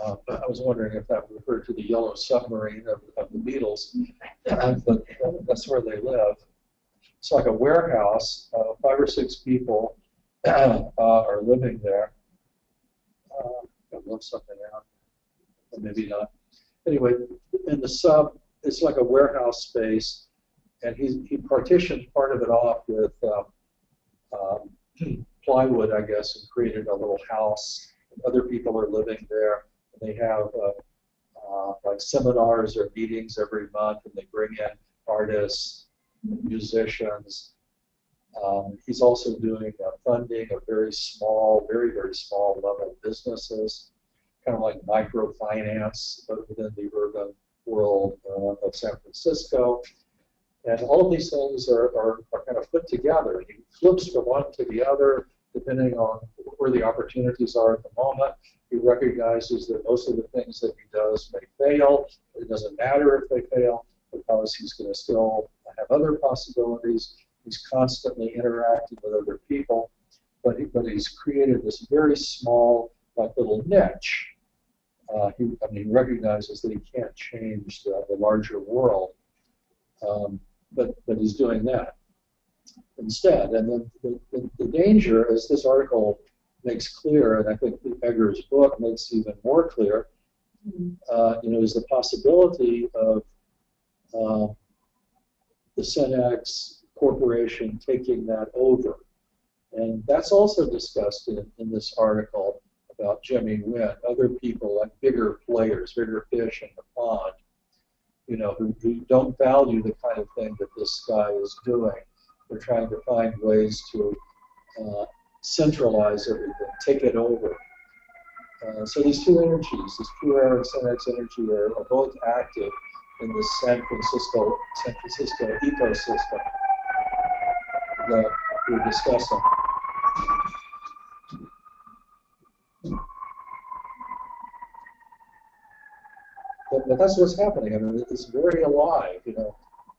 I was wondering if that referred to the Yellow Submarine of the Beatles, but that's where they live. It's like a warehouse. 5 or 6 people are living there. I love something out, or maybe not. Anyway, in the Sub, it's like a warehouse space, and he partitioned part of it off with plywood, I guess, and created a little house. And other people are living there. And they have like seminars or meetings every month, and they bring in artists, musicians. He's also doing funding of very small, very, very small level businesses, kind of like microfinance within the urban world of San Francisco. And all of these things are kind of put together. He flips from one to the other, depending on where the opportunities are at the moment. He recognizes that most of the things that he does may fail. It doesn't matter if they fail, because he's going to still have other possibilities. He's constantly interacting with other people, but he's created this very small, like little niche. He recognizes that he can't change the larger world, but he's doing that instead. And then the danger, as this article makes clear, and I think Egger's book makes even more clear, is the possibility of the Cenex Corporation taking that over. And that's also discussed in this article about Jimmy Nguyen, other people like bigger players, bigger fish in the pond, who don't value the kind of thing that this guy is doing. They're trying to find ways to centralize everything, take it over. So these two energies, this pure air and Cenex energy, are both active in the San Francisco ecosystem that we're discussing. But that's what's happening. I mean, it's very alive.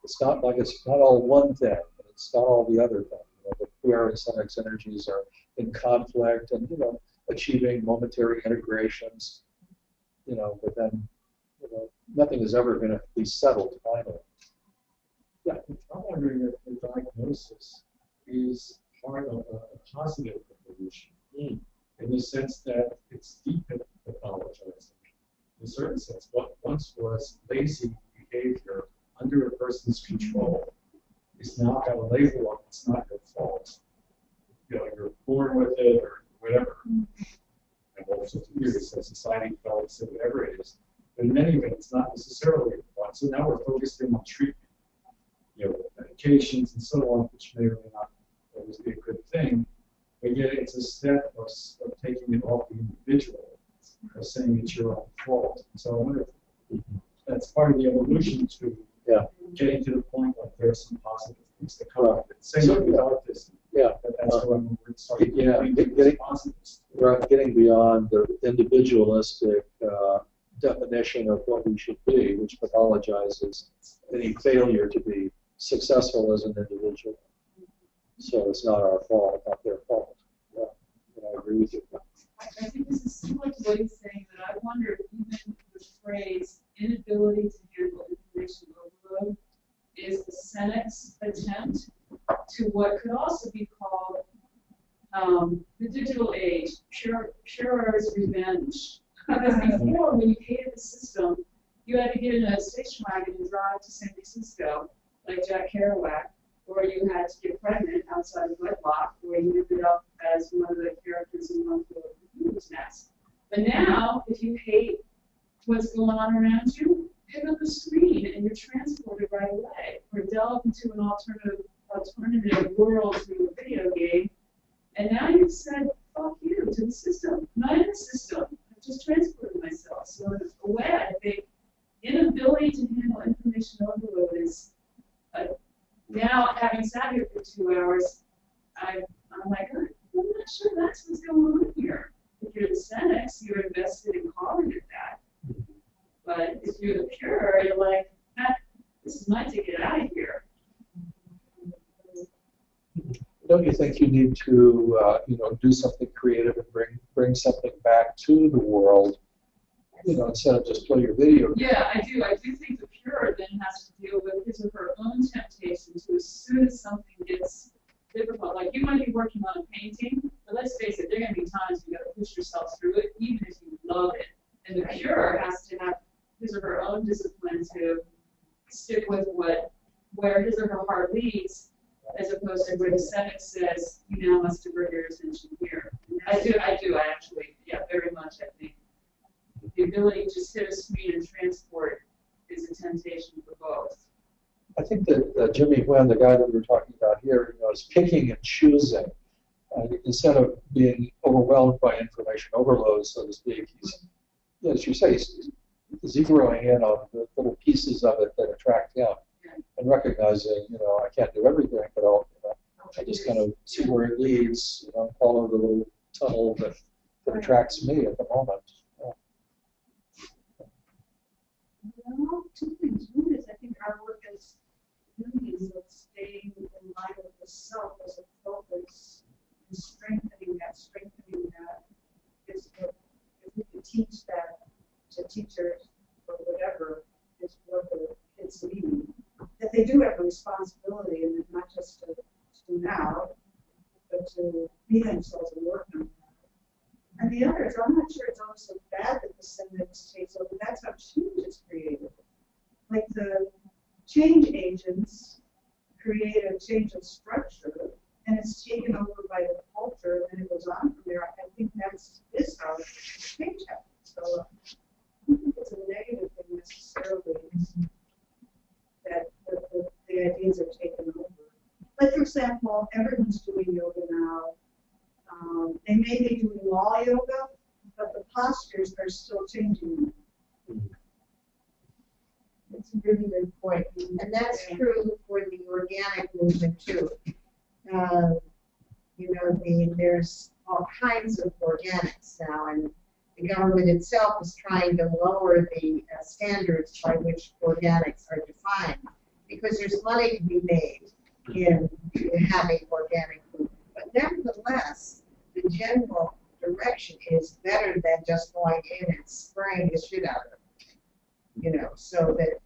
It's not like it's not all one thing. It's not all the other thing. The pure and Cenex energies are in conflict and achieving momentary integrations. But then nothing is ever going to be settled finally. Yeah, I'm wondering if the diagnosis is part of a positive evolution, in the sense that it's depathologizing. In a certain sense, what once was lazy behavior under a person's control is now got a label on it. It's not your fault. You're born with it or whatever. And all sorts of theories that society develops it, whatever it is. But in any event, it's not necessarily your fault. So now we're focusing on treatment, medications and so on, which may or may not always be a good thing. But yet it's a step of taking it off the individual, of saying it's your own fault. So I wonder if that's part of the evolution to getting to the point where there are some positive things to come out of it. Same with autism. Yeah. That's when we're starting getting beyond the individualistic definition of what we should be, which pathologizes any failure to be successful as an individual. So it's not our fault, not their fault. Yeah, I agree with you. I think this is similar to what he's saying, that I wonder if even the phrase inability to handle information overload is the Cenex attempt to what could also be called the digital age, Purer's revenge. Because before, when you hated the system, you had to get in a station wagon and drive to San Francisco, like Jack Kerouac, or you had to get pregnant outside of wedlock, or you ended up as one of the characters in one of the Cuckoo's Nest. But now, if you hate what's going on around you, pick up a screen and you're transported right away, or delve into an alternative world through a video game. And now you've said, fuck you to the system. I'm not in the system. I've just transported myself. So in a way, I think inability to handle information overload is now, having sat here for 2 hours, I'm like, I'm not sure that's what's going on here. If you're the Cenex, you're invested in calling it that. But if you're the Pure, you're like, this is my ticket out of here. Don't you think you need to, do something creative and bring something back to the world, instead of just play your video game? Yeah, I do. I do think the Pure then has to deal with his or her own temptation to, as soon as something gets difficult, like you might be working on a painting, but let's face it, there are going to be times you got to push yourself through it, even if you love it. And the Pure has to have his or her own discipline to stick with where his or her heart leads, as opposed to where the Cenex says, you now must divert your attention much, I think. The ability to sit a screen and transport is a temptation for both. I think that Jimmy Nguyen, the guy that we were talking about here, is picking and choosing. Instead of being overwhelmed by information overload, so to speak, he's, as you say, he's zeroing in on the little pieces of it that attract him, and recognizing, I can't do everything, but I just kind of see where it leads, follow the little tunnel that attracts me at the moment. Well, two things. One is I think our work as communities of staying in line with the self as a focus and strengthening that is what, if we can teach that to teachers or whatever, is what the kids need. That they do have a responsibility, and not just to tune out, but to be themselves and work on that. And the other is, I'm not sure it's always so bad that the syntax takes over. That's how change is created. Like the change agents create a change of structure, and it's taken over by the culture, and it goes on from there. I think that's how change happens. So I don't think it's a negative thing necessarily that the ideas are taken over. Like, for example, everyone's doing yoga now. They may be doing all yoga, but the postures are still changing. That's a really good point. And that's true for the organic movement, too. There's all kinds of organics now, and the government itself is trying to lower the standards by which organics are defined, because there's money to be made in having organic food. But nevertheless, the general direction is better than just going in and spraying the shit out of it. So that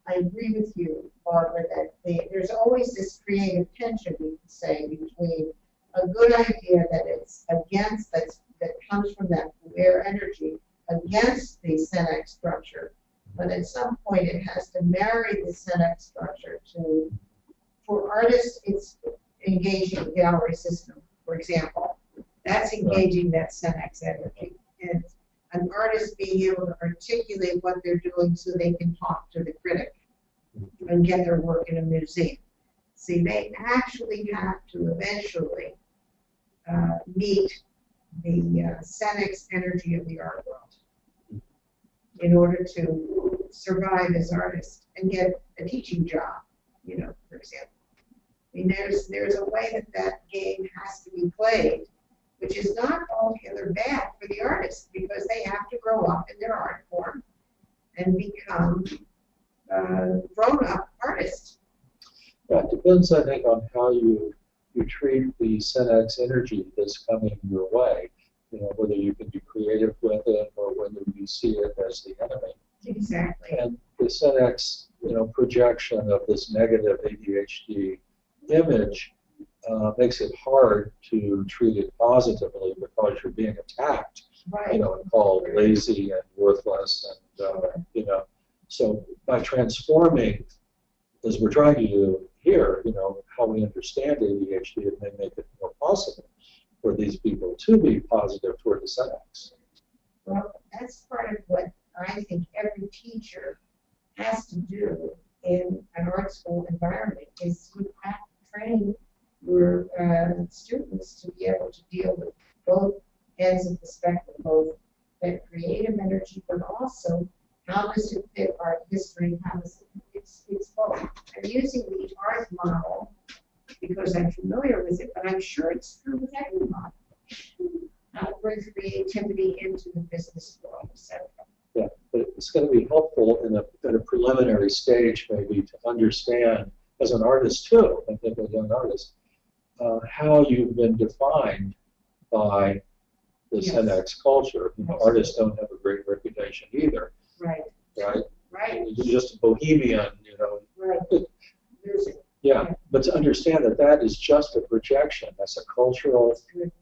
I agree with you, Barbara, that there's always this creative tension, we can say, between a good idea that it's against, that comes from that aware energy, against the Senex structure. But at some point it has to marry the Senex structure to, for artists, it's engaging the gallery system, for example. That's engaging that Senex energy. And an artist being able to articulate what they're doing so they can talk to the critic and get their work in a museum. See, they actually have to eventually meet the Senex energy of the art world in order to survive as artists and get a teaching job, for example. I mean, there's a way that game has to be played, which is not altogether bad for the artists, because they have to grow up in their art form and become grown-up artists. Yeah, it depends, I think, on how you treat the Senex energy that's coming your way. Whether you can be creative with it or whether you see it as the enemy. Exactly. And the Senex, projection of this negative ADHD image makes it hard to treat it positively, because you're being attacked, right. And called lazy and worthless, and So by transforming, as we're trying to do here, how we understand ADHD, it may make it more possible for these people to be positive toward the Senex. Well, that's part of what I think every teacher has to do in an art school environment, is you have to train your students to be able to deal with both ends of the spectrum, both that creative energy, but also how does it fit art history, how does it's both. I'm using the art model because I'm familiar with it, but I'm sure it's true with every model. How to bring creativity into the business world, etc. Yeah, but it's going to be helpful in a preliminary stage, maybe, to understand, as an artist too, I think as a young artist, how you've been defined by the Senex culture. Artists don't have a great reputation either. Right. Right? Right. You're just a bohemian, Right. Yeah, but to understand that that is just a projection, that's a cultural,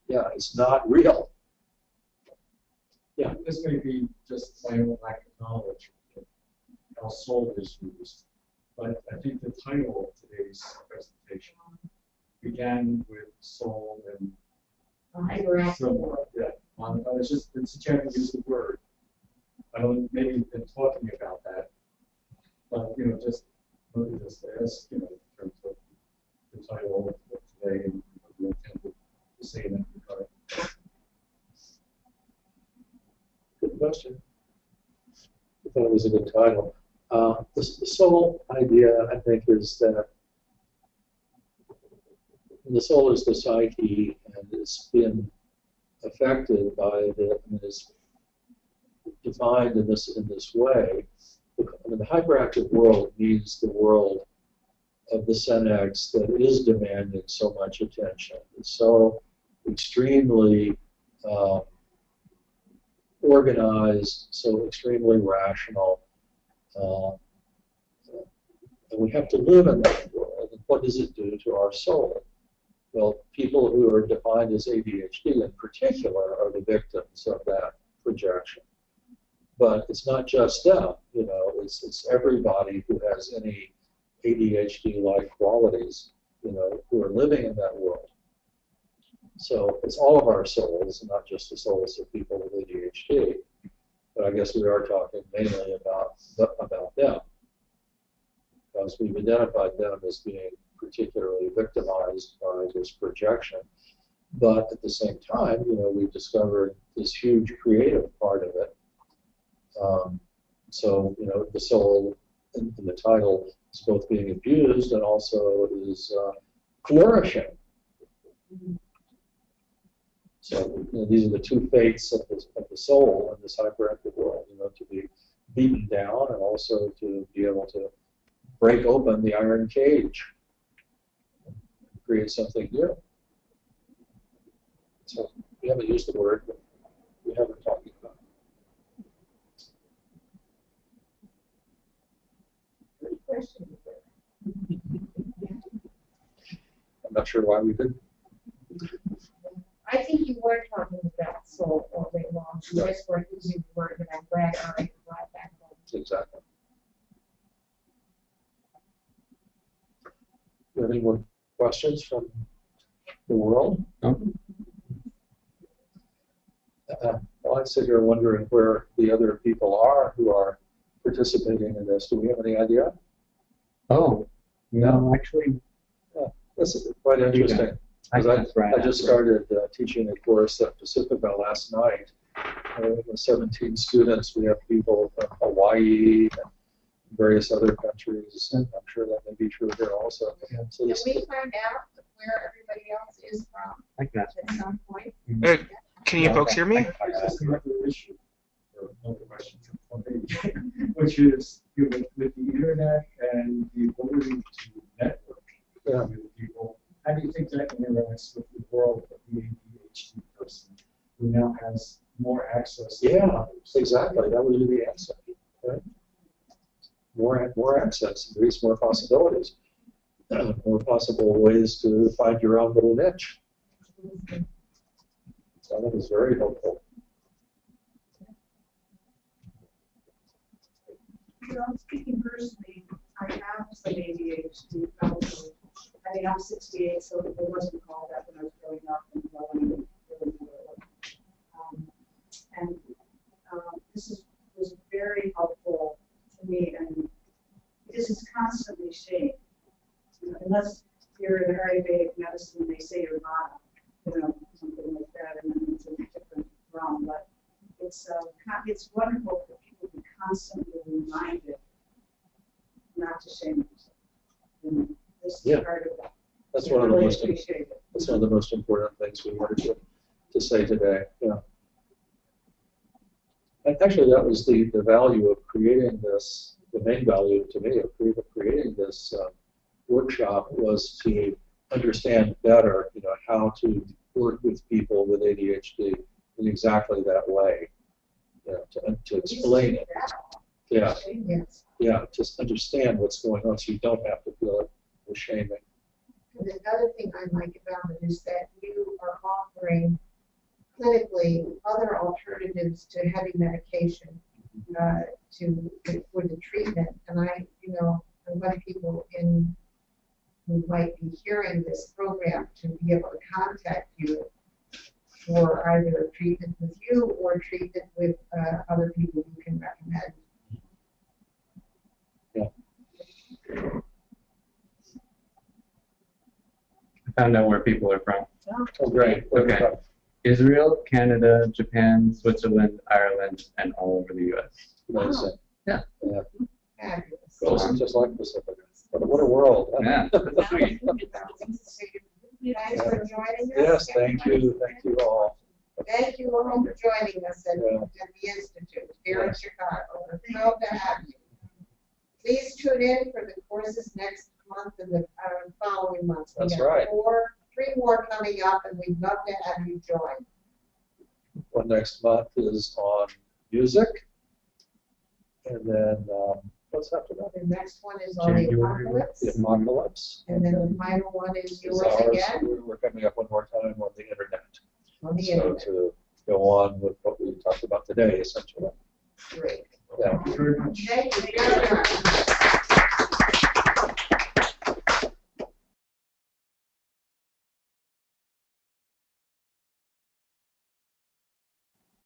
it's not real. Yeah. This may be just my own lack of knowledge of how soul is used, but I think the title of today's presentation began with soul and Hyperactive world. Yeah, It's a chance to use the word. I don't, maybe you've been talking about that, but, just look at this as, in terms of the title of today and what we intended to say in that regard. Good question. I thought it was a good title. The soul idea, I think, is that the soul is the psyche, and it's been affected by it's defined in this way. The hyperactive world means the world of the Senex that is demanding so much attention. It's so extremely organized, so extremely rational. And we have to live in that world. And what does it do to our soul? Well, people who are defined as ADHD in particular are the victims of that projection. But it's not just them, it's everybody who has any ADHD-like qualities, who are living in that world. So it's all of our souls, not just the souls of people with ADHD. But I guess we are talking mainly about them, because we've identified them as being particularly victimized by this projection. But at the same time, we've discovered this huge creative part of it. So, the soul in the title is both being abused and also is flourishing. So, these are the two fates of the soul in this hyperactive world, to be beaten down and also to be able to break open the iron cage and create something new. So, we haven't used the word, but we have been talking about it. I'm not sure why we didn't. I think you were talking about soul all day long. You just weren't using the word, and I'm glad I brought that home. Exactly. Do you have any more questions from the world? No. Well, I sit here wondering where the other people are who are participating in this. Do we have any idea? Oh, no, actually. Yeah, this is quite interesting. I just started teaching a course at Pacifica last night. With 17 students, we have people from Hawaii and various other countries, and I'm sure that may be true here also. So Can we find out where everybody else is from at some point? Can you folks hear me? I just have another issue, or another question from me, which is with the internet and the ability to network with people, how do you think that interacts with the world of the ADHD person who now has more access to others? Exactly. That would be the answer. Right? More access, at least more possibilities, more possible ways to find your own little niche. So that is very helpful. Speaking personally, I have some ADHD probably. I mean, I'm 68, so it wasn't called that when I was growing up and growing this was very helpful to me, and this is constantly shaped. Unless you're in Ayurvedic medicine, they say you're not, something like that, and then it's a different realm. But it's wonderful for people to be constantly reminded not to shame themselves. This is part of that. That's one of the most important things we wanted to say today. Yeah. And actually, that was the value of creating this. The main value to me of creating this workshop was to understand better, how to work with people with ADHD in exactly that way. To explain it. Yeah. Just understand what's going on, so you don't have to feel it shaming. And another thing I like about it is that you are offering clinically other alternatives to heavy medication for the treatment. And I want people who might be hearing this program to be able to contact you for either treatment with you or treatment with other people you can recommend. I found out where people are from. Oh, great. Okay. Israel, Canada, Japan, Switzerland, Ireland, and all over the U.S. Amazing. Yeah. Yeah. Fabulous. It's just like Pacific. What a world. Yeah. Thanks for joining us. Yes, thank you. Thank you all. Thank you all for joining us at the Institute here in Chicago. We're thrilled to have you. Please tune in for the courses next month and the following months. That's right. Three more coming up, and we'd love to have you join. Well, next month is on music. And then what's after that? The next one is on the apocalypse. The apocalypse. And then the final one is yours ours. again. We're coming up one more time on the internet. On the so internet. To go on with what we talked about today, essentially. Great. Yeah. Thank you very much.